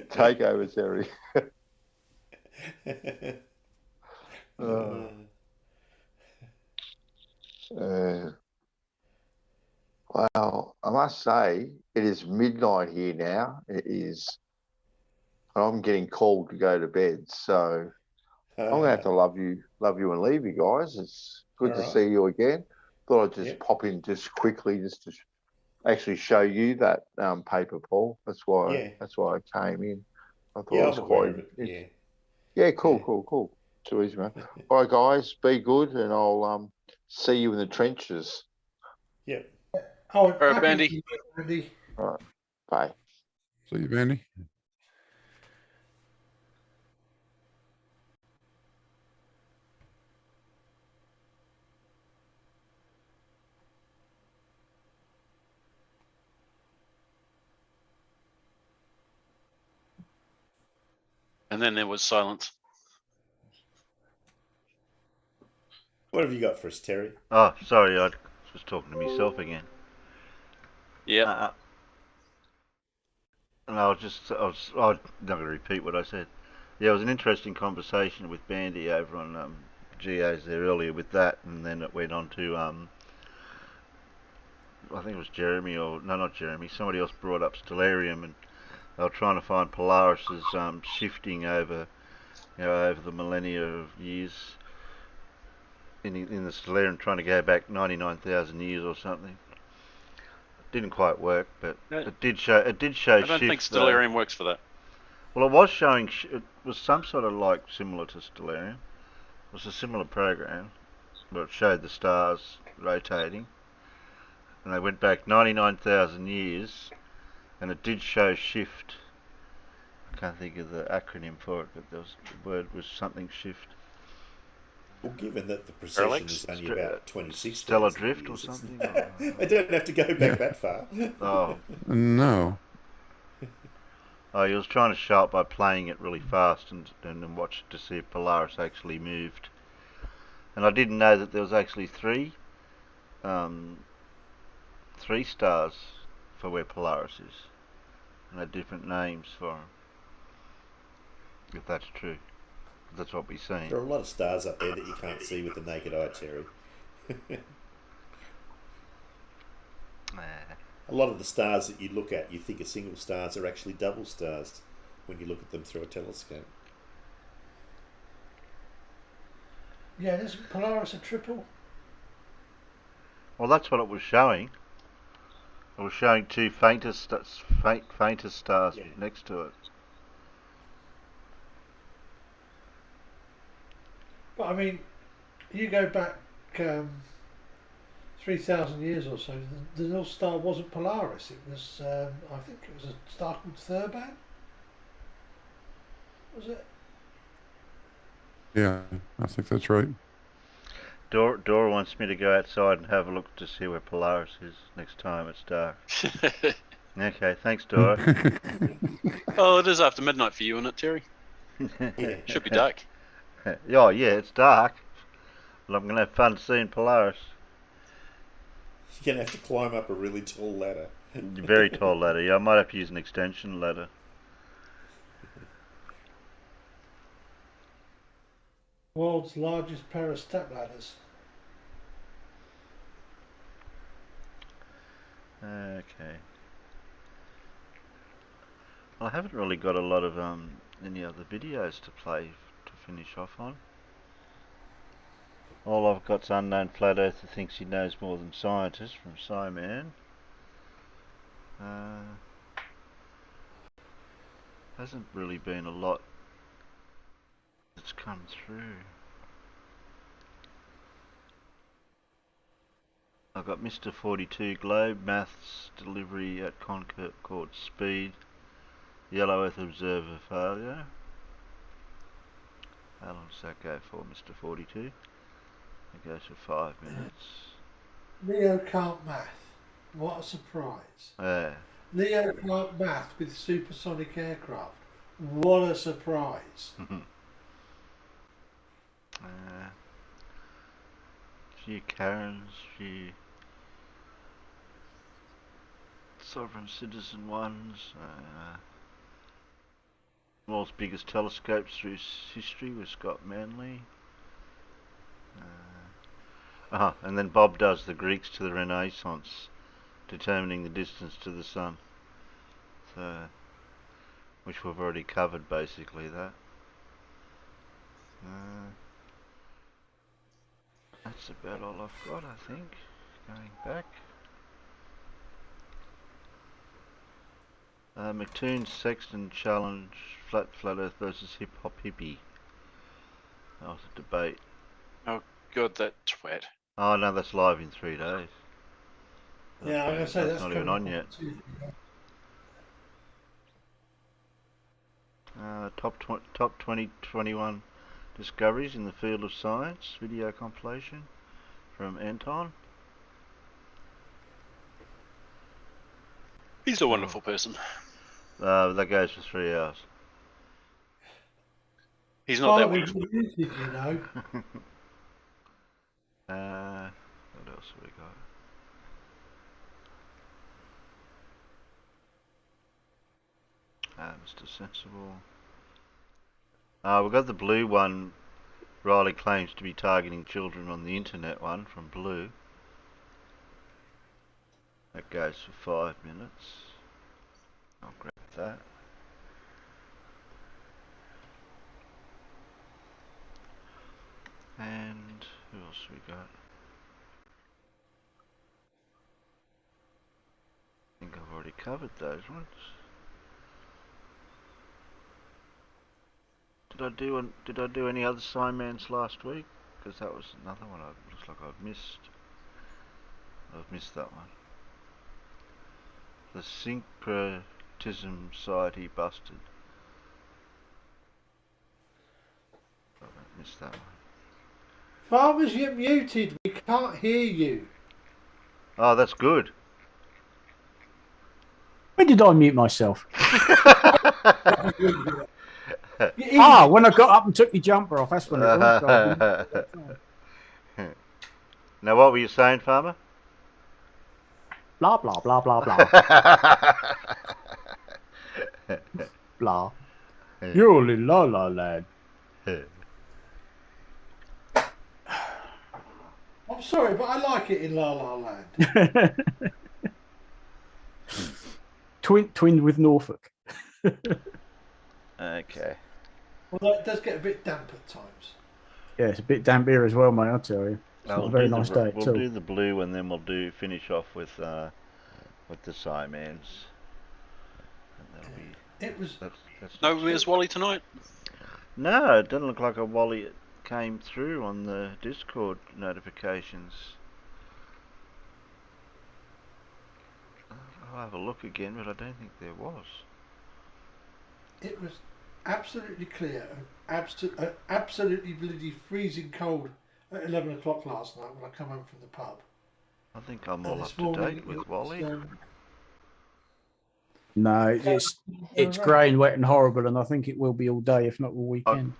Take over, Terry. Well, I must say, it is midnight here now. It is. I'm getting called to go to bed, so I'm going to have to love you and leave you guys. It's good to see you again. Thought I'd just pop in just quickly just to actually show you that paper, Paul. That's why I came in. I thought it was quite. Yeah, cool. Too easy, man. All right, guys, be good, and I'll see you in the trenches. Yep. Oh, All right, Bandy. All right, bye. See you, Bandy. And then there was silence. What have you got for us, Terry? Oh, sorry, I was talking to myself again. Yeah. And I'm not going to repeat what I said. Yeah, it was an interesting conversation with Bandy over on GAs there earlier with that, and then it went on to I think it was Jeremy, or no, not Jeremy. Somebody else brought up Stellarium, and they were trying to find Polaris's shifting over, over the millennia of years in the Stellarium, trying to go back 99,000 years or something. Didn't quite work, but it did show. It did show. I don't think Stellarium works for that. Well, it was showing. It was some sort of like similar to Stellarium. It was a similar program, but it showed the stars rotating, and they went back 99,000 years, and it did show shift. I can't think of the acronym for it, but the word was something shift. Well, given that the precession is only about 26 Stellar drift or something? I don't have to go back that far. Oh. No. Oh, he was trying to show it by playing it really fast and watch it to see if Polaris actually moved. And I didn't know that there was actually three stars for where Polaris is. And they're different names for them. If that's true. That's what we've seen. There are a lot of stars up there that you can't see with the naked eye, Terry. A lot of the stars that you look at, you think are single stars, are actually double stars when you look at them through a telescope. Yeah, isn't Polaris a triple? Well, that's what it was showing. It was showing two fainter stars next to it. But I mean, you go back 3,000 years or so, the North Star wasn't Polaris. It was, I think it was a star called Thurban. Was it? Yeah, I think that's right. Dora wants me to go outside and have a look to see where Polaris is next time it's dark. Okay, thanks, Dora. Oh, it is after midnight for you, isn't it, Terry? Yeah. Should be dark. Oh, yeah, it's dark. Well, I'm going to have fun seeing Polaris. You're going to have to climb up a really tall ladder. Very tall ladder. Yeah, I might have to use an extension ladder. World's largest pair of step ladders. Okay. Well, I haven't really got a lot of any other videos to play to finish off on. All I've got's Unknown Flat Earther Thinks He Knows More Than Scientists from Cyman. Hasn't really been a lot that's come through. I've got Mr. 42 Globe, Maths Delivery at Concord Speed, Yellow Earth Observer Failure. How long does that go for, Mr. 42? It goes for 5 minutes. Leo can't math. What a surprise. Leo can't math with supersonic aircraft. What a surprise. Few Karens, few sovereign citizen ones. World's biggest telescopes through history with Scott Manley. And then Bob does the Greeks to the Renaissance, determining the distance to the sun. So, which we've already covered basically that. That's about all I've got, I think. Going back. McToon's Sexton Challenge, Flat Earth versus Hip Hop Hippie. That was a debate. Oh, God, that twat. Oh no, that's live in 3 days. Yeah, I'm going to say that's not even on yet. Top 2021 discoveries in the field of science, video compilation from Anton. He's a wonderful person. That goes for 3 hours. He's not that wonderful. You know. What else have we got? Mr. Sensible. We've got the blue one. Riley claims to be targeting children on the internet one from Blue. That goes for 5 minutes. I'll grab that. And who else we got? I think I've already covered those ones. Did I do any other Simans last week? Because that was another one. Looks like I've missed. I've missed that one. The Syncretism Society busted. I missed that one. Farmers, you're muted. We can't hear you. Oh, that's good. When did I mute myself? When I got up and took your jumper off, that's when it was. Now, what were you saying, Farmer? Blah, blah, blah, blah, blah. Blah. You're only la la lad. I'm sorry, but I like it in La La Land. Twinned with Norfolk. Okay. Well, it does get a bit damp at times. Yeah, it's a bit damp here as well, mate, I'll tell you. It's not a very nice day. We'll do the blue and then we'll finish off with the Simans. And that'll be... It was... No, where's Wally tonight? No, it doesn't look like a Wally came through on the Discord notifications. I'll have a look again, but I don't think there was. It was absolutely clear and absolutely bloody freezing cold at 11 o'clock last night when I come home from the pub. I think I'm all up to date with Wally. No, it's grey and wet and horrible, and I think it will be all day, if not all weekend.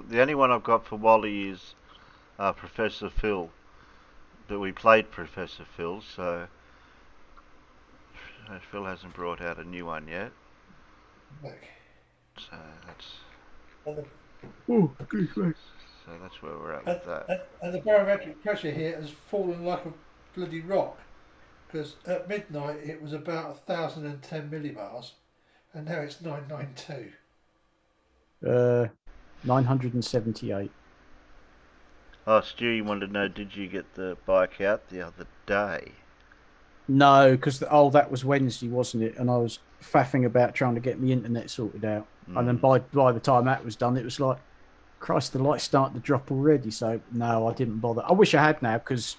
The only one I've got for Wally is Professor Phil but we played Professor Phil, so Phil hasn't brought out a new one yet. Look. So that's so that's where we're at with that. And the barometric pressure here has fallen like a bloody rock, because at midnight it was about 1,010 millibars, and now it's 992. 978. Oh, Stu, you wanted to know, did you get the bike out the other day? No, because that was Wednesday, wasn't it? And I was faffing about trying to get my internet sorted out. And then by the time that was done, it was like, Christ, the light's starting to drop already. So no, I didn't bother. I wish I had now, because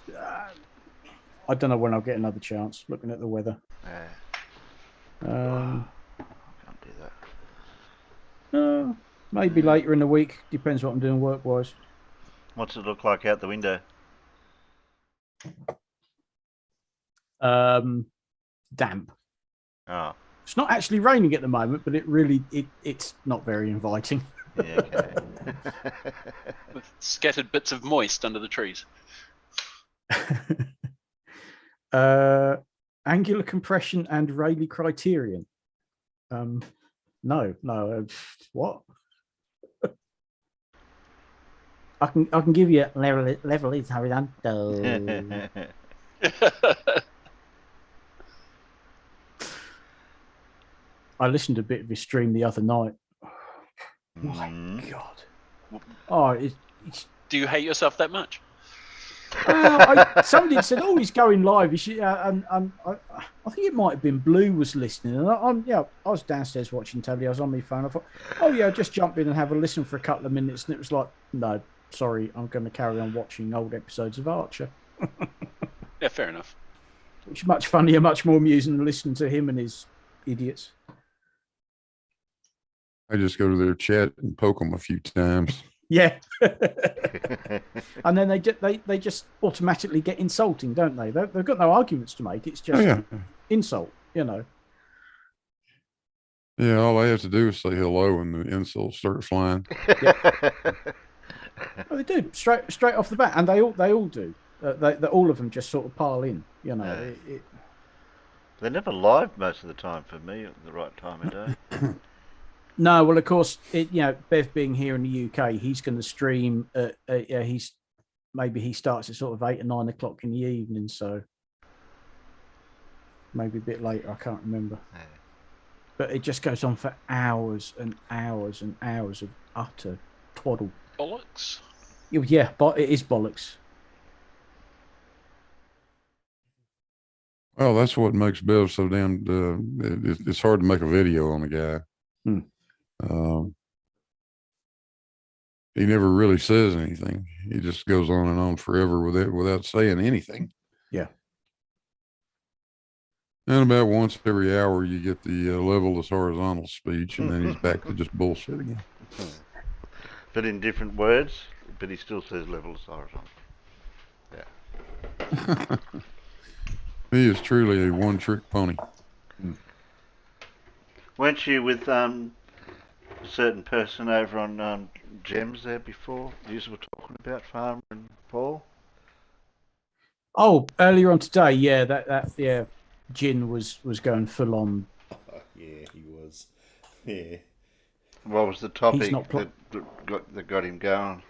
I don't know when I'll get another chance. Looking at the weather. I Um, can't do that. Maybe later in the week. Depends what I'm doing work-wise. What's it look like out the window? Damp. Oh, It's not actually raining at the moment, but it's not very inviting. yeah, okay. With scattered bits of moist under the trees. Angular compression and Rayleigh criterion. No. What? I can give you level is horizontal. I listened to a bit of his stream the other night. Oh my God. Oh, it's Do you hate yourself that much? somebody said, "Oh, he's going live." I think it might have been Blue was listening, and I was downstairs watching telly. I was on my phone. I thought, "Oh yeah, just jump in and have a listen for a couple of minutes." And it was like, "No, sorry, I'm going to carry on watching old episodes of Archer." Yeah, fair enough. Which is much funnier, much more amusing than listening to him and his idiots. I just go to their chat and poke them a few times. Yeah. And then they just automatically get insulting, don't they? They've got no arguments to make. It's just insult, you know. Yeah, all I have to do is say hello and the insults start flying. Well, they do straight off the bat, and they all do. All of them just sort of pile in, you know. They're never live most of the time for me at the right time of day. No, well, of course, Bev being here in the UK, he's going to stream. He starts at sort of 8 or 9 o'clock in the evening, so maybe a bit later. I can't remember, but it just goes on for hours and hours and hours of utter twaddle. Bollocks. Yeah, but it is bollocks. Well, that's what makes Bev so damn. It's hard to make a video on the guy. He never really says anything. He just goes on and on forever without saying anything. Yeah. And about once every hour, you get the level-less horizontal speech, and then he's back to just bullshit again. But in different words, but he still says level-less horizontal. Yeah. He is truly a one-trick pony. Weren't you with a certain person over on Gems there before? You were talking about Farmer and Paul? Oh, earlier on today, yeah, Jin was going full on. Yeah, he was. Yeah. What was the topic not that got him going?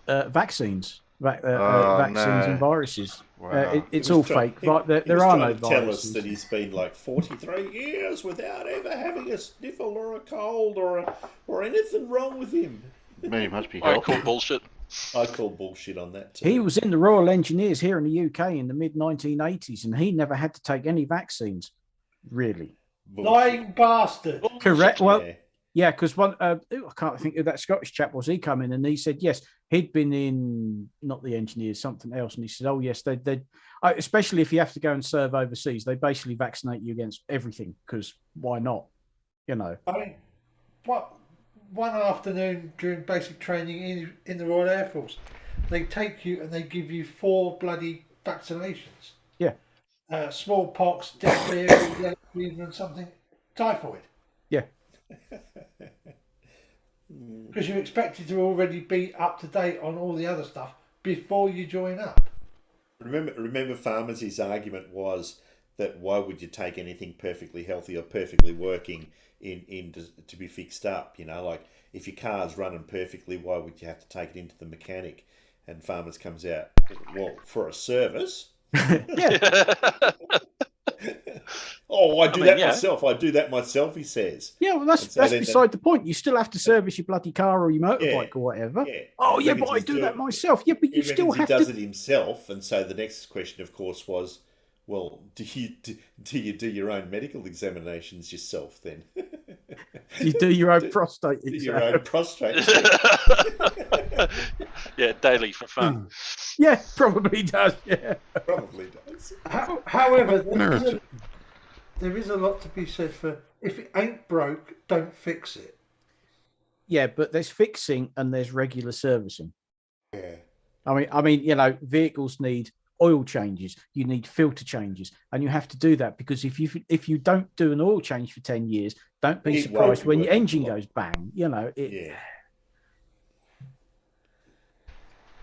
Vaccines. Vaccines and viruses. Wow. It's all fake. But there are no viruses. Tell us that he's been like 43 years without ever having a sniffle or a cold or anything wrong with him. He must be I healthy. call bullshit. I call bullshit on that too. He was in the Royal Engineers here in the UK in the mid-1980s, and he never had to take any vaccines. Really? Bullshit. Lying bastard. Correct. Well, Yeah. yeah, because one, I can't think who that Scottish chap was. He come in and he said, yes, he'd been in, not the Engineers, something else. And he said, oh, yes, they especially if you have to go and serve overseas, they basically vaccinate you against everything, because why not? You know. I mean, one afternoon during basic training in the Royal Air Force, they take you and they give you 4 bloody vaccinations. Yeah. Smallpox, diphtheria, yellow fever, and something, typhoid. Yeah. Because you're expected to already be up to date on all the other stuff before you join up. Remember, Farmers' argument was that why would you take anything perfectly healthy or perfectly working in to be fixed up? You know, like if your car's running perfectly, why would you have to take it into the mechanic? And Farmers comes out, well, for a service. Oh, I do that myself. I do that myself, he says. Yeah, well, that's beside the point. You still have to service your bloody car or your motorbike or whatever. Yeah. Oh, yeah, but I do that myself. Yeah, but you still have to. He does it himself, and so the next question, of course, was, well, do you do your own medical examinations yourself then? You do your own prostate exam. Your own prostate. Yeah, daily for fun. Yeah, probably does. Yeah, probably does. However, there is a lot to be said for if it ain't broke, don't fix it. Yeah, but there's fixing and there's regular servicing. Yeah. I mean, you know, vehicles need oil changes, you need filter changes, and you have to do that because if you don't do an oil change for 10 years, don't be surprised when your engine goes bang. You know, Yeah.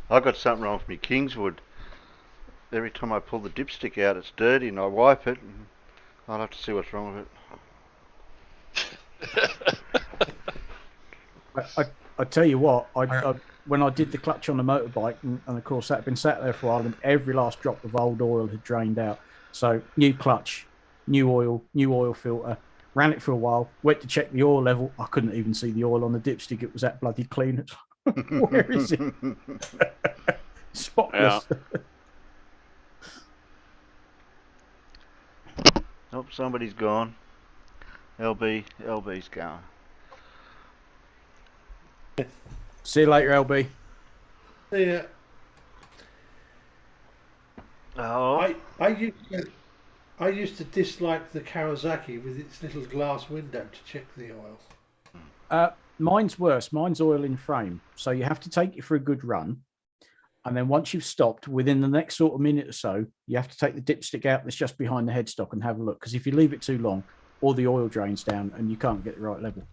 I got something wrong with me Kingswood. Every time I pull the dipstick out, it's dirty, and I wipe it. And I'll have to see what's wrong with it. I tell you what, I when I did the clutch on the motorbike, and of course that had been sat there for a while, and every last drop of old oil had drained out. So new clutch, new oil filter. Ran it for a while. Went to check the oil level. I couldn't even see the oil on the dipstick. It was that bloody clean. Where is it? Spotless. Yeah. Oh, somebody's gone. LB's gone. See you later, LB. See ya. Oh. I used to dislike the Kawasaki with its little glass window to check the oil. Mine's worse. Mine's oil in frame. So you have to take it for a good run. And then once you've stopped, within the next sort of minute or so, you have to take the dipstick out that's just behind the headstock and have a look. Because if you leave it too long, all the oil drains down and you can't get the right level.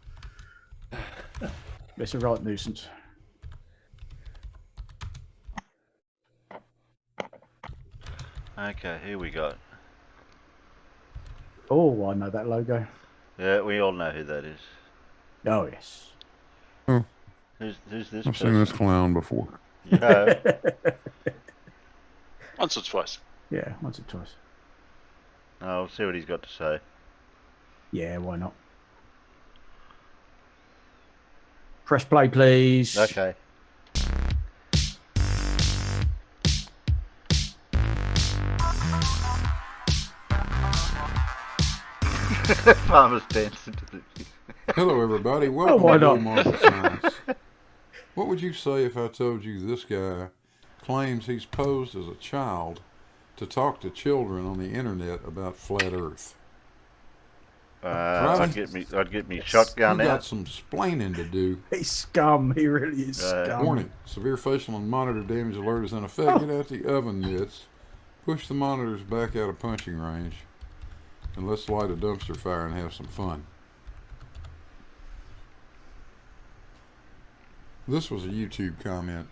It's a right nuisance. Okay, here we go. Oh, I know that logo. Yeah, we all know who that is. Oh, yes. Oh, Who's this I've seen this clown before. Yeah. Once or twice. Yeah, once or twice. I'll see what he's got to say. Yeah, why not? Press play, please. Okay. Farmer's dancing to the... Hello, everybody. Welcome why to not? Market Science. What would you say if I told you this guy claims he's posed as a child to talk to children on the internet about flat Earth? I'd get me shotgun He's out. got some splaining to do. He's scum. He really is scum. Warning: severe facial and monitor damage alert is in effect. Get out the oven mitts. Push the monitors back out of punching range. And let's light a dumpster fire and have some fun. This was a YouTube comment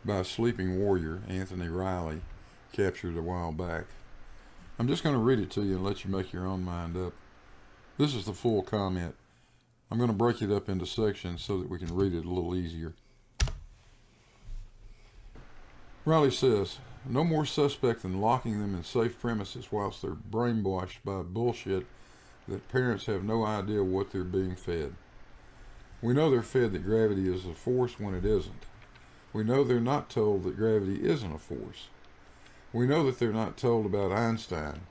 by Sleeping Warrior, Anthony Riley, captured a while back. I'm just going to read it to you and let you make your own mind up. This is the full comment. I'm going to break it up into sections so that we can read it a little easier. Riley says, no more suspect than locking them in safe premises whilst they're brainwashed by bullshit that parents have no idea what they're being fed. We know they're fed that gravity is a force when it isn't. We know they're not told that gravity isn't a force. We know that they're not told about Einstein.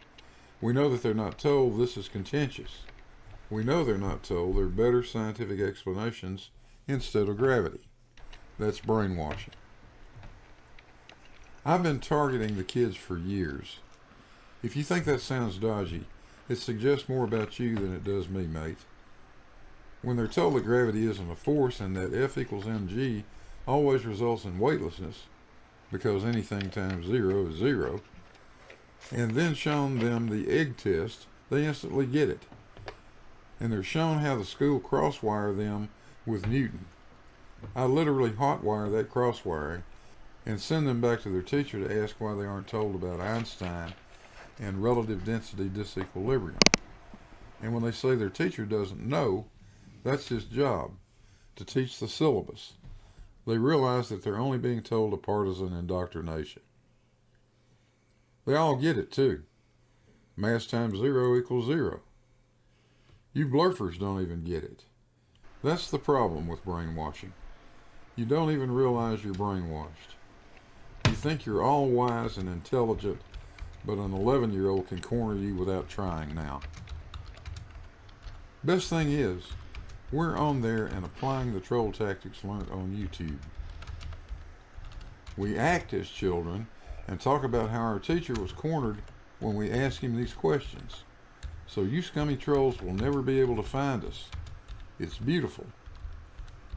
We know that they're not told this is contentious. We know they're not told there are better scientific explanations instead of gravity. That's brainwashing. I've been targeting the kids for years. If you think that sounds dodgy, it suggests more about you than it does me, mate. When they're told that gravity isn't a force and that F equals mg always results in weightlessness, because anything times 0 is 0, and then shown them the egg test, they instantly get it. And they're shown how the school crosswire them with Newton. I literally hotwire that crosswiring, and send them back to their teacher to ask why they aren't told about Einstein and relative density disequilibrium. And when they say their teacher doesn't know, that's his job, to teach the syllabus. They realize that they're only being told a partisan indoctrination. They all get it, too. Mass times 0 equals 0. You blurfers don't even get it. That's the problem with brainwashing. You don't even realize you're brainwashed. You think you're all wise and intelligent, but an 11-year-old can corner you without trying now. Best thing is, we're on there and applying the troll tactics learned on YouTube. We act as children and talk about how our teacher was cornered when we ask him these questions. So you scummy trolls will never be able to find us. It's beautiful.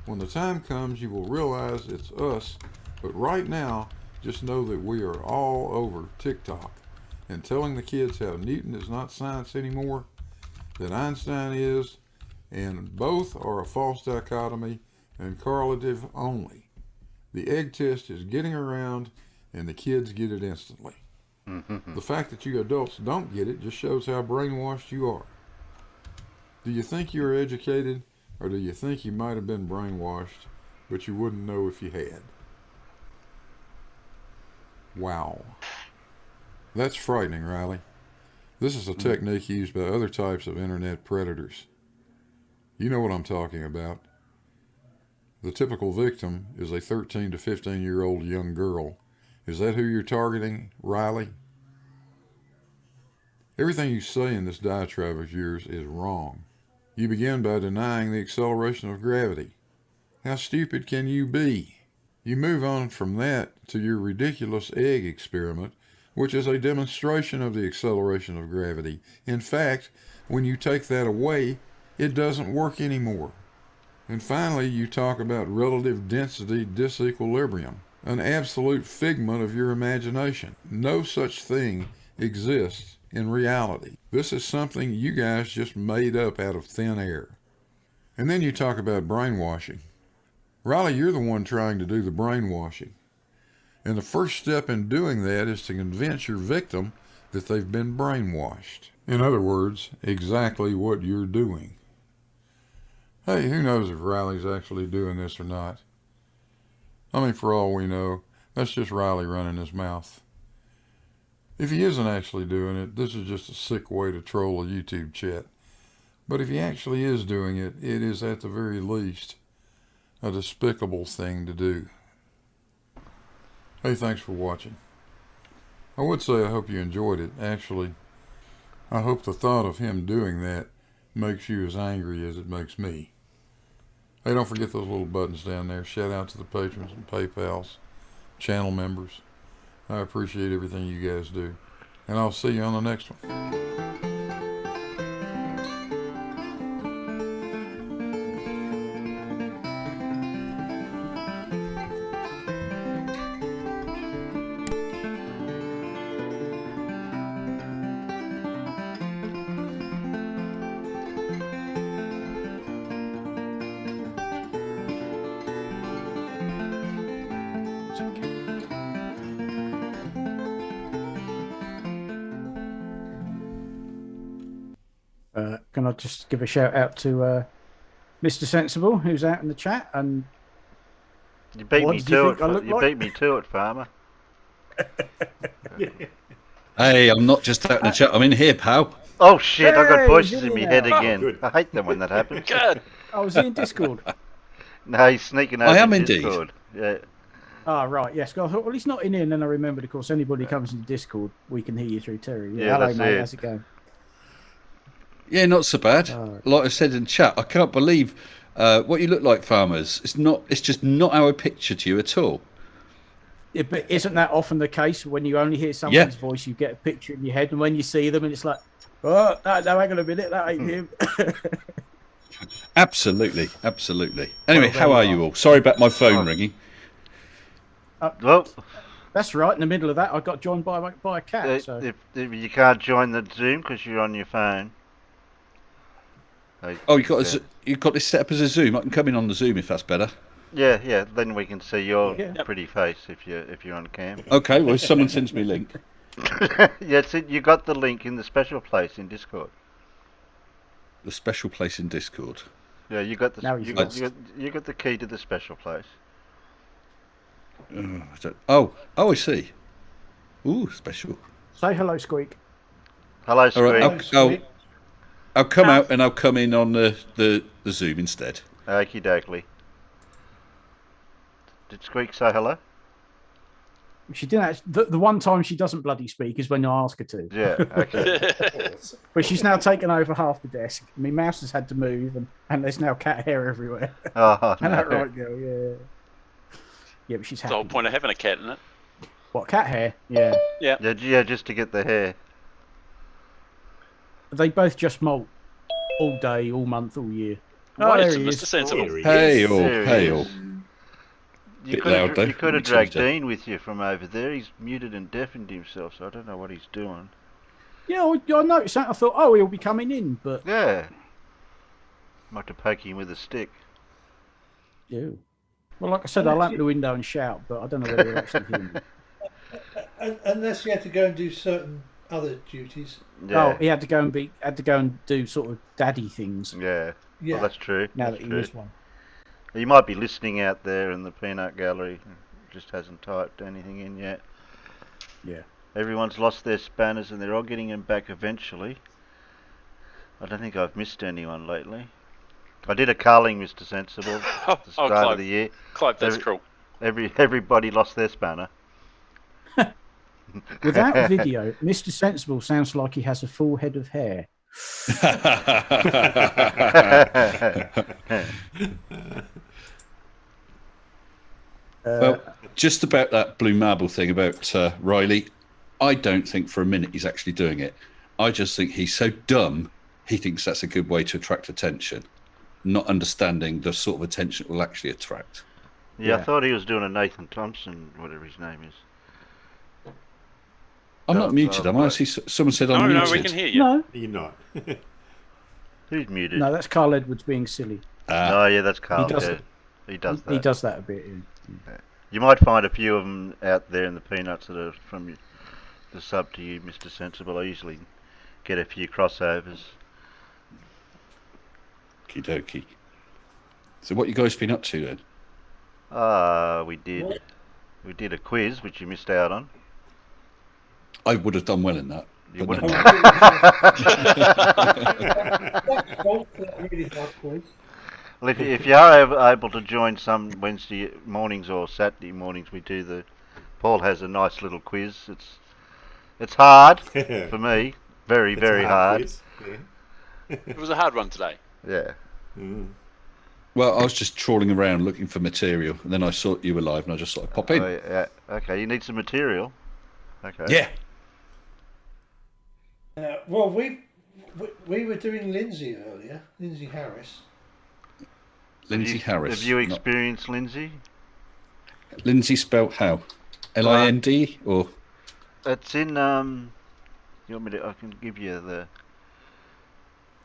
When the time comes, you will realize it's us, but right now, just know that we are all over TikTok and telling the kids how Newton is not science anymore, that Einstein is, and both are a false dichotomy and correlative only. The egg test is getting around, and the kids get it instantly. The fact that you adults don't get it just shows how brainwashed you are. Do you think you're educated, or do you think you might have been brainwashed, but you wouldn't know if you had? Wow. That's frightening, Riley. This is a technique used by other types of internet predators. You know what I'm talking about. The typical victim is a 13 to 15-year-old young girl. Is that who you're targeting, Riley? Everything you say in this diatribe of yours is wrong. You begin by denying the acceleration of gravity. How stupid can you be? You move on from that to your ridiculous egg experiment, which is a demonstration of the acceleration of gravity. In fact, when you take that away, it doesn't work anymore. And finally, you talk about relative density disequilibrium, an absolute figment of your imagination. No such thing exists in reality. This is something you guys just made up out of thin air. And then you talk about brainwashing. Riley, you're the one trying to do the brainwashing. And the first step in doing that is to convince your victim that they've been brainwashed. In other words, exactly what you're doing. Hey, who knows if Riley's actually doing this or not? I mean, for all we know, that's just Riley running his mouth. If he isn't actually doing it, this is just a sick way to troll a YouTube chat. But if he actually is doing it, it is at the very least a despicable thing to do. Hey, thanks for watching. I would say I hope you enjoyed it. Actually, I hope the thought of him doing that makes you as angry as it makes me. Hey, don't forget those little buttons down there. Shout out to the patrons and PayPals, channel members. I appreciate everything you guys do. And I'll see you on the next one. Can I just give a shout out to Mr. Sensible, who's out in the chat? And you beat what me did you to think I look it. You like? beat me to it, Farmer. Hey, I'm not just out in the chat. I'm in here, pal. Oh shit! I got Hey, voices he's in in my head now. again. Good. I hate them when that happens. Good. Oh, was he in Discord? No, he's sneaking over I am indeed. Discord. Yeah. Ah, right, yes. I thought, well, he's not in here, and then I remembered, of course, anybody comes into Discord, we can hear you through Terry. Yeah, Hello, that's mate. it. How's it going? Yeah, not so bad. Oh. Like I said in chat, I can't believe what you look like, farmers. It's just not how I pictured you at all. Yeah, but isn't that often the case when you only hear someone's voice, you get a picture in your head, and when you see them, and it's like, oh, no, hang on a minute, that ain't him. Absolutely, absolutely. Anyway, Well, there how you are are. you all? Sorry about my phone ringing. Well, That's right. In the middle of that, I got joined by a cat. So if you can't join the Zoom because you're on your phone. Oh, you've got this set up as a Zoom. I can come in on the Zoom if that's better. Yeah. Then we can see your Yeah. pretty face if you're on cam. Okay, well, if someone sends me a link. Yeah, you got the link in the special place in Discord. The special place in Discord. Yeah, you got Now the he's you got, lost. you got the key to the special place. Oh, I see. Ooh, special. Say hello, Squeak. Hello, All Squeak. right, I'll come out and I'll come in on the Zoom instead. Okie dokie. Did Squeak say hello? She didn't actually, the one time she doesn't bloody speak is when I ask her to. Yeah, okay. But she's now taken over half the desk. I mean, mouse has had to move, and there's now cat hair everywhere. Oh, Isn't that no. right, girl? Yeah. Yeah, but she's It's happy. the whole point of having a cat, isn't it? What, cat hair? Yeah. Yeah, just to get the hair. They both just molt all day, all month, all year. Why there is he it, is. Mr. Sensible? There he Hey, is. all, There he hey, is. all. You Bit could loud, though. have Let me dragged change that. Dean with you from over there. He's muted and deafened himself, so I don't know what he's doing. Yeah, I noticed that. I thought, oh, he'll be coming in, but Yeah. Might have to poke him with a stick. yeah. Well, like I said, I'll open the window and shout, but I don't know whether he'll actually hear me. Unless you had to go and do certain other duties. Yeah. Oh, he had to go and do sort of daddy things. Yeah. Yeah. Well, that's true. Now That's that he true. is one. He might be listening out there in the peanut gallery. Just hasn't typed anything in yet. Yeah. Everyone's lost their spanners and they're all getting them back eventually. I don't think I've missed anyone lately. I did a culling, Mr. Sensible, at the start of Clive. the year. Clive, that's cruel. Everybody lost their spanner. Without video, Mr. Sensible sounds like he has a full head of hair. Well, just about that blue marble thing about Riley, I don't think for a minute he's actually doing it. I just think he's so dumb, he thinks that's a good way to attract attention, not understanding the sort of attention it will actually attract. Yeah, I Yeah. thought he was doing a Nathan Thompson, whatever his name is. I'm Oh, not muted, am I? I see someone said I'm No, muted. no, we can hear you. No, You're not. Who's muted? no, that's Carl Edwards being silly. Oh, yeah, that's Carl. does yeah. it. He does that. He does that a bit. Yeah. You might find a few of them out there in the peanuts that are from the sub to you, Mr. Sensible. I usually get a few crossovers. Okie dokie. So what you guys been up to then? We did a quiz, which you missed out on. I would have done well in that. You but wouldn't. no. That's fault for that really hard quiz. Well, if you are able to join some Wednesday mornings or Saturday mornings, we do the. Paul has a nice little quiz. It's hard for me, very It's a very hard. quiz. Yeah. It was a hard one today. Yeah. Mm. Well, I was just trawling around looking for material, and then I saw you were live, and I just thought I'd pop in. Oh, yeah. Okay, you need some material. Okay. Yeah. Well, we were doing Lindsay earlier, Lindsay Harris. Lindsay Harris. Have you not- experienced Lindsay? Lindsay spelt how? L-I-N-D or? It's in You want me to? I can give you the.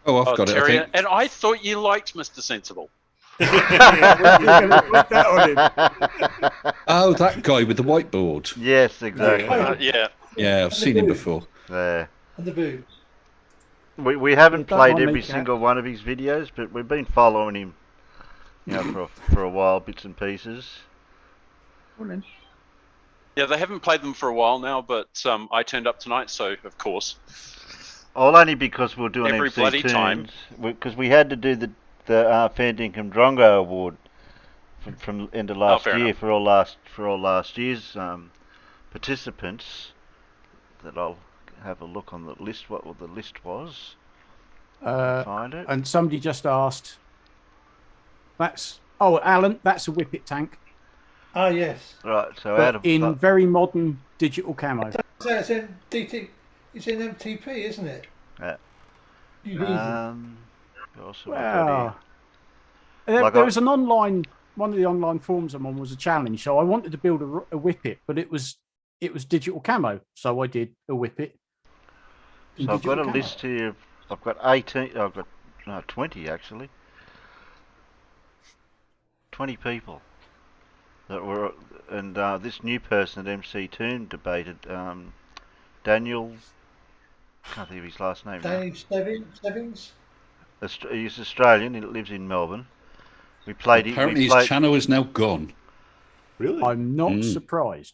Oh, I've got it. I Terrier. think. And I thought you liked Mr. Sensible. Oh, that guy with the whiteboard. Yes, exactly. Yeah. Yeah, I've seen him before. There. And the boobs. We haven't don't played mind me, every Cat. single one of his videos, but we've been following him, for a while, bits and pieces. Yeah, they haven't played them for a while now, but I turned up tonight, so of course. Well, only because we're doing Every MC bloody tunes, time. because we had to do the Fandinkum Drongo Award from end of last fair year enough. for all last year's participants. That I'll have a look on the list. What the list was? Find it. And somebody just asked. Alan, that's a Whippet tank. Ah, yes. Right. So But out of in very modern digital camo. So it's in DT. It's in MTP, isn't it? Yeah. You heathen. Also we've got Well, here. Like there I- was one of the online forums I'm on was a challenge. So I wanted to build a Whippet, but it was digital camo. So I did a Whippet. in So I've got a digital camo. list here. I've got 18. I've got 20 actually. 20 people. that were, and this new person at MC Toon debated Daniel. Can't think of his last name now. Danny Stebbings? He's Australian. He lives in Melbourne. We played. Apparently, we played, his channel is now gone. Really? I'm not surprised.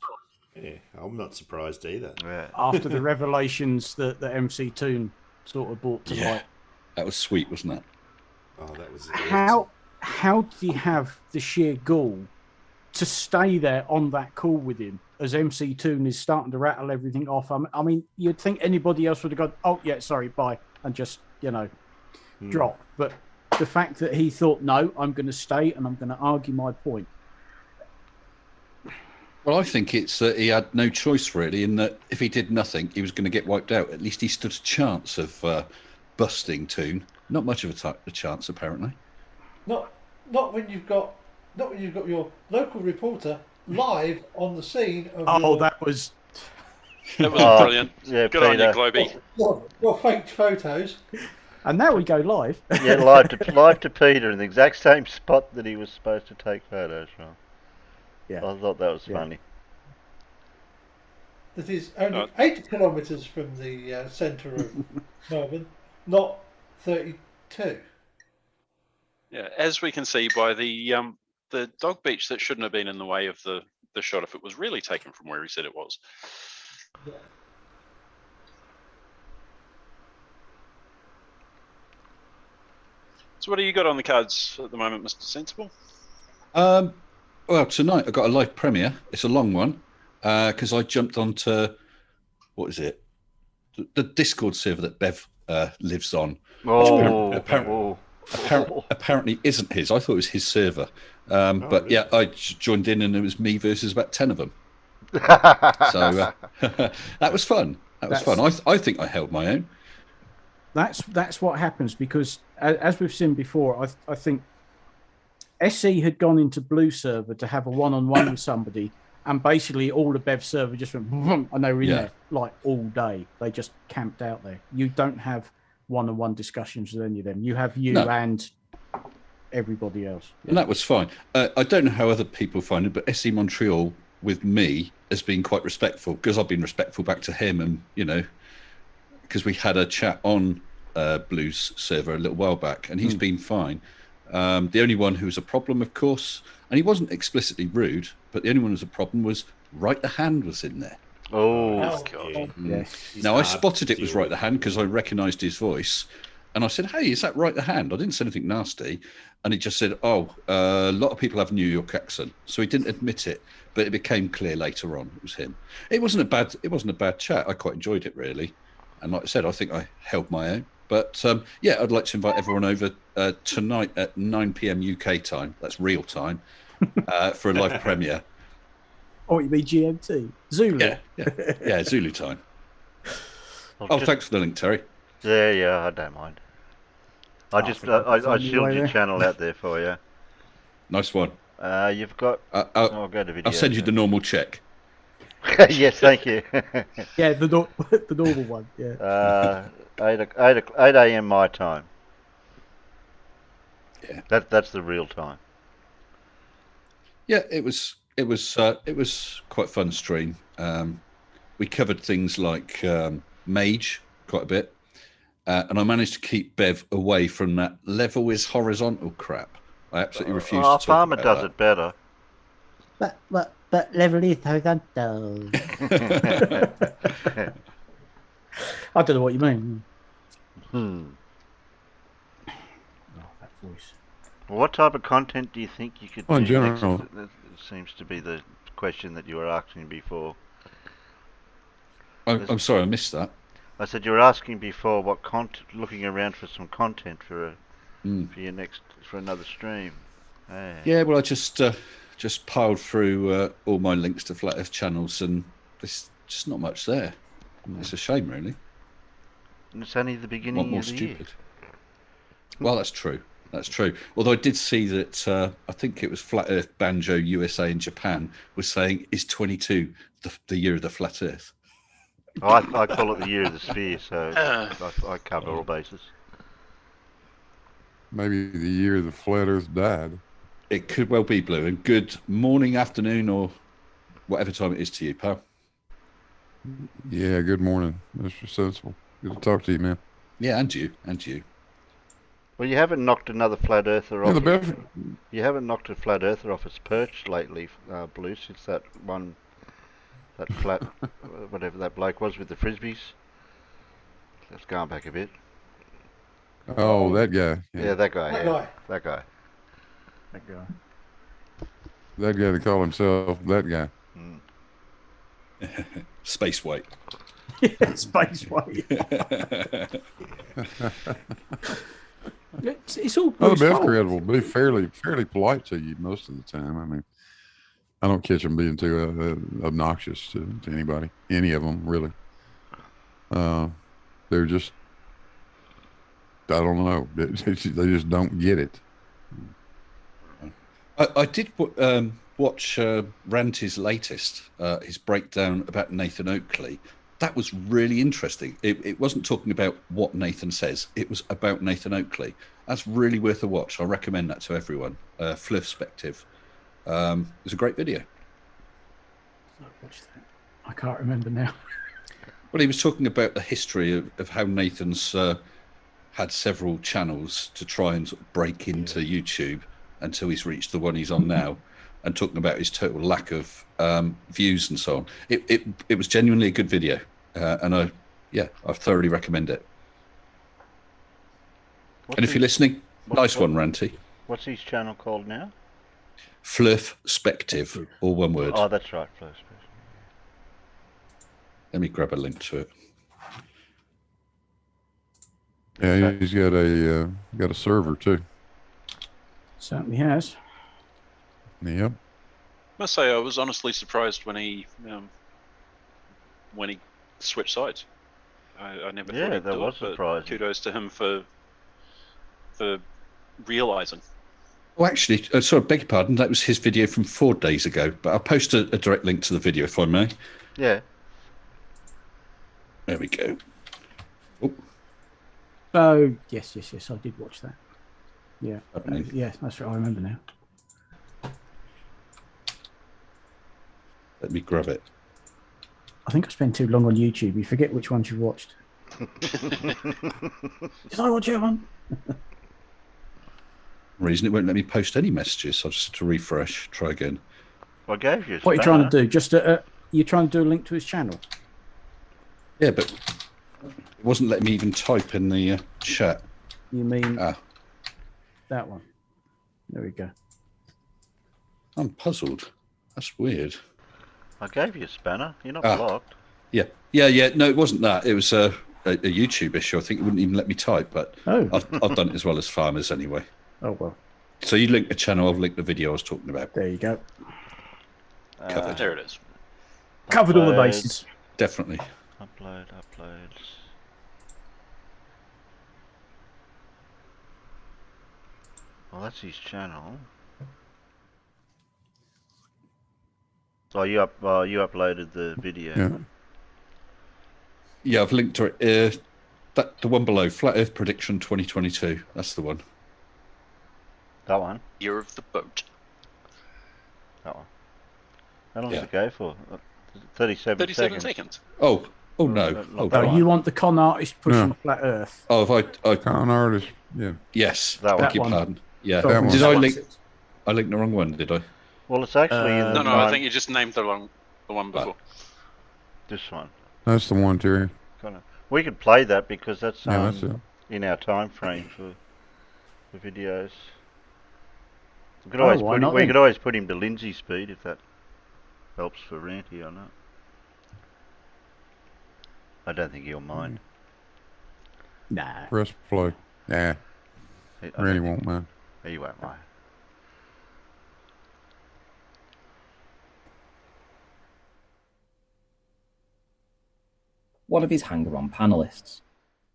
Yeah, I'm not surprised either. Yeah. After the revelations that MC Toon sort of brought to light. That was sweet, wasn't it? Oh, that was How did he have the sheer gall to stay there on that call with him as MC Toon is starting to rattle everything off? I mean, you'd think anybody else would have gone, oh, yeah, sorry, bye, and just, drop. But the fact that he thought, no, I'm going to stay and I'm going to argue my point. Well, I think it's that he had no choice, really, in that if he did nothing, he was going to get wiped out. At least he stood a chance of busting Toon. Not much of a chance, apparently. Not when you've got your local reporter live on the scene of that was brilliant. Yeah, Good on you, Globy. your faked photos. And now we go live. Yeah, live to Peter in the exact same spot that he was supposed to take photos from. Yeah. I thought that was funny. That is only 8 kilometres from the centre of Melbourne, not 32. Yeah, as we can see by the dog beach that shouldn't have been in the way of the shot if it was really taken from where he said it was. Yeah. So what do you got on the cards at the moment, Mr. Sensible? Well, tonight I got a live premiere. It's a long one because I jumped onto what is it? The Discord server that Bev lives on. Apparently isn't his. I thought it was his server. But really? Yeah, I joined in and it was me versus about 10 of them. So that was fun. That was fun. I think I held my own. That's what happens because, as we've seen before, I think SE had gone into Blue server to have a one-on-one with somebody, and basically all the Bev server just went, and they were in there like all day. They just camped out there. You don't have one-on-one discussions with any of them. You have and everybody else. And that was fine. I don't know how other people find it, but SE Montreal with me has been quite respectful because I've been respectful back to him, and because we had a chat on Blue's server a little while back, and he's been fine. The only one who was a problem, of course, and he wasn't explicitly rude, but the only one who was a problem was Right the Hand was in there. Oh, God. Yes. Now, I spotted it was Right the Hand because I recognised his voice, and I said, hey, is that Right the Hand? I didn't say anything nasty, and he just said, a lot of people have a New York accent, so he didn't admit it, but it became clear later on it was him. It wasn't a bad chat. I quite enjoyed it, really, and like I said, I think I held my own. But I'd like to invite everyone over tonight at 9 p.m. UK time. That's real time for a live premiere. Oh, you mean GMT? Zulu? Yeah, Zulu time. Thanks for the link, Terry. Yeah, I don't mind. I shielded your channel out there for you. Nice one. You've got. I'll go to video. I'll send you the normal check. Yes, thank you. Yeah, the normal one. Yeah. 8 a.m. my time. Yeah, that's the real time. Yeah, it was quite a fun stream. We covered things like Mage quite a bit, and I managed to keep Bev away from that level is horizontal crap. I absolutely refuse to talk Farmer about does that. it better. But level is horizontal. I don't know what you mean. Oh, that voice. Well, what type of content do you think you could do in general. next? That seems to be the question that you were asking before. I'm sorry, I missed that. I said you were asking before what looking around for some content for for another stream. Hey. Yeah, well, I just piled through all my links to Flat Earth channels, and there's just not much there. It's a shame, really. And it's only the beginning more of the stupid. year. Well, that's true. That's true. Although I did see that I think it was Flat Earth Banjo USA in Japan was saying, is 22 the year of the Flat Earth? I call it the year of the sphere, so I cover all bases. Maybe the year the flat Earth died. It could well be, Blue. And good morning, afternoon, or whatever time it is to you, pal. Yeah, good morning, Mr. Sensible. Good to talk to you, man. Yeah, and you. And you. Well, you haven't knocked another flat earther Yeah, off. the best. You haven't knocked a flat earther off its perch lately, Blue, since that flat, whatever that bloke was with the frisbees. Let's go back a bit. Oh, that guy. Yeah, that guy. That yeah. guy. That guy. That guy. That guy that called himself that guy. Space weight. Space weight. It's all Well, the Blue's best fault. creative will be fairly polite to you most of the time. I mean, I don't catch them being too obnoxious to anybody, any of them really. They're just, I don't know, they just don't get it. I did watch Ranty's latest, his breakdown about Nathan Oakley. That was really interesting. It wasn't talking about what Nathan says. It was about Nathan Oakley. That's really worth a watch. I recommend that to everyone. Perspective. It was a great video. I can't remember now. Well, he was talking about the history of how Nathan's had several channels to try and sort of break into YouTube until he's reached the one he's on now, and talking about his total lack of views and so on. It was genuinely a good video, and I thoroughly recommend it. And if you're listening, nice one, Ranty. What's his channel called now? Flirspective, all one word. Oh, that's right, Flirspective. Let me grab a link to it. Yeah, he's got a server too. Certainly has. Yep. Must say, I was honestly surprised when he switched sides. I never thought he'd that do was it, but surprising. kudos to him for realizing. Oh, actually, sorry, beg your pardon. That was his video from 4 days ago. But I'll post a direct link to the video if I may. Yeah. There we go. Oh, Oh, yes, I did watch that. Yeah. happening. Yeah, that's right. I remember now. Let me grab it. I think I spent too long on YouTube. You forget which ones you watched. Did I watch that one? Reason it won't let me post any messages. So I'll just to refresh. Try again. I gave you. What are you trying to do? Just you're trying to do a link to his channel. Yeah, but it wasn't letting me even type in the chat. You mean that one? There we go. I'm puzzled. That's weird. I gave you a spanner. You're not Ah. blocked. Yeah. No, it wasn't that. It was a YouTube issue. I think it wouldn't even let me type, but I've done it as well as farmers anyway. Oh well. So you link the channel. I've linked the video I was talking about. There you go. Covered. There it is. Covered all the bases. Definitely. Uploads. Well, that's his channel. So you uploaded the video. Yeah. Yeah, I've linked to it. The one below, Flat Earth Prediction 2022. That's the one. That one. Year of the boat. That one. How long does it go for? 37 37 seconds. seconds. Oh no. Oh, Oh, you want the con artist pushing No. flat Earth? Oh, have I Con artist. Yeah. yes. That Beg one. your That one. pardon. Yeah. That one. Did I That's link? it. I linked the wrong one, did I? Well, it's actually in the No, I think you just named the one before. this one. That's the one, Terry. We could play that because that's Yeah, that's it. in our time frame for videos. We could Oh, always why put not we then? could always put him to Lindsay speed if that helps for Ranty or not. I don't think he'll mind. Nah. Press play. Nah, I don't Randy think- won't mind. He won't mind. One of his hanger-on panelists.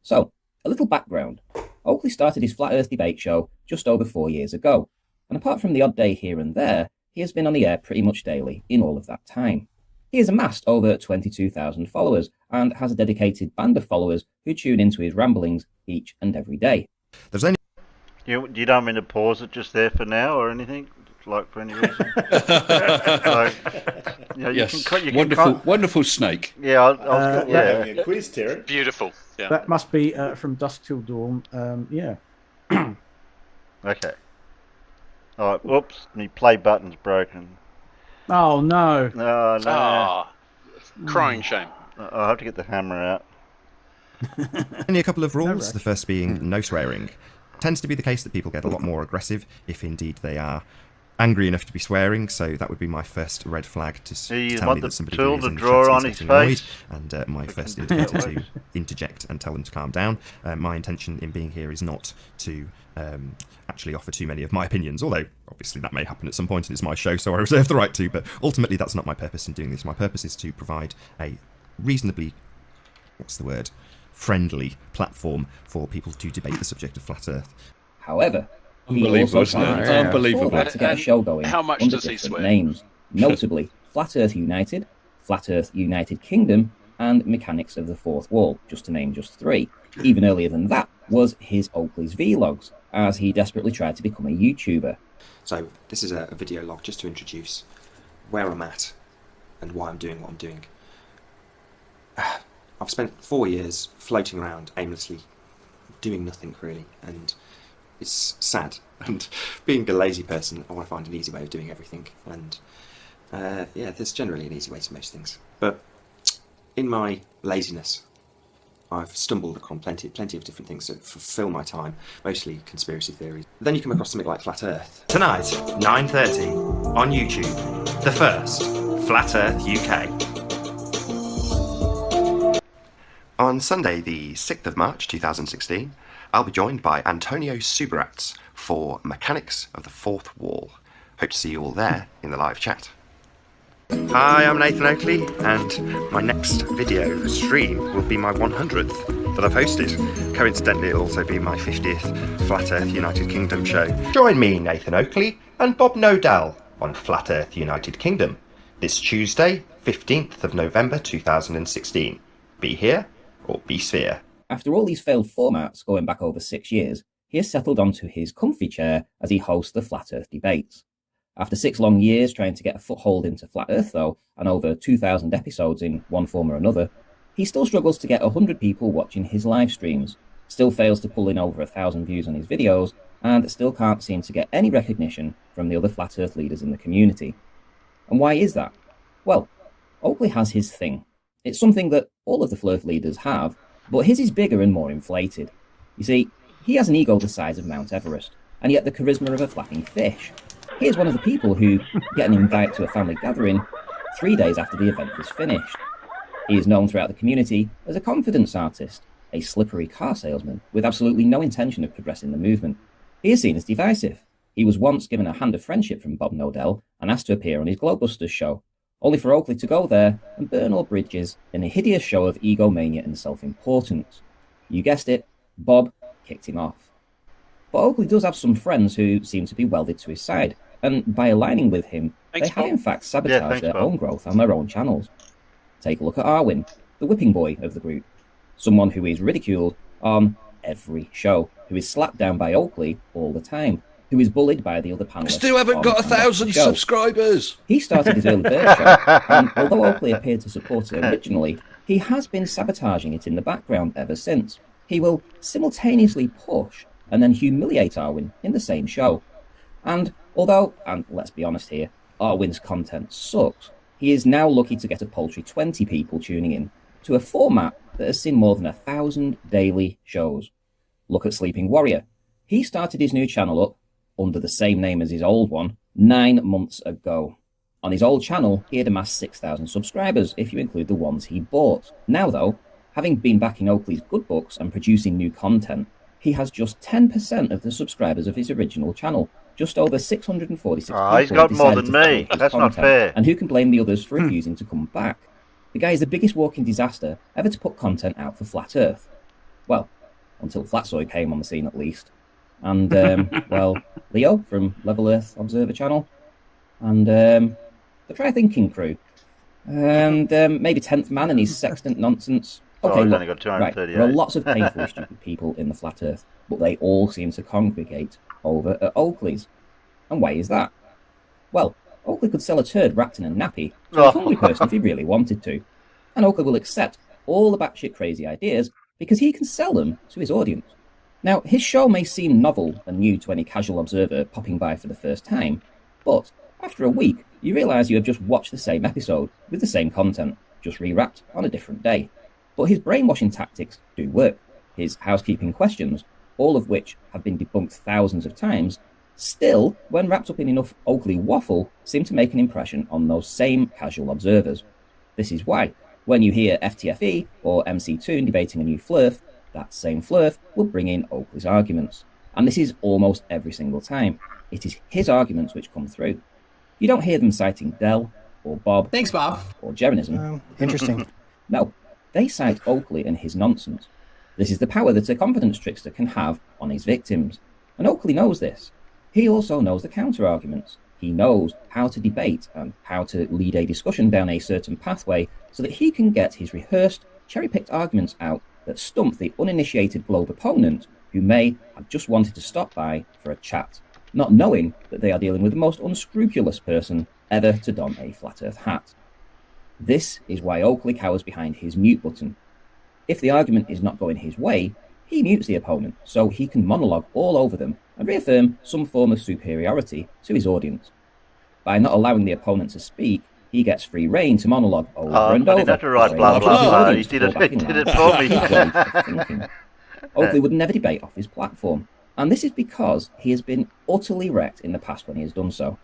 So, a little background. Oakley started his Flat Earth debate show just over 4 years ago, and apart from the odd day here and there, he has been on the air pretty much daily in all of that time. He has amassed over 22,000 followers and has a dedicated band of followers who tune into his ramblings each and every day. You don't mean to pause it just there for now or anything? like for any reason. Like, you know, Yes, you can wonderful snake. Yeah, I was Yeah, having a quiz, Terry. Beautiful. Yeah. That must be from Dusk Till Dawn. Yeah. Okay. All right. Whoops. My play button's broken. Oh no. Oh no. Ah, crying shame. I'll have to get the hammer out. Only a couple of rules, rush. the first being no swearing. Tends to be the case that people get a lot more aggressive if indeed they are angry enough to be swearing, so that would be my first red flag to You tell want me the that somebody tool who is to in the draw chat on is his getting annoyed, face? and my first indicator to interject and tell them to calm down. My intention in being here is not to actually offer too many of my opinions, although obviously that may happen at some point and it's my show, so I reserve the right to, but ultimately that's not my purpose in doing this. My purpose is to provide a reasonably, friendly platform for people to debate the subject of flat Earth. However, he Unbelievable, also isn't it? planned Unbelievable. before that to get a show going How much under does he different swear? names, notably Flat Earth United, Flat Earth United Kingdom, and Mechanics of the Fourth Wall, just to name just three. Even earlier than that was his Oakley's vlogs, as he desperately tried to become a YouTuber. So this is a video log just to introduce where I'm at and why I'm doing what I'm doing. I've spent 4 years floating around aimlessly, doing nothing really, and it's sad. And being a lazy person, I want to find an easy way of doing everything, and yeah, there's generally an easy way to most things. But in my laziness, I've stumbled upon plenty of different things that fulfill my time, mostly conspiracy theories. Then you come across something like Flat Earth. Tonight, 9:30, on YouTube, the first Flat Earth UK. On Sunday, the 6th of March 2016, I'll be joined by Antonio Subarats for Mechanics of the Fourth Wall. Hope to see you all there in the live chat. Hi, I'm Nathan Oakley, and my next video stream will be my 100th that I've hosted. Coincidentally, it'll also be my 50th Flat Earth United Kingdom show. Join me, Nathan Oakley, and Bob Nodell on Flat Earth United Kingdom this Tuesday, 15th of November 2016. Be here or be sphere. After all these failed formats going back over 6 years, he has settled onto his comfy chair as he hosts the Flat Earth debates. After 6 long years trying to get a foothold into Flat Earth, though, and over 2,000 episodes in one form or another, he still struggles to get 100 people watching his live streams, still fails to pull in over 1,000 views on his videos, and still can't seem to get any recognition from the other Flat Earth leaders in the community. And why is that? Well, Oakley has his thing. It's something that all of the Flat Earth leaders have, but his is bigger and more inflated. You see, he has an ego the size of Mount Everest, and yet the charisma of a flapping fish. He is one of the people who get an invite to a family gathering 3 days after the event is finished. He is known throughout the community as a confidence artist, a slippery car salesman with absolutely no intention of progressing the movement. He is seen as divisive. He was once given a hand of friendship from Bob Nodell and asked to appear on his Globebusters show, only for Oakley to go there and burn all bridges in a hideous show of egomania and self-importance. You guessed it, Bob kicked him off. But Oakley does have some friends who seem to be welded to his side, and by aligning with him, they have in fact sabotaged their own growth on their own channels. Take a look at Arwin, the whipping boy of the group, someone who is ridiculed on every show, who is slapped down by Oakley all the time, who is bullied by the other panelists. Still haven't got 1,000 subscribers. He started his early bird show, and although Oakley appeared to support it originally, he has been sabotaging it in the background ever since. He will simultaneously push and then humiliate Arwin in the same show. And although, and let's be honest here, Arwin's content sucks, he is now lucky to get a paltry 20 people tuning in to a format that has seen more than 1,000 daily shows. Look at Sleeping Warrior. He started his new channel up under the same name as his old one 9 months ago. On his old channel, he had amassed 6,000 subscribers, if you include the ones he bought. Now though, having been backing Oakley's good books and producing new content, he has just 10% of the subscribers of his original channel. Just over 646 people he's got more than decided to follow me. his That's not content. fair. And who can blame the others for refusing to come back? The guy is the biggest walking disaster ever to put content out for Flat Earth. Well, until Flatsoy came on the scene at least. And, well, Leo from Level Earth Observer channel. And the Try Thinking crew. And maybe 10th Man and his sextant nonsense. Okay, he's look, only got right, 238. there are lots of painfully stupid people in the Flat Earth, but they all seem to congregate over at Oakley's. And why is that? Well, Oakley could sell a turd wrapped in a nappy to a hungry person if he really wanted to. And Oakley will accept all the batshit crazy ideas because he can sell them to his audience. Now, his show may seem novel and new to any casual observer popping by for the first time, but after a week, you realise you have just watched the same episode with the same content, just rewrapped on a different day. But his brainwashing tactics do work. His housekeeping questions, all of which have been debunked thousands of times, still, when wrapped up in enough Oakley waffle, seem to make an impression on those same casual observers. This is why, when you hear FTFE or MC Toon debating a new flirth, that same flirth will bring in Oakley's arguments. And this is almost every single time. It is his arguments which come through. You don't hear them citing Dell, or Bob. Thanks, Bob. Or Jeranism. Interesting. No, they cite Oakley and his nonsense. This is the power that a confidence trickster can have on his victims. And Oakley knows this. He also knows the counter-arguments. He knows how to debate and how to lead a discussion down a certain pathway so that he can get his rehearsed, cherry-picked arguments out that stump the uninitiated globe opponent who may have just wanted to stop by for a chat, not knowing that they are dealing with the most unscrupulous person ever to don a flat earth hat. This is why Oakley cowers behind his mute button. If the argument is not going his way, he mutes the opponent so he can monologue all over them and reaffirm some form of superiority to his audience. By not allowing the opponent to speak, he gets free reign to monologue over and over. Not to write blah blah. He did it for me. Oakley would never debate off his platform, and this is because he has been utterly wrecked in the past when he has done so.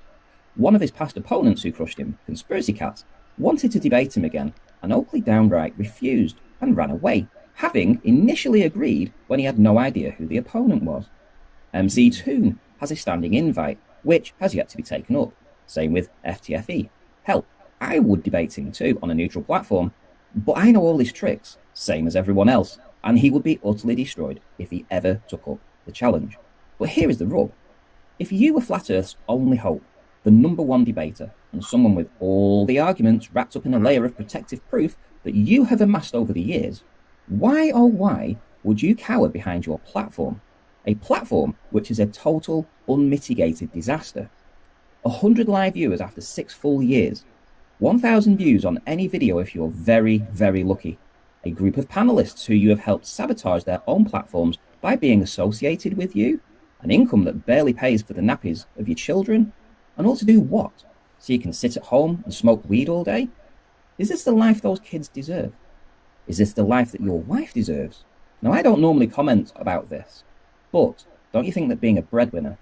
One of his past opponents who crushed him, Conspiracy Cat, wanted to debate him again, and Oakley downright refused and ran away, having initially agreed when he had no idea who the opponent was. MC Toon has a standing invite, which has yet to be taken up. Same with FTFE. Hell, I would debate him too on a neutral platform, but I know all his tricks, same as everyone else, and he would be utterly destroyed if he ever took up the challenge. But here is the rub. If you were Flat Earth's only hope, the number one debater, and someone with all the arguments wrapped up in a layer of protective proof that you have amassed over the years, why oh why would you cower behind your platform? A platform which is a total, unmitigated disaster. 100 live viewers after 6 full years. 1,000 views on any video if you're very, very lucky. A group of panelists who you have helped sabotage their own platforms by being associated with you. An income that barely pays for the nappies of your children. And all to do what? So you can sit at home and smoke weed all day? Is this the life those kids deserve? Is this the life that your wife deserves? Now, I don't normally comment about this, but don't you think that being a breadwinner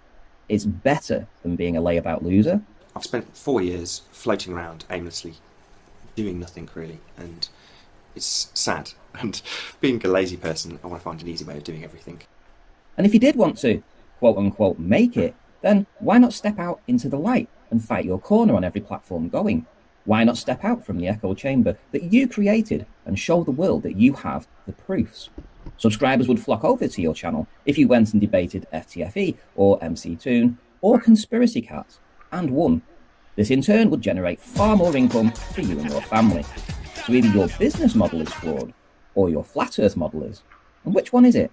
is better than being a layabout loser? I've spent 4 years floating around aimlessly, doing nothing really, and it's sad. And being a lazy person, I want to find an easy way of doing everything. And if you did want to, quote unquote, make it, then why not step out into the light and fight your corner on every platform going? Why not step out from the echo chamber that you created and show the world that you have the proofs? Subscribers would flock over to your channel if you went and debated FTFE or MC Toon or Conspiracy Cat and won. This in turn would generate far more income for you and your family. So either your business model is flawed or your Flat Earth model is. And which one is it?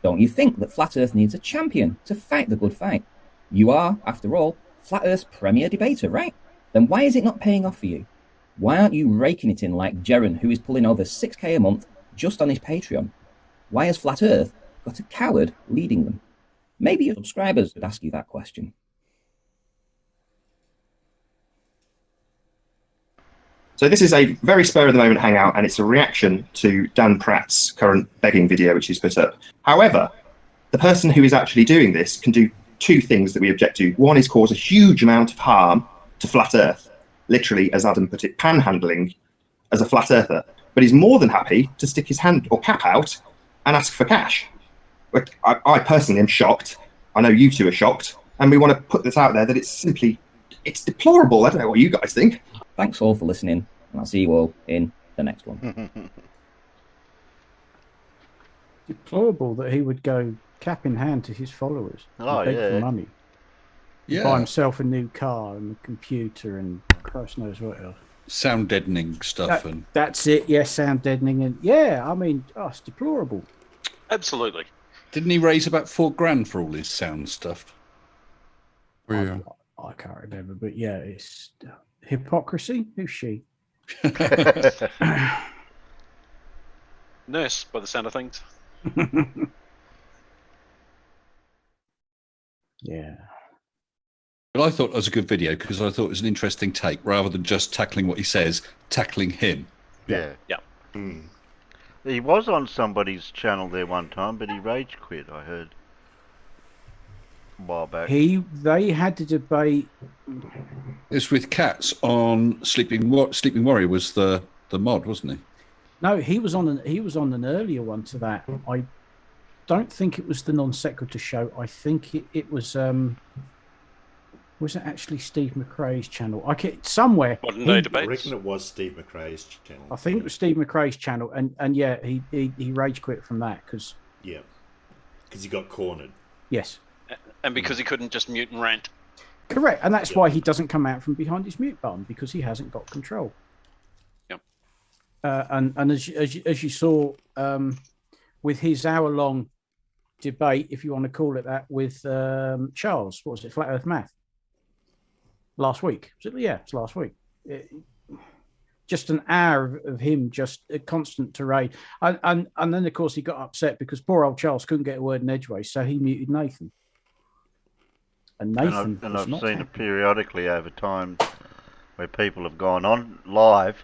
Don't you think that Flat Earth needs a champion to fight the good fight? You are, after all, Flat Earth's premier debater, right? Then why is it not paying off for you? Why aren't you raking it in like Jeren, who is pulling over 6k a month just on his Patreon? Why has Flat Earth got a coward leading them? Maybe your subscribers would ask you that question. So this is a very spur-of-the-moment hangout, and it's a reaction to Dan Pratt's current begging video, which he's put up. However, the person who is actually doing this can do 2 things that we object to. One is cause a huge amount of harm to Flat Earth, literally, as Adam put it, panhandling as a Flat Earther. But he's more than happy to stick his hand or cap out and ask for cash. But I personally am shocked. I know you two are shocked. And we want to put this out there that it's deplorable. I don't know what you guys think. Thanks all for listening, and I'll see you all in the next one. Deplorable that he would go cap in hand to his followers and beg for money. Yeah. Buy himself a new car and a computer and Christ knows what else. Sound deadening stuff. That's it, yes, sound deadening. And yeah, I mean, it's deplorable. Absolutely. Didn't he raise about $4,000 for all his sound stuff? Yeah. I can't remember, but yeah, it's hypocrisy. Who's she? Nurse, by the sound of things. Yeah. But I thought it was a good video because I thought it was an interesting take rather than just tackling what he says, tackling him. Yeah. Yeah. Mm. He was on somebody's channel there one time, but he rage quit, I heard. A while back. They had to debate. It's with Cats on Sleeping Warrior was the mod, wasn't he? No, he was on an earlier one to that. I don't think it was the Non Sequitur show. I think it was it actually Steve McRae's channel? Somewhere. I reckon it was Steve McRae's channel. I think it was Steve McRae's channel, and yeah, he rage quit from that because he got cornered. Yes. And because he couldn't just mute and rant. Correct, and that's why he doesn't come out from behind his mute button, because he hasn't got control. Yep. And as you saw with his hour-long debate, if you want to call it that, with Charles, what was it, Flat Earth Math? Last week. Yeah, it's last week. Just an hour of him just a constant tirade. And then, of course, he got upset because poor old Charles couldn't get a word in edgeways, so he muted Nathan. And Nathan and I've seen it periodically over time where people have gone on live.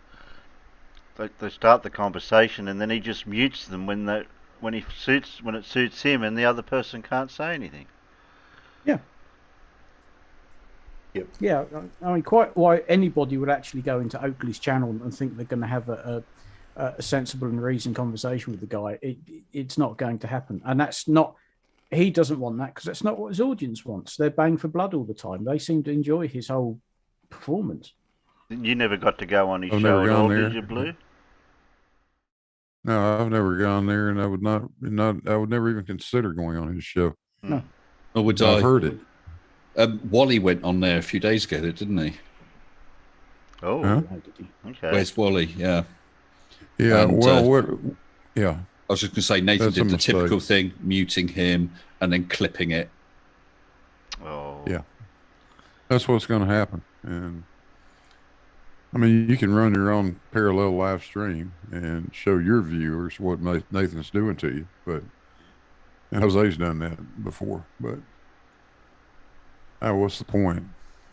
They start the conversation and then he just mutes them when it suits him, and the other person can't say anything. Yeah. Yep. Yeah, I mean, quite why anybody would actually go into Oakley's channel and think they're going to have a sensible and reasoned conversation with the guy. It's not going to happen, and that's not. He doesn't want that because that's not what his audience wants. They're bang for blood all the time. They seem to enjoy his whole performance. You never got to go on his show at all, did you, Blue? No, I've never gone there, and I would not. I would never even consider going on his show. No. Or would I? I've heard it. Wally went on there a few days ago, didn't he? Oh, huh? Okay. Where's Wally? Yeah. Yeah. And, well, yeah. I was just going to say, Nathan That's a did the mistake. typical thing, muting him and then clipping it. Oh. Yeah. That's what's going to happen. And I mean, you can run your own parallel live stream and show your viewers what Nathan's doing to you, but and Jose's done that before. But what's the point?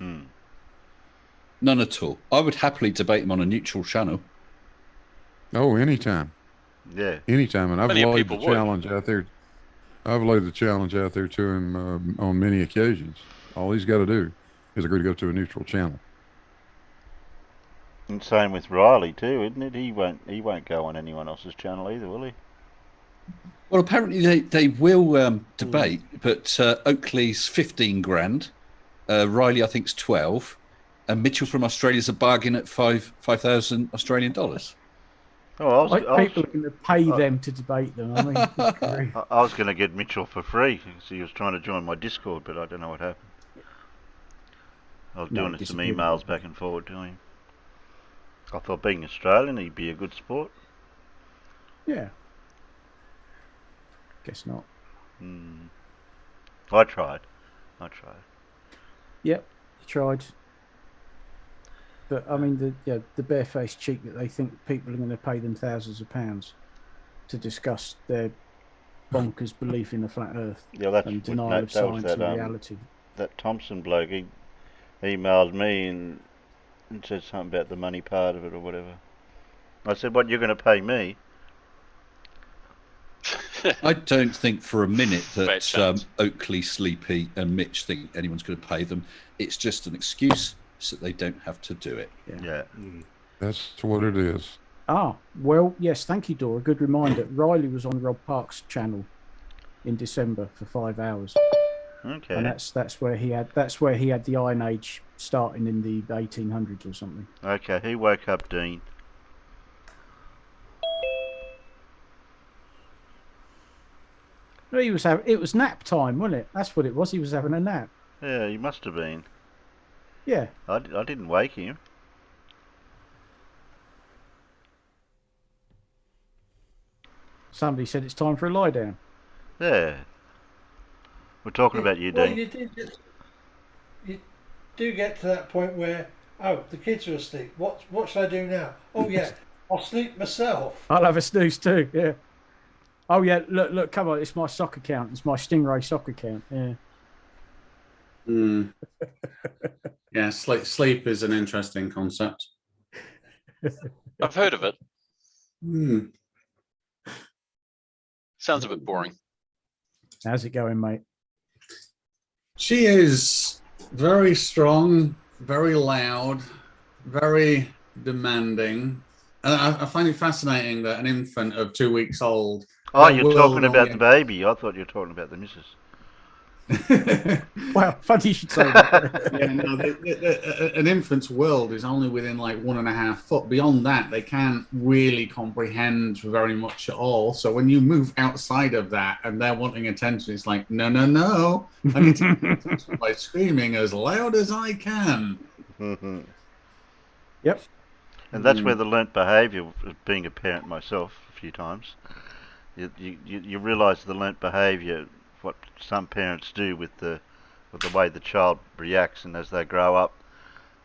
None at all. I would happily debate him on a neutral channel. Oh, anytime. Yeah. Anytime, and I've Plenty of laid the people would. challenge out there. I've laid the challenge out there to him on many occasions. All he's got to do is agree to go to a neutral channel. And same with Riley too, isn't it? He won't go on anyone else's channel either, will he? Well, apparently they will debate, but Oakley's 15 grand, Riley I think's 12, and Mitchell from Australia's a bargain at 5,000 Australian dollars. Oh, People are going to pay them to debate them. I mean, good grief. I was going to get Mitchell for free because he was trying to join my Discord, but I don't know what happened. I was doing some emails back and forward to him. I thought being Australian, he'd be a good sport. Yeah. Guess not. I tried. Yep, he tried. But I mean, the barefaced cheek that they think people are going to pay them thousands of pounds to discuss their bonkers belief in the flat Earth and denial of science and reality. That Thompson bloke, he emailed me and said something about the money part of it or whatever. I said, "What, you're going to pay me?" I don't think for a minute that Oakley, Sleepy, and Mitch think anyone's going to pay them. It's just an excuse so they don't have to do it. Yeah. That's what it is. Ah, well, yes, thank you, Dora. Good reminder. Riley was on Rob Park's channel in December for 5 hours. Okay. And that's where he had the Iron Age starting in the 1800s or something. Okay, he woke up Dean. No, it was nap time, wasn't it? That's what it was. He was having a nap. Yeah, he must have been. Yeah. I didn't wake him. Somebody said it's time for a lie down. Yeah. We're talking about you, Well, Dean. you do get to that point where, oh, the kids are asleep. What should I do now? Oh yeah, I'll sleep myself. I'll have a snooze too. Yeah. Oh yeah. Look. Come on. It's my sock account. It's my Stingray sock account. Yeah. Yeah, sleep is an interesting concept. I've heard of it. Hmm. Sounds a bit boring. How's it going, mate? She is very strong, very loud, very demanding. And I find it fascinating that an infant of 2 weeks old. Oh, their you're world talking about only- the baby. I thought you were talking about the missus. Well, funny you should say that. Yeah, no, an infant's world is only within like 1.5 foot. Beyond that, they can't really comprehend very much at all. So when you move outside of that and they're wanting attention, it's like, no, no, no. I need to get attention by screaming as loud as I can. Yep. And that's where the learnt behaviour, being a parent myself a few times, you realise the learnt behaviour, what some parents do with the way the child reacts, and as they grow up,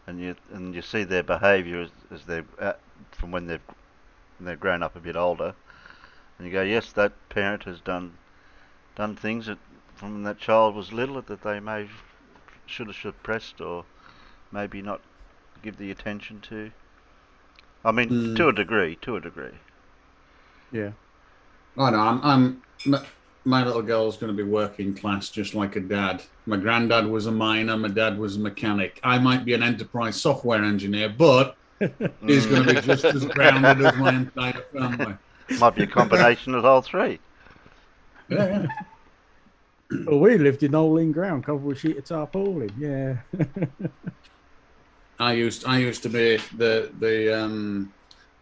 and you see their behaviour as they're from when they're grown up a bit older, and you go, yes, that parent has done things from when that child was little that they should have suppressed, or maybe not give the attention to. I mean, to a degree. Yeah. I know. My little girl's going to be working class, just like her dad. My granddad was a miner. My dad was a mechanic. I might be an enterprise software engineer, but he's going to be just as grounded as my entire family. Might be a combination of all three. Yeah. Well, we lived in Old ground covered with sheet of tarpaulin. Yeah. I used to be the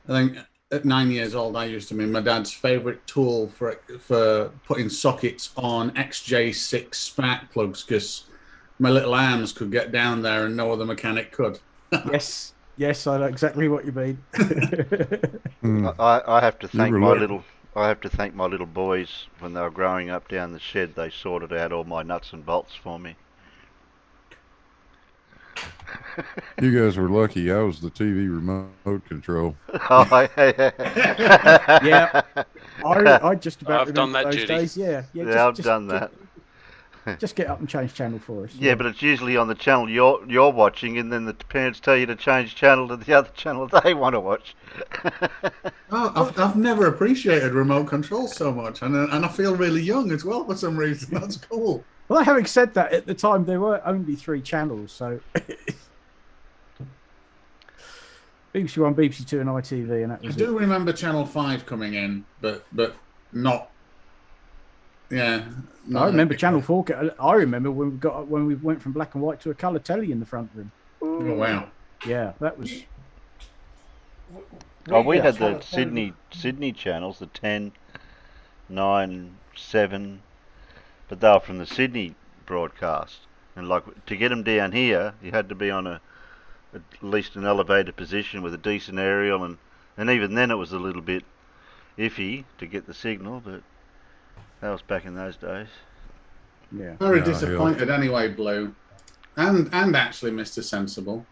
I think at 9 years old, I used to be my dad's favourite tool for putting sockets on XJ6 spark plugs, because my little arms could get down there and no other mechanic could. Yes, I know exactly what you mean. I have to thank my little boys when they were growing up down the shed. They sorted out all my nuts and bolts for me. You guys were lucky. I was the TV remote control. Yeah, I just about I've done that those duty. days. Yeah, I've done that. Just get up and change channel for us. Yeah, but it's usually on the channel you're watching, and then the parents tell you to change channel to the other channel they want to watch. I've never appreciated remote control so much, and I feel really young as well for some reason. That's cool. Well, having said that, at the time there were only 3 channels, so BBC One, BBC Two, and ITV, and that was I do remember Channel 5 coming in, but not. Yeah, I remember Channel 4. I remember when we went from black and white to a colour telly in the front room. Oh wow! Yeah, that was. Oh, we had the Sydney channels, the 10, 9, 7, but they were from the Sydney broadcast, and like to get them down here, you had to be on at least an elevated position with a decent aerial, and even then it was a little bit iffy to get the signal, but that was back in those days. Yeah. Very disappointed anyway, Blue, and actually Mr. Sensible.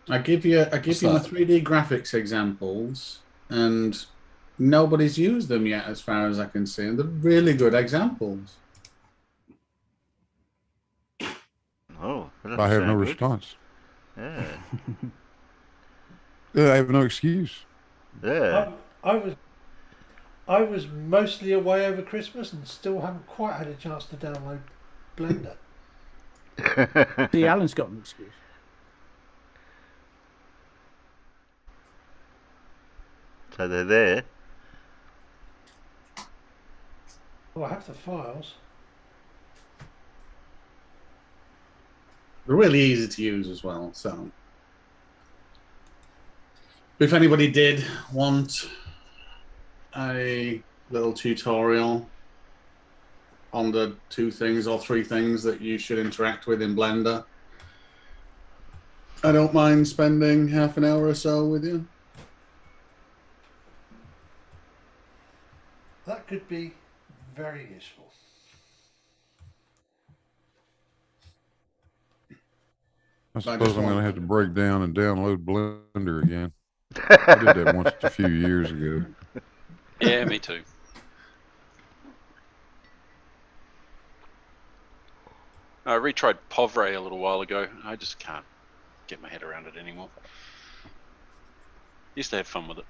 I give you my 3D graphics examples, and nobody's used them yet, as far as I can see, and they're really good examples. Oh, I have no response. Yeah. I have no excuse. Yeah. I was mostly away over Christmas and still haven't quite had a chance to download Blender. See, Alan's got an excuse. So they're there. Well, I have the files. They're really easy to use as well. So, if anybody did want a little tutorial on the 2 things or 3 things that you should interact with in Blender, I don't mind spending half an hour or so with you. That could be very useful. I suppose I'm going to have to break down and download Blender again. I did that once a few years ago. Yeah, me too. I retried Povray a little while ago. I just can't get my head around it anymore. Used to have fun with it.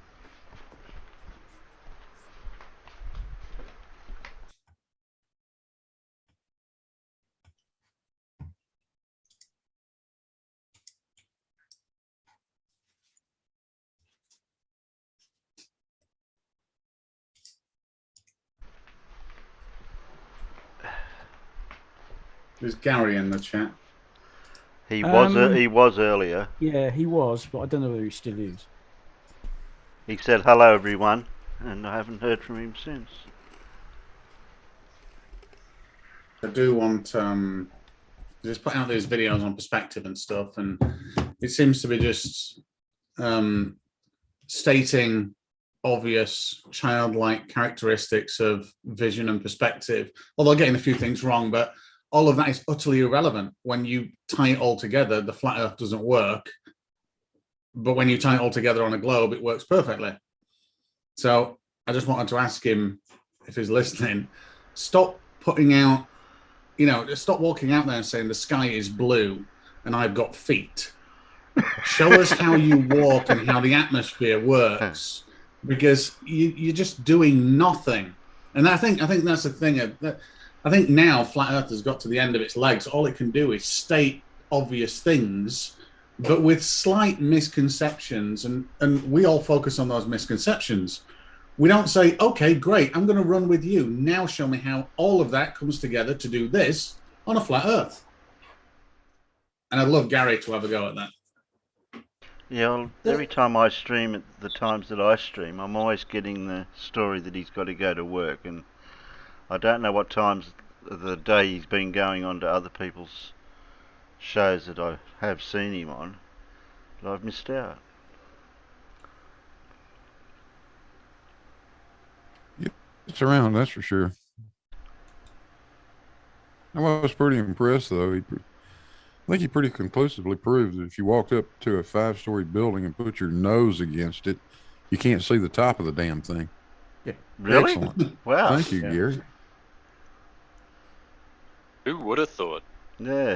There's Gary in the chat. He was earlier. Yeah, he was, but I don't know whether he still is. He said hello everyone, and I haven't heard from him since. I do want just put out these videos on perspective and stuff, and it seems to be just stating obvious childlike characteristics of vision and perspective, although getting a few things wrong, but all of that is utterly irrelevant. When you tie it all together, the flat earth doesn't work, but when you tie it all together on a globe, it works perfectly. So I just wanted to ask him, if he's listening, stop putting out, stop walking out there and saying the sky is blue and I've got feet. Show us how you walk and how the atmosphere works, because you're just doing nothing. And I think that's the thing. I think now Flat Earth has got to the end of its legs. All it can do is state obvious things, but with slight misconceptions, and we all focus on those misconceptions. We don't say, okay, great, I'm going to run with you. Now show me how all of that comes together to do this on a flat Earth. And I'd love Gary to have a go at that. Yeah, well, every time I stream, at the times that I stream, I'm always getting the story that he's got to go to work, and I don't know what times of the day he's been going on to other people's shows that I have seen him on, but I've missed out. It's around, that's for sure. I was pretty impressed, though. I think he pretty conclusively proved that if you walked up to a 5-story building and put your nose against it, you can't see the top of the damn thing. Yeah. Really? Excellent. Wow. Thank you, Gary. Who would have thought? Yeah.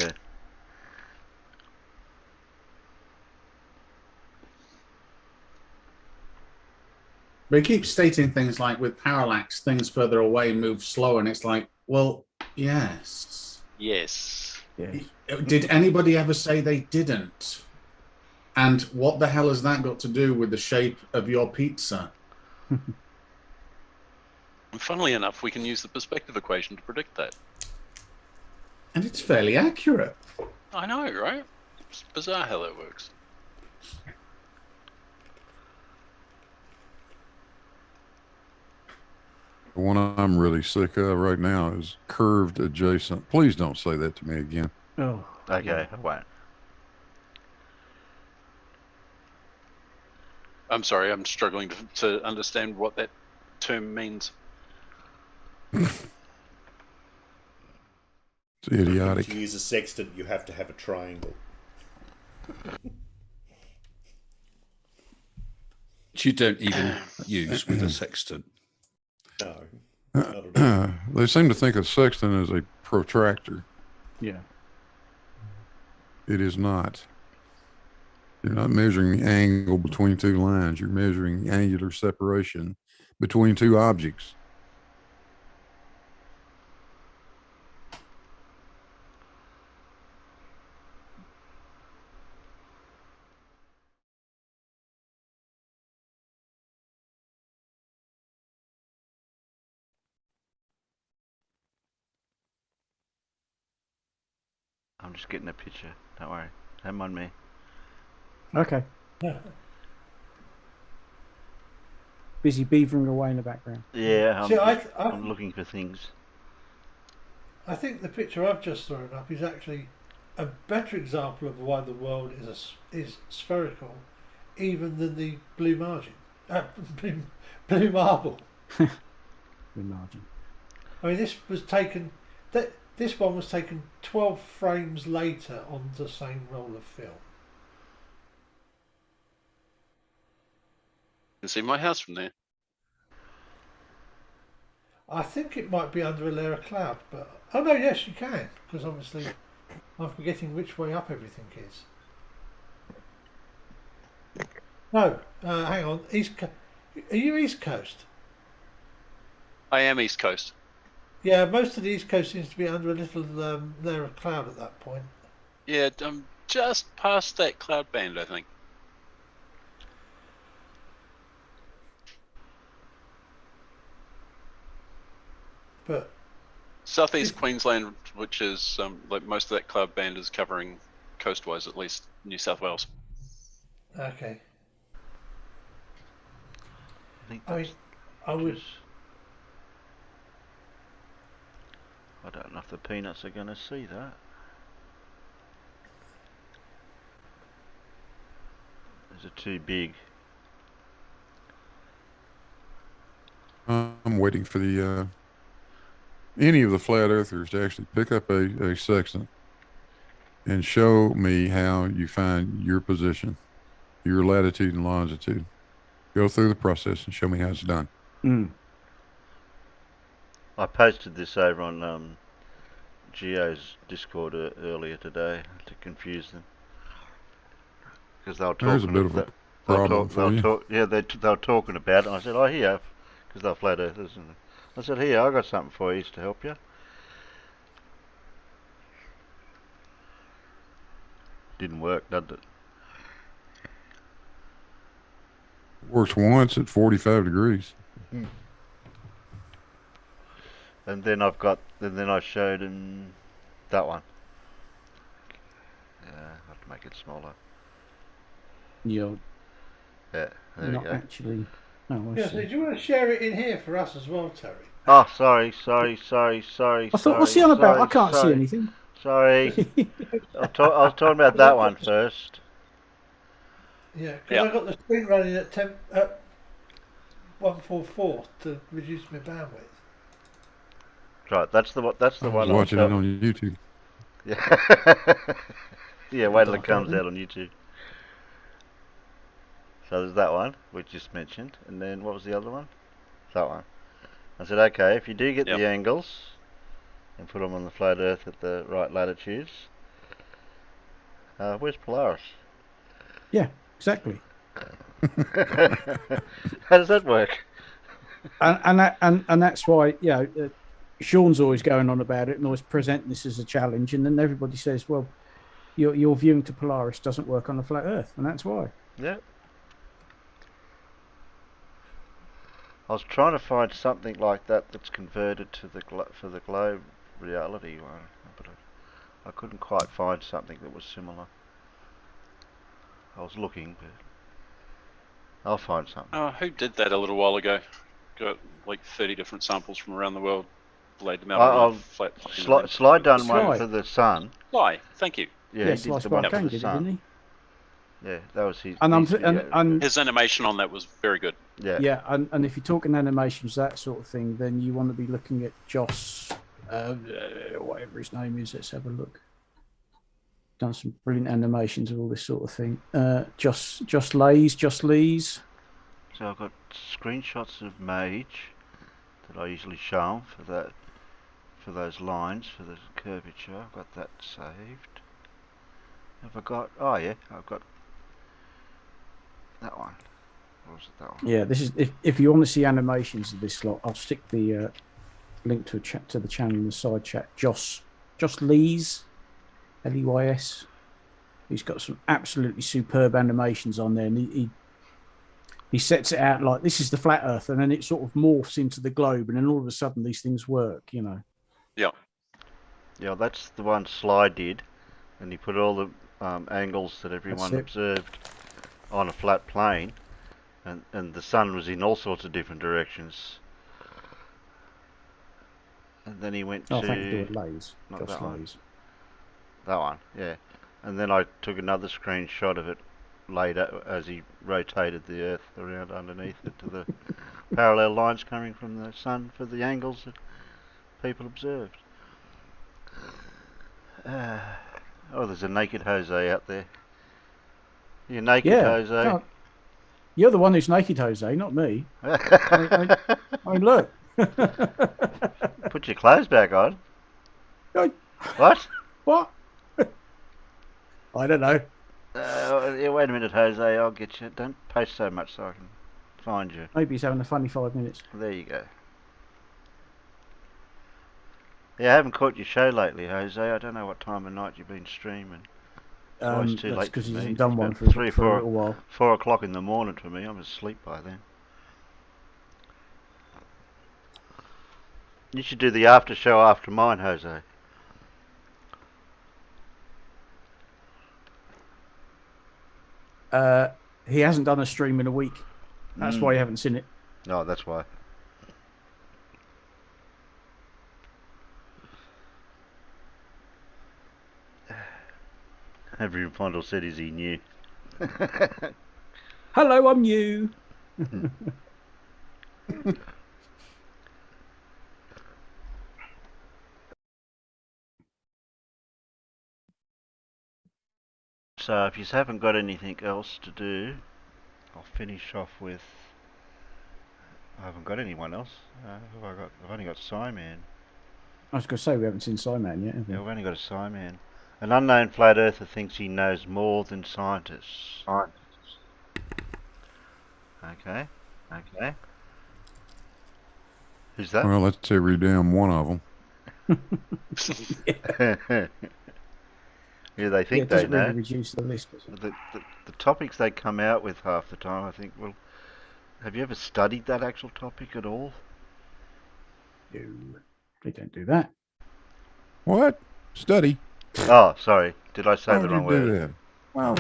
But he keeps stating things like, with parallax, things further away move slower, and it's like, well, yes. Yes. Yes. Did anybody ever say they didn't? And what the hell has that got to do with the shape of your pizza? And funnily enough, we can use the perspective equation to predict that. And it's fairly accurate. I know, right? It's bizarre how that works. The one I'm really sick of right now is curved adjacent. Please don't say that to me again. Oh. Okay, I won't. I'm sorry, I'm struggling to understand what that term means. It's idiotic. To use a sextant, you have to have a triangle. Which you don't even use with a sextant. No. Not at all. They seem to think a sextant is a protractor. Yeah. It is not. You're not measuring the angle between two lines. You're measuring the angular separation between two objects. I'm just getting a picture. Don't worry. Don't mind me. Okay. Busy beavering away in the background. Yeah, See, I'm looking for things. I think the picture I've just thrown up is actually a better example of why the world is spherical, even than the blue margin, blue marble. Blue margin. I mean, this was taken. this one was taken 12 frames later on the same roll of film. You can see my house from there. I think it might be under a layer of cloud, but oh no, yes, you can, because obviously I'm forgetting which way up everything is. No, hang on, are you East Coast? I am East Coast. Yeah, most of the East Coast seems to be under a little layer of cloud at that point. Yeah, I'm just past that cloud band, I think. But Southeast Queensland, which is like most of that cloud band is covering coastwise, at least New South Wales. Okay. I mean, I would. I don't know if the peanuts are going to see that. Is it too big? I'm waiting for the any of the flat earthers to actually pick up a sextant and show me how you find your position, your latitude and longitude. Go through the process and show me how it's done. I posted this over on Geo's Discord earlier today to confuse them, because they were talking. There's a bit of a problem for you. Yeah, they were talking about it. And I said, "Oh, here," because they're flat earthers. And I said, "Here, I got something for you to help you." Didn't work, did it? Works once at 45 degrees. And then then I showed him that one. Yeah, I have to make it smaller. You're there not we go. actually. Oh, Yeah, so do you want to share it in here for us as well, Terry? Oh, sorry. I thought, what's he on about? I can't see anything. Sorry. I was talking about that one first. Yeah, because I got the screen running at 144 to reduce my bandwidth. Right, that's the one. I was watching it on YouTube. Yeah. Yeah, wait till it comes out on YouTube. So there's that one we just mentioned, and then what was the other one? That one. I said, okay, if you do get the angles and put them on the flat Earth at the right latitudes, where's Polaris? Yeah, exactly. How does that work? And that's why Sean's always going on about it and always presenting this as a challenge, and then everybody says, well, your viewing to Polaris doesn't work on the flat Earth, and that's why. Yeah. I was trying to find something like that that's converted to for the globe reality one, but I couldn't quite find something that was similar. I was looking, but I'll find something. Who did that a little while ago? Got like 30 different samples from around the world, laid them out on a flat plane. Sly done one for the sun. Sly, thank you. Yeah, he did the one for the sun. Didn't he? Yeah, that was his. And his animation on that was very good. Yeah. Yeah, and if you're talking animations, that sort of thing, then you want to be looking at Joss, whatever his name is. Let's have a look. Done some brilliant animations of all this sort of thing. Joss Lees. So I've got screenshots of Mage that I usually show him for those lines, for the curvature. I've got that saved. Have I got? Oh yeah, I've got that one. Or was it that one? Yeah, this is if you want to see animations of this lot, I'll stick the link to the channel in the side chat. Joss Lees, Leys. He's got some absolutely superb animations on there, and he sets it out like this is the flat Earth, and then it sort of morphs into the globe, and then all of a sudden these things work, you know. Yeah. Yeah, that's the one Sly did, and he put all the angles that everyone observed on a flat plane, and the sun was in all sorts of different directions. And then he went to thank you, Lays. Not that one. That one, yeah. And then I took another screenshot of it later as he rotated the Earth around underneath it to the parallel lines coming from the sun for the angles that people observed. Oh, there's a naked Jose out there. You naked, Yeah. Jose? No, you're the one who's naked, Jose, not me. I look. Put your clothes back on. What? What? I don't know. Yeah, wait a minute, Jose. I'll get you. Don't post so much so I can find you. Maybe he's having a funny 5 minutes. There you go. Yeah, I haven't caught your show lately, Jose. I don't know what time of night you've been streaming. It's always too That's late because for he me. hasn't It's done one about for a little while. 4 o'clock in the morning for me. I'm asleep by then. You should do the after show after mine, Jose. He hasn't done a stream in a week. That's why you haven't seen it. No, that's why. Every Fondle said, is he new? Hello, I'm new. So if you haven't got anything else to do, I'll finish off with... I haven't got anyone else. Who have I got? I've only got Cyman. I was going to say, we haven't seen Cyman yet, have we? Yeah, we've only got a Cyman. An unknown flat earther thinks he knows more than scientists. Okay. Who's that? Well, that's every damn one of them. Yeah, they think they know. Really reduce the list. The topics they come out with half the time, I think, well, have you ever studied that actual topic at all? No, they don't do that. What? Study? Oh, sorry. Did I say Why the would wrong you do word? that? Well,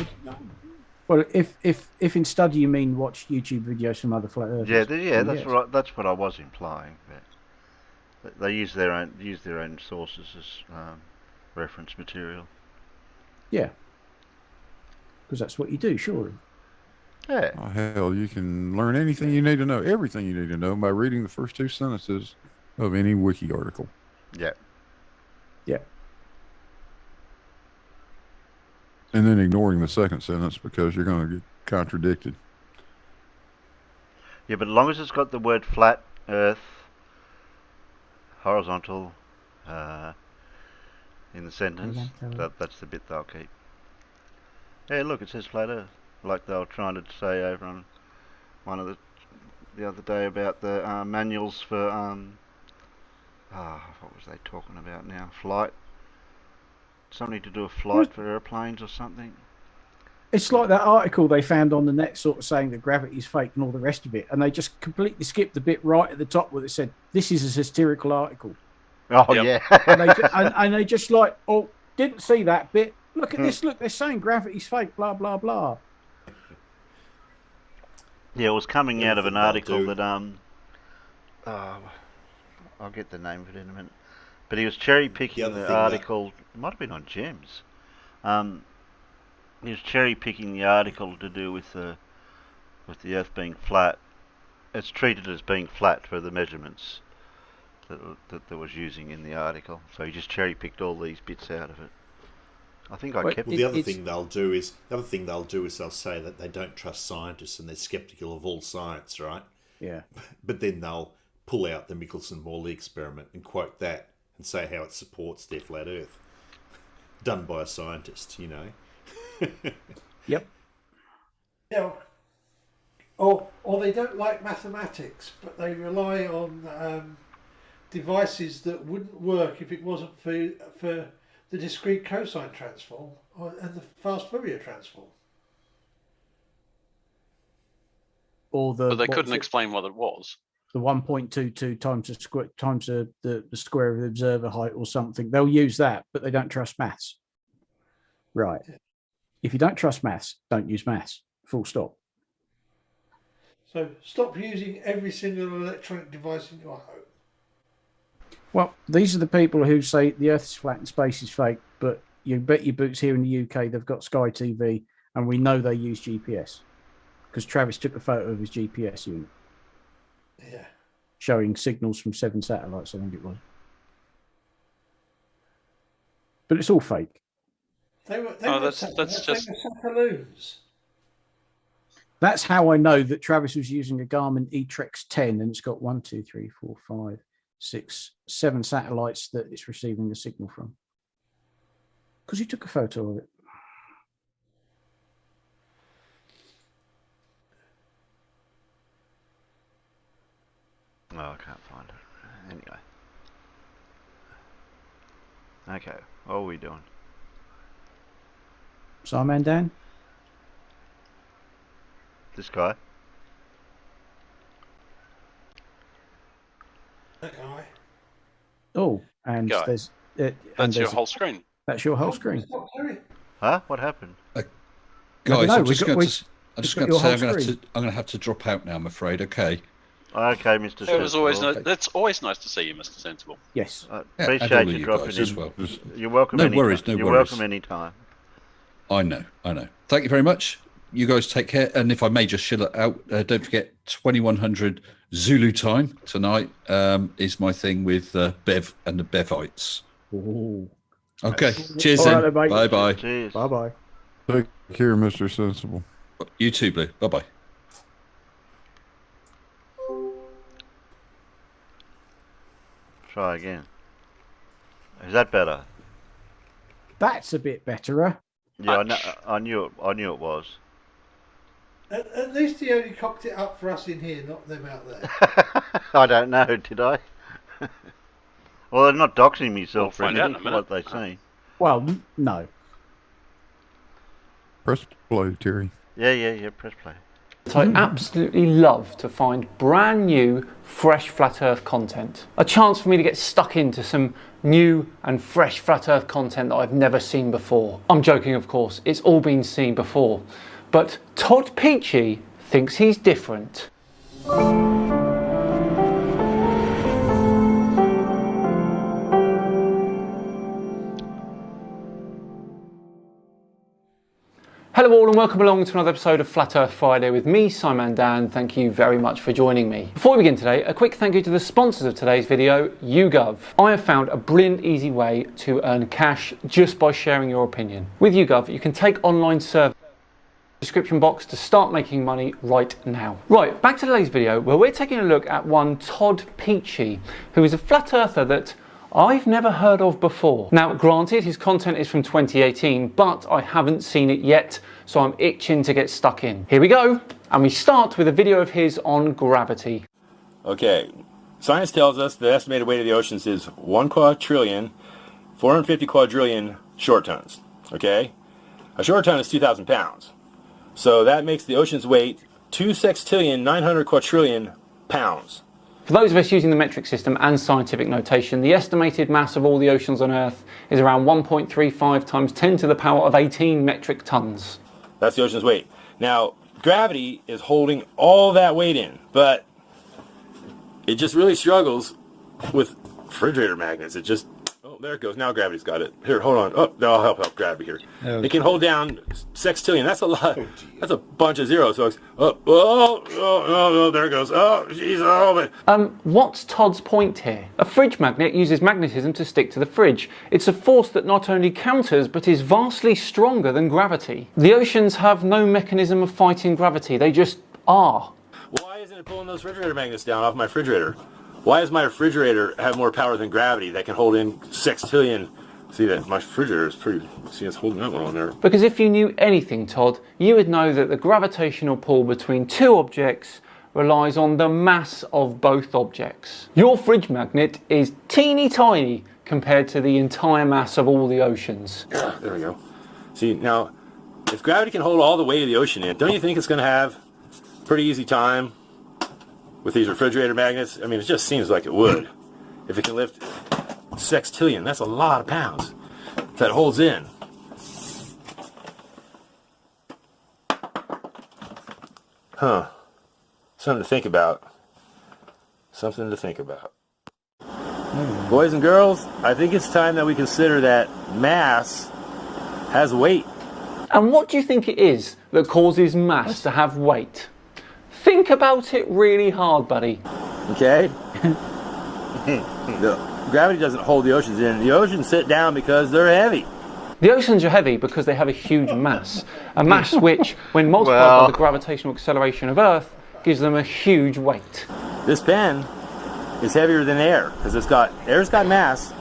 Well, if in study you mean watch YouTube videos from other flat earthers. Yeah, that's yes. right. That's what I was implying. But they use their own sources as reference material. Yeah, because that's what you do, surely. Yeah. Oh, hell, you can learn anything you need to know, everything you need to know by reading the first 2 sentences of any wiki article. Yeah. Yeah. And then ignoring the second sentence because you're going to get contradicted. Yeah, but as long as it's got the word flat, earth, horizontal, in the sentence, that's the bit they'll keep. Yeah, look, it says flat earth. Like they were trying to say over on one of the other day about the manuals for, what was they talking about now? Flight? Something to do with flight for airplanes or something? It's like that article they found on the net sort of saying that gravity's fake and all the rest of it. And they just completely skipped the bit right at the top where it said, this is a satirical article. Oh, yeah. and they just like, oh, didn't see that bit. Look at this. Look, they're saying gravity's fake, blah, blah, blah. Yeah, it was coming out of an article that, I'll get the name of it in a minute. But he was cherry-picking the article. It might have been on Gems. He was cherry-picking the article to do with the Earth being flat. It's treated as being flat for the measurements that was using in the article. So he just cherry-picked all these bits out of it. I think I kept. Well, the other thing they'll do is they'll say that they don't trust scientists and they're skeptical of all science, right? Yeah. But then they'll pull out the Michelson-Morley experiment and quote that and say how it supports their flat Earth, done by a scientist, you know. Yep. Yeah. Or they don't like mathematics, but they rely on devices that wouldn't work if it wasn't for the discrete cosine transform and the fast Fourier transform. But they couldn't explain what it was. The 1.22 times the square of the observer height or something. They'll use that, but they don't trust maths. Right. If you don't trust maths, don't use maths. Full stop. So stop using every single electronic device in your home. Well, these are the people who say the Earth is flat and space is fake, but you bet your boots here in the UK they've got Sky TV, and we know they use GPS because Travis took a photo of his GPS unit. Yeah. Showing signals from 7 satellites, I think it was. but it's all fake. They were that's just Sacaloons. That's how I know that Travis was using a Garmin eTrex 10, and it's got 1, 2, 3, 4, 5, 6, 7 satellites that it's receiving the signal from. Because he took a photo of it. Oh, I can't find it. Anyway. Okay, what are we doing? Simon Dan? This guy? That guy. Oh, and Guy. there's... that's your whole screen. That's your whole screen. Huh? What happened? Guys, know, I'm just we got- going we- to. I'm just got going to your say whole I'm going to have to drop out now. I'm afraid. Okay. Okay, Mr. It was always Sensible. that's always nice to see you, Mr. Sensible. Yes. Yeah, and Appreciate all of you you dropping guys in. as well. You're welcome. No anytime. worries, no You're worries. welcome anytime. I know. Thank you very much. You guys take care. And if I may just chill it out, don't forget 2100 Zulu time tonight is my thing with Bev and the Bevites. Ooh. Okay. Cheers All then. right, mate. Bye bye. Cheers. Bye-bye. Take care, Mr. Sensible. You too, Blue. Bye bye. Try again. Is that better? That's a bit better. Yeah, I knew it was. At least he only cocked it up for us in here, not them out there. I don't know, did I? Well, I'm not doxing myself for We'll find out in anything a from minute. what they say. Well, no. Press play, Terry. Yeah, press play. I absolutely love to find brand new, fresh Flat Earth content. A chance for me to get stuck into some new and fresh Flat Earth content that I've never seen before. I'm joking, of course, it's all been seen before. But Todd Peachy thinks he's different. Hello all and welcome along to another episode of Flat Earth Friday with me, Simon Dan. Thank you very much for joining me. Before we begin today, a quick thank you to the sponsors of today's video, YouGov. I have found a brilliant, easy way to earn cash just by sharing your opinion. With YouGov, you can take online surveys description box to start making money right now. Right, back to today's video where we're taking a look at one Todd Peachy, who is a flat earther that I've never heard of before. Now, granted, his content is from 2018, but I haven't seen it yet, so I'm itching to get stuck in. Here we go, and we start with a video of his on gravity. Okay, science tells us the estimated weight of the oceans is 1 quadrillion, 450 quadrillion short tons, okay? A short ton is 2,000 pounds. So that makes the ocean's weight 2 sextillion, 900 quadrillion pounds. For those of us using the metric system and scientific notation, the estimated mass of all the oceans on Earth is around 1.35 times 10 to the power of 18 metric tons. That's the ocean's weight. Now, gravity is holding all that weight in, but it just really struggles with refrigerator magnets. It just, oh, there it goes. Now gravity's got it. Here, hold on. Oh, no, I'll help gravity here. Okay. It can hold down sextillion. That's a lot. That's a bunch of zeros. So it's, there it goes. Oh, jeez, oh, man. What's Todd's point here? A fridge magnet uses magnetism to stick to the fridge. It's a force that not only counters, but is vastly stronger than gravity. The oceans have no mechanism of fighting gravity. They just are. Why isn't it pulling those refrigerator magnets down off my refrigerator? Why does my refrigerator have more power than gravity that can hold in sextillion? See that my refrigerator is pretty, see it's holding that one on there. Because if you knew anything, Todd, you would know that the gravitational pull between two objects relies on the mass of both objects. Your fridge magnet is teeny tiny compared to the entire mass of all the oceans. Yeah, there we go. See, now, if gravity can hold all the weight of the ocean in, don't you think it's going to have a pretty easy time with these refrigerator magnets? I mean, it just seems like it would. If it can lift sextillion, that's a lot of pounds that it holds in. Huh. Something to think about. Something to think about. Boys and girls, I think it's time that we consider that mass has weight. And what do you think it is that causes mass to have weight? Think about it really hard, buddy. Okay? Gravity doesn't hold the oceans in. The oceans sit down because they're heavy. The oceans are heavy because they have a huge mass. A mass which, when multiplied by the gravitational acceleration of Earth, gives them a huge weight. This pen is heavier than air because air's got mass,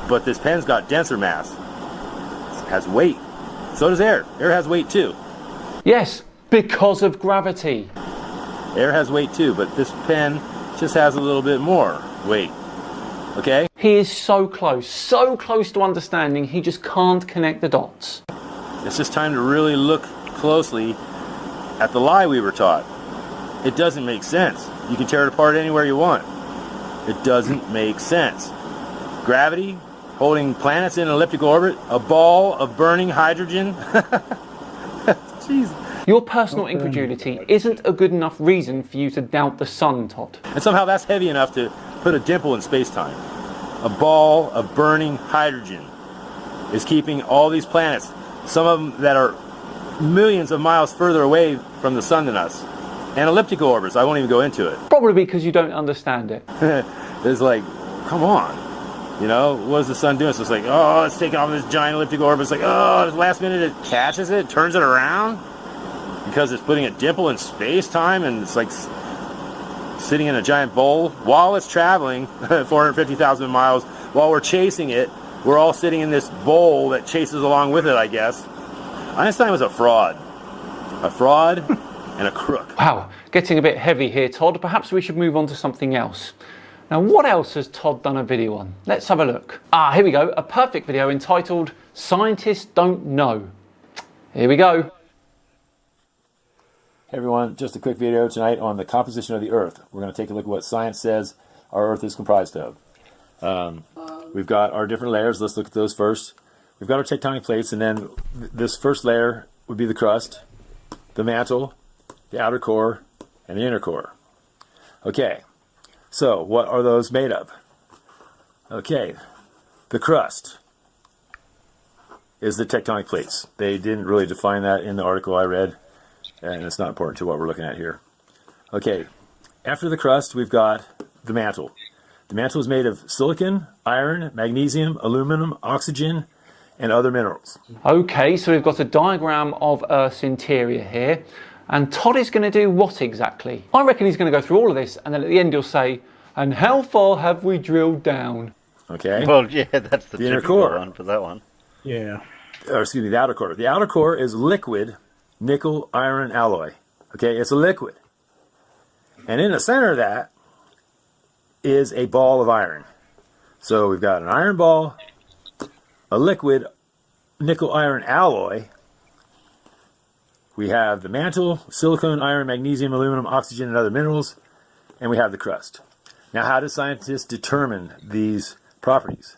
but this pen's got denser mass. It has weight. So does air. Air has weight too. Yes, because of gravity. Air has weight too, but this pen just has a little bit more weight. Okay? He is so close to understanding, he just can't connect the dots. It's just time to really look closely at the lie we were taught. It doesn't make sense. You can tear it apart anywhere you want. It doesn't make sense. Gravity, holding planets in an elliptical orbit, a ball of burning hydrogen. Jeez. Your personal incredulity isn't a good enough reason for you to doubt the sun, Todd. And somehow that's heavy enough to put a dimple in space-time. A ball of burning hydrogen is keeping all these planets, some of them that are millions of miles further away from the sun than us, and elliptical orbits. I won't even go into it. Probably because you don't understand it. It's like, come on. You know, what is the sun doing? So it's like, oh, it's taking off this giant elliptical orbit. It's like, oh, the last minute it catches it, turns it around. Because it's putting a dimple in space-time, and it's like sitting in a giant bowl while it's traveling 450,000 miles. While we're chasing it, we're all sitting in this bowl that chases along with it, I guess. Einstein was a fraud. A fraud and a crook. Wow, getting a bit heavy here, Todd. Perhaps we should move on to something else. Now, what else has Todd done a video on? Let's have a look. Here we go. A perfect video entitled Scientists Don't Know. Here we go. Hey everyone, just a quick video tonight on the composition of the Earth. We're going to take a look at what science says our Earth is comprised of. We've got our different layers. Let's look at those first. We've got our tectonic plates, and then this first layer would be the crust, the mantle, the outer core, and the inner core. Okay, so what are those made of? Okay, the crust is the tectonic plates. They didn't really define that in the article I read, and it's not important to what we're looking at here. Okay, after the crust, we've got the mantle. The mantle is made of silicon, iron, magnesium, aluminum, oxygen, and other minerals. Okay, so we've got a diagram of Earth's interior here, and Todd is going to do what exactly? I reckon he's going to go through all of this, and then at the end he'll say, and how far have we drilled down? Okay. Well, yeah, that's the inner typical core one for that one. Yeah. Or excuse me, the outer core. The outer core is liquid nickel iron alloy. Okay, it's a liquid. And in the center of that is a ball of iron. So we've got an iron ball, a liquid nickel iron alloy. We have the mantle, silicon, iron, magnesium, aluminum, oxygen, and other minerals. And we have the crust. Now, how do scientists determine these properties?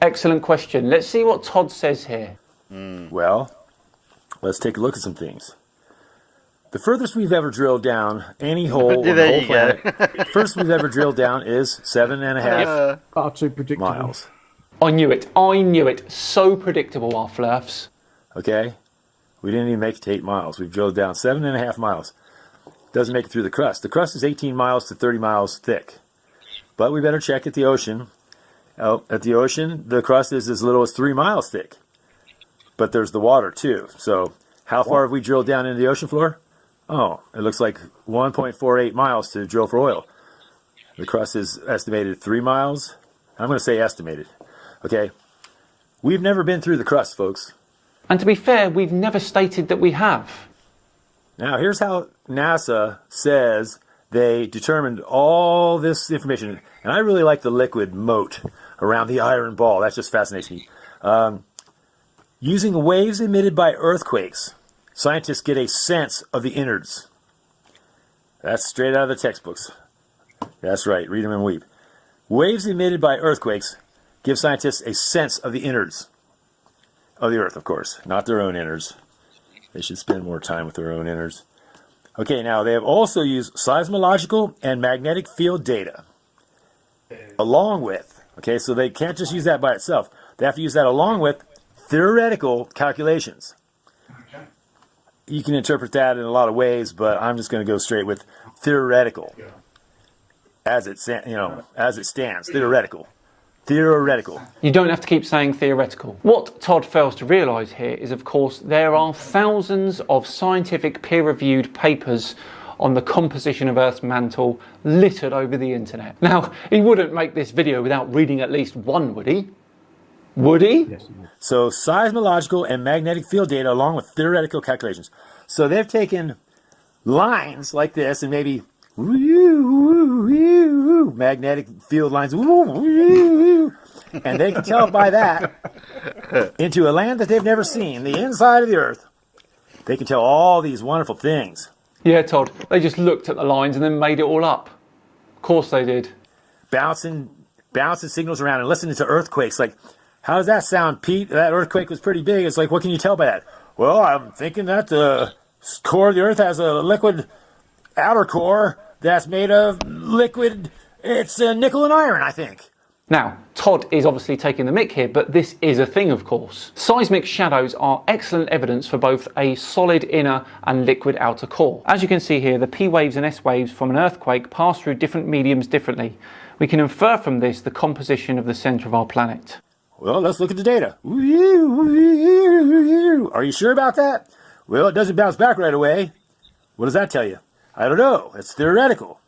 Excellent question. Let's see what Todd says here. Well, let's take a look at some things. The furthest we've ever drilled down any hole on the whole planet, first we've ever drilled down is 7.5 Far too predictable. miles. I knew it. I knew it. So predictable, our flirfs. Okay? We didn't even make it to 8 miles. We've drilled down 7.5 miles. Doesn't make it through the crust. The crust is 18 miles to 30 miles thick. But we better check at the ocean. At the ocean, the crust is as little as 3 miles thick. But there's the water, too. So how far have we drilled down into the ocean floor? Oh, it looks like 1.48 miles to drill for oil. The crust is estimated 3 miles. I'm going to say estimated. Okay? We've never been through the crust, folks. And to be fair, we've never stated that we have. Now, here's how NASA says they determined all this information. And I really like the liquid moat around the iron ball. That just fascinates me. Using waves emitted by earthquakes, scientists get a sense of the innards. That's straight out of the textbooks. That's right, read them and weep. Waves emitted by earthquakes give scientists a sense of the innards of the Earth, of course, not their own innards. They should spend more time with their own innards. Okay, now they have also used seismological and magnetic field data along with, okay, so they can't just use that by itself. They have to use that along with theoretical calculations. You can interpret that in a lot of ways, but I'm just going to go straight with theoretical. As it stands, theoretical. theoretical. You don't have to keep saying theoretical. What Todd fails to realise here is, of course, there are thousands of scientific peer-reviewed papers on the composition of Earth's mantle littered over the internet. Now, he wouldn't make this video without reading at least one, would he? Would he? Yes, he would. So seismological and magnetic field data along with theoretical calculations. So they've taken lines like this and maybe magnetic field lines, and they can tell by that into a land that they've never seen, the inside of the Earth. They can tell all these wonderful things. Yeah, Todd, they just looked at the lines and then made it all up. Of course they did. Bouncing signals around and listening to earthquakes. Like, how does that sound, Pete? That earthquake was pretty big. It's like, what can you tell by that? Well, I'm thinking that the core of the Earth has a liquid outer core that's made of liquid. It's nickel and iron, I think. Now, Todd is obviously taking the mick here, but this is a thing, of course. Seismic shadows are excellent evidence for both a solid inner and liquid outer core. As you can see here, the P waves and S waves from an earthquake pass through different mediums differently. We can infer from this the composition of the centre of our planet. Well, let's look at the data. Are you sure about that? Well, it doesn't bounce back right away. What does that tell you? I don't know. It's theoretical.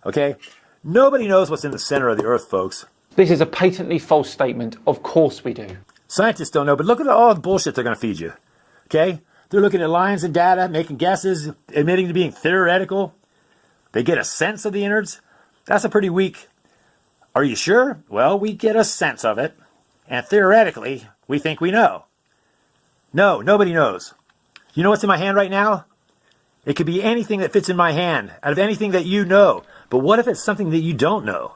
Okay? Nobody knows what's in the center of the Earth, folks. This is a patently false statement. Of course we do. Scientists don't know, but look at all the bullshit they're going to feed you. Okay? They're looking at lines and data, making guesses, admitting to being theoretical. They get a sense of the innards. That's a pretty weak. Are you sure? Well, we get a sense of it. And theoretically, we think we know. No, nobody knows. You know what's in my hand right now? It could be anything that fits in my hand, out of anything that you know. But what if it's something that you don't know?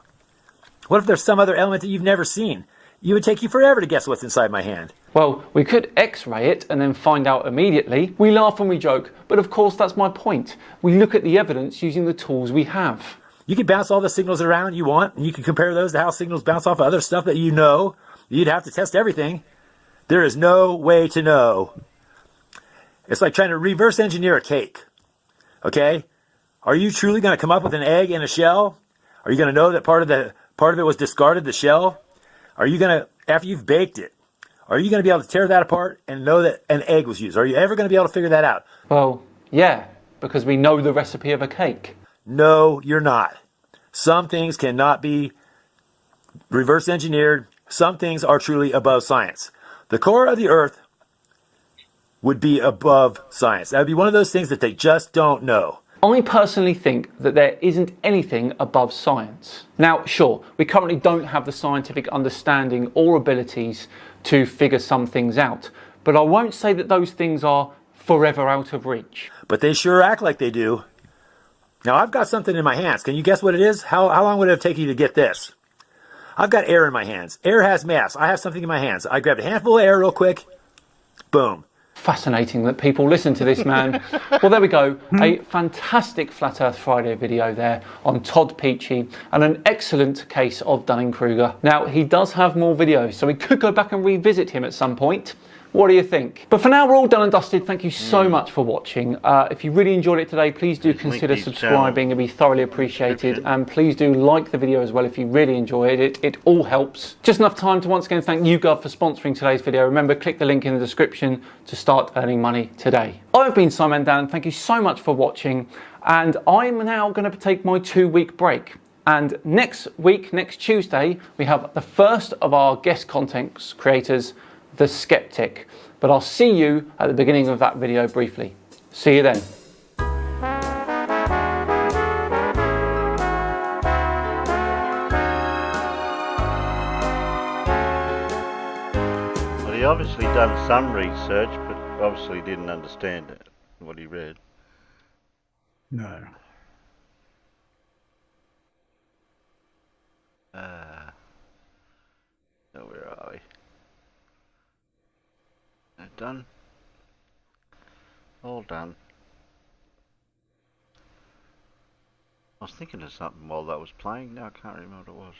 What if there's some other element that you've never seen? It would take you forever to guess what's inside my hand. Well, we could X-ray it and then find out immediately. We laugh and we joke, but of course that's my point. We look at the evidence using the tools we have. You can bounce all the signals around you want, and you can compare those to how signals bounce off of other stuff that you know. You'd have to test everything. There is no way to know. It's like trying to reverse engineer a cake. Okay? Are you truly going to come up with an egg in a shell? Are you going to know that part of it was discarded, the shell? Are you going to, after you've baked it, are you going to be able to tear that apart and know that an egg was used? Are you ever going to be able to figure that out? Well, yeah, because we know the recipe of a cake. No, you're not. Some things cannot be reverse engineered. Some things are truly above science. The core of the Earth would be above science. That would be one of those things that they just don't know. I personally think that there isn't anything above science. Now, sure, we currently don't have the scientific understanding or abilities to figure some things out, but I won't say that those things are forever out of reach. But they sure act like they do. Now, I've got something in my hands. Can you guess what it is? How long would it have taken you to get this? I've got air in my hands. Air has mass. I have something in my hands. I grabbed a handful of air real quick. Boom. Fascinating that people listen to this man. Well, there we go. A fantastic Flat Earth Friday video there on Todd Peachy and an excellent case of Dunning-Kruger. Now, he does have more videos, so we could go back and revisit him at some point. What do you think? But for now, we're all done and dusted. Thank you so much for watching. If you really enjoyed it today, please do consider subscribing. It'd be thoroughly appreciated. And please do like the video as well if you really enjoyed it. It all helps. Just enough time to once again thank YouGov for sponsoring today's video. Remember, click the link in the description to start earning money today. I've been Simon Dan. Thank you so much for watching. And I'm now going to take my 2-week break. And next week, next Tuesday, we have the first of our guest content creators, The Skeptic. But I'll see you at the beginning of that video briefly. See you then. Well, he obviously done some research, but obviously didn't understand it, what he read. No. So where are we? Done. All done. I was thinking of something while that was playing. Now I can't remember what it was.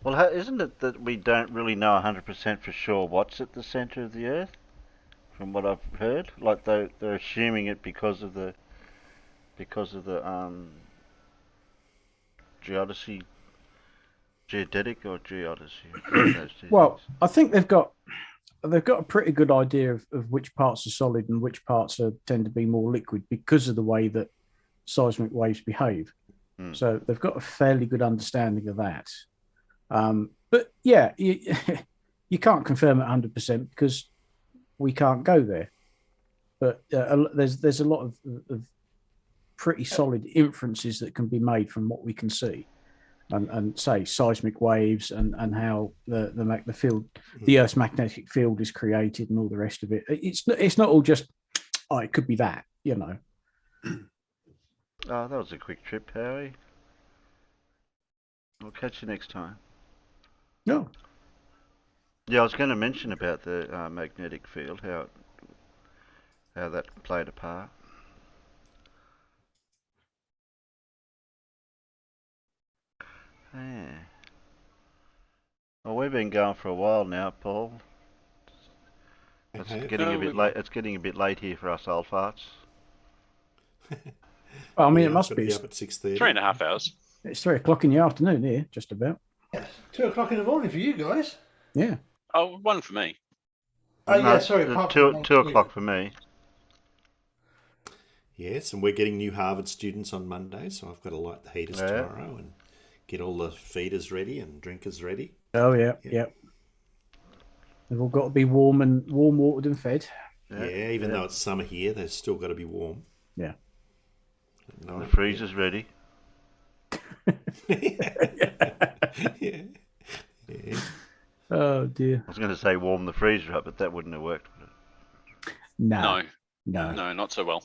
Well, isn't it that we don't really know 100% for sure what's at the center of the Earth? From what I've heard, like they're assuming it because of the geodesy Geodetic or geodesy? Those two Well, things. I think they've got a pretty good idea of which parts are solid and which parts tend to be more liquid because of the way that seismic waves behave. So they've got a fairly good understanding of that. But yeah, you can't confirm it 100% because we can't go there. But there's a lot of pretty solid inferences that can be made from what we can see. And say seismic waves and how the field, the Earth's magnetic field is created and all the rest of it. It's not all just it could be that, you know. Oh, that was a quick trip, Harry. I'll catch you next time. No. Yeah, I was going to mention about the magnetic field, how that played a part. Yeah. Well, we've been going for a while now, Paul. It's getting a bit late. It's getting a bit late here for us old farts. I mean, it must be up at 6:30. 3.5 hours. It's 3 o'clock in the afternoon here, just about. Yes, 2 o'clock in the morning for you guys. Yeah. Oh, 1 for me. Oh, yeah, sorry. Two o'clock for me. Yes, and we're getting new Harvard students on Monday, so I've got to light the heaters tomorrow and get all the feeders ready and drinkers ready. Oh yeah. They've all got to be warm watered and fed. Yeah, even though it's summer here, they've still got to be warm. Yeah. No, the freezer's ready. Yeah. Oh dear. I was going to say warm the freezer up, but that wouldn't have worked, would it? No, not so well.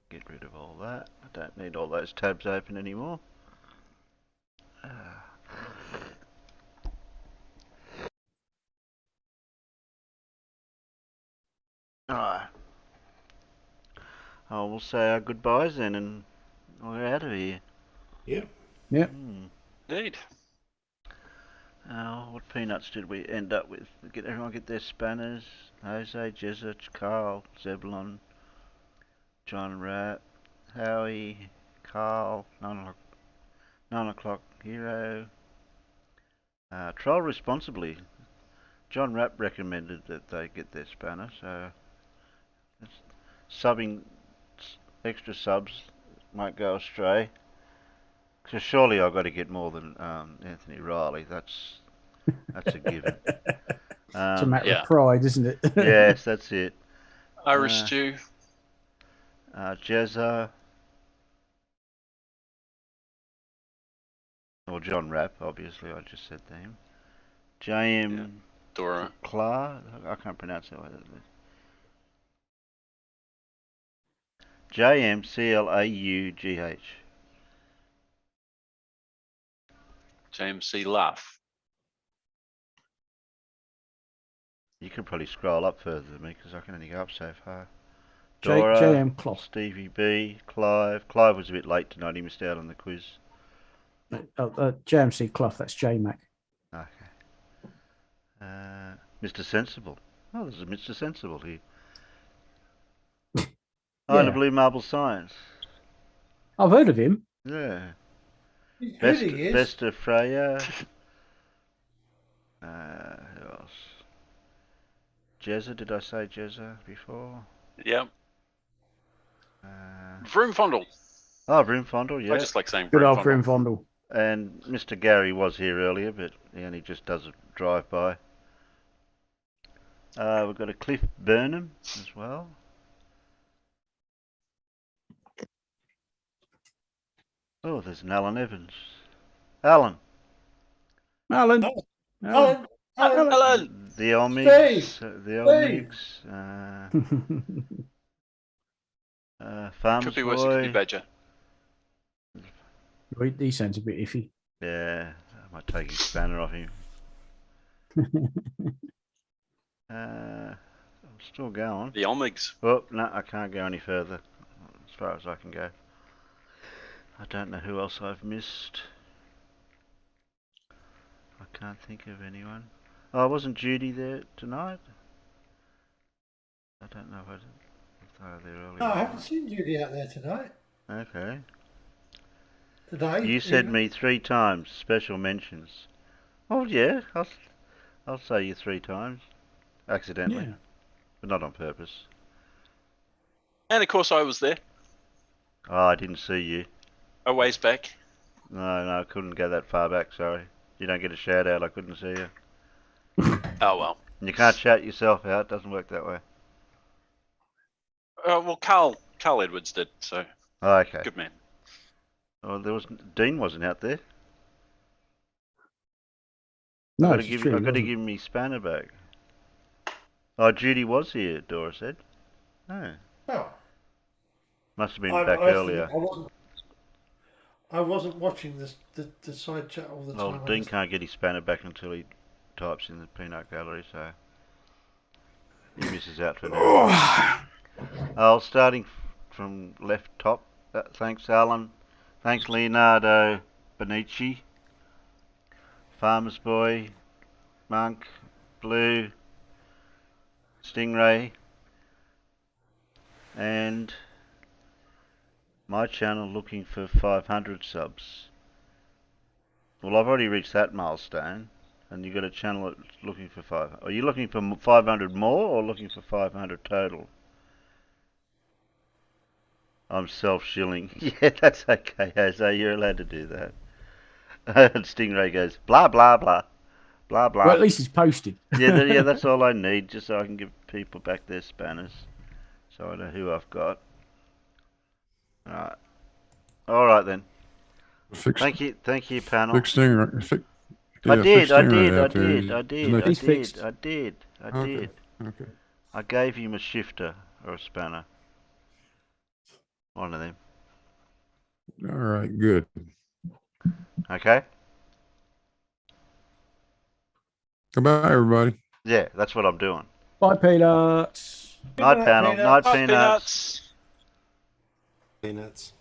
Get rid of all that. I don't need all those tabs open anymore. Alright. Oh, we'll say our goodbyes then and we're out of here. Yeah. Yep. Indeed. What peanuts did we end up with? Everyone get their spanners. Ozzie, Jezza, Carl, Zebulon, John Rapp, Howie, Carl, 9 o'clock Hero. Troll responsibly. John Rapp recommended that they get their spanner, so subbing extra subs might go astray. Because surely I've got to get more than Anthony Riley. That's a given. It's a matter of pride, isn't it? Yes, that's it. Irish stew. Jezza. Or John Rapp, obviously. I just said him. JM Dora. Clark. I can't pronounce that. JMCLAUGH. JMC Laugh. You could probably scroll up further than me because I can only go up so far. JM Clough. Stevie B, Clive. Clive was a bit late tonight. He missed out on the quiz. JMC Clough. That's JMac. Okay. Mr. Sensible. Oh, there's a Mr. Sensible here. Oh, and a Blue Marble Science. I've heard of him. Yeah. He is. Best of Freya. Who else? Jezza, did I say Jezza before? Yep. Vroom Fondle. Oh, Vroom Fondle, yeah. I just like saying Good old Vroom Fondle. And Mr. Gary was here earlier, but he only just does a drive-by. We've got a Cliff Burnham as well. Oh, there's an Alan Evans. Alan. Alan. Alan. The Omigs. Farmers Could be worse, it could be Badger. He sounds a bit iffy. Yeah, I might take his spanner off him. I'm still going. The Omigs. Oh, no, I can't go any further. As far as I can go. I don't know who else I've missed. I can't think of anyone. Oh, wasn't Judy there tonight? I don't know if they were there earlier. No, I haven't seen Judy out there tonight. Okay. today. You said even. me 3 times, special mentions. Oh yeah, I'll say you 3 times. Accidentally. Yeah. But not on purpose. And of course, I was there Oh, I didn't see you. a ways back. No, I couldn't go that far back, sorry. You don't get a shout out, I couldn't see you. Oh well. And you can't shout yourself out, doesn't work that way. Well, Carl Edwards did, so Oh, okay. good man. Oh, Dean wasn't out there. No, I've it's got true. to give him his spanner back. Oh, Judy was here, Dora said. No. Oh. Must have been back earlier. I wasn't watching the side chat all the time. Well, Dean can't get his spanner back until he types in the peanut gallery, so he misses out for now. Oh, starting from left top. Thanks, Alan. Thanks, Leonardo Benici. Farmer's Boy, Monk, Blue, Stingray, and my channel looking for 500 subs. Well, I've already reached that milestone, and you've got a channel that's looking for 500. Are you looking for 500 more, or looking for 500 total? I'm self-shilling. Yeah, that's okay, Jose. You're allowed to do that. And Stingray goes, blah, blah, blah. Blah, blah. Well, at least it's posted. Yeah, that's all I need, just so I can give people back their spanners. So I know who I've got. Alright. Alright then. Thank you, panel. Fix Stingray. I did. Okay. I gave him a shifter or a spanner. One of them. All right, good. Okay? Goodbye, everybody. Yeah, that's what I'm doing. Bye, Peanuts. Night panel, night peanuts. Peanuts.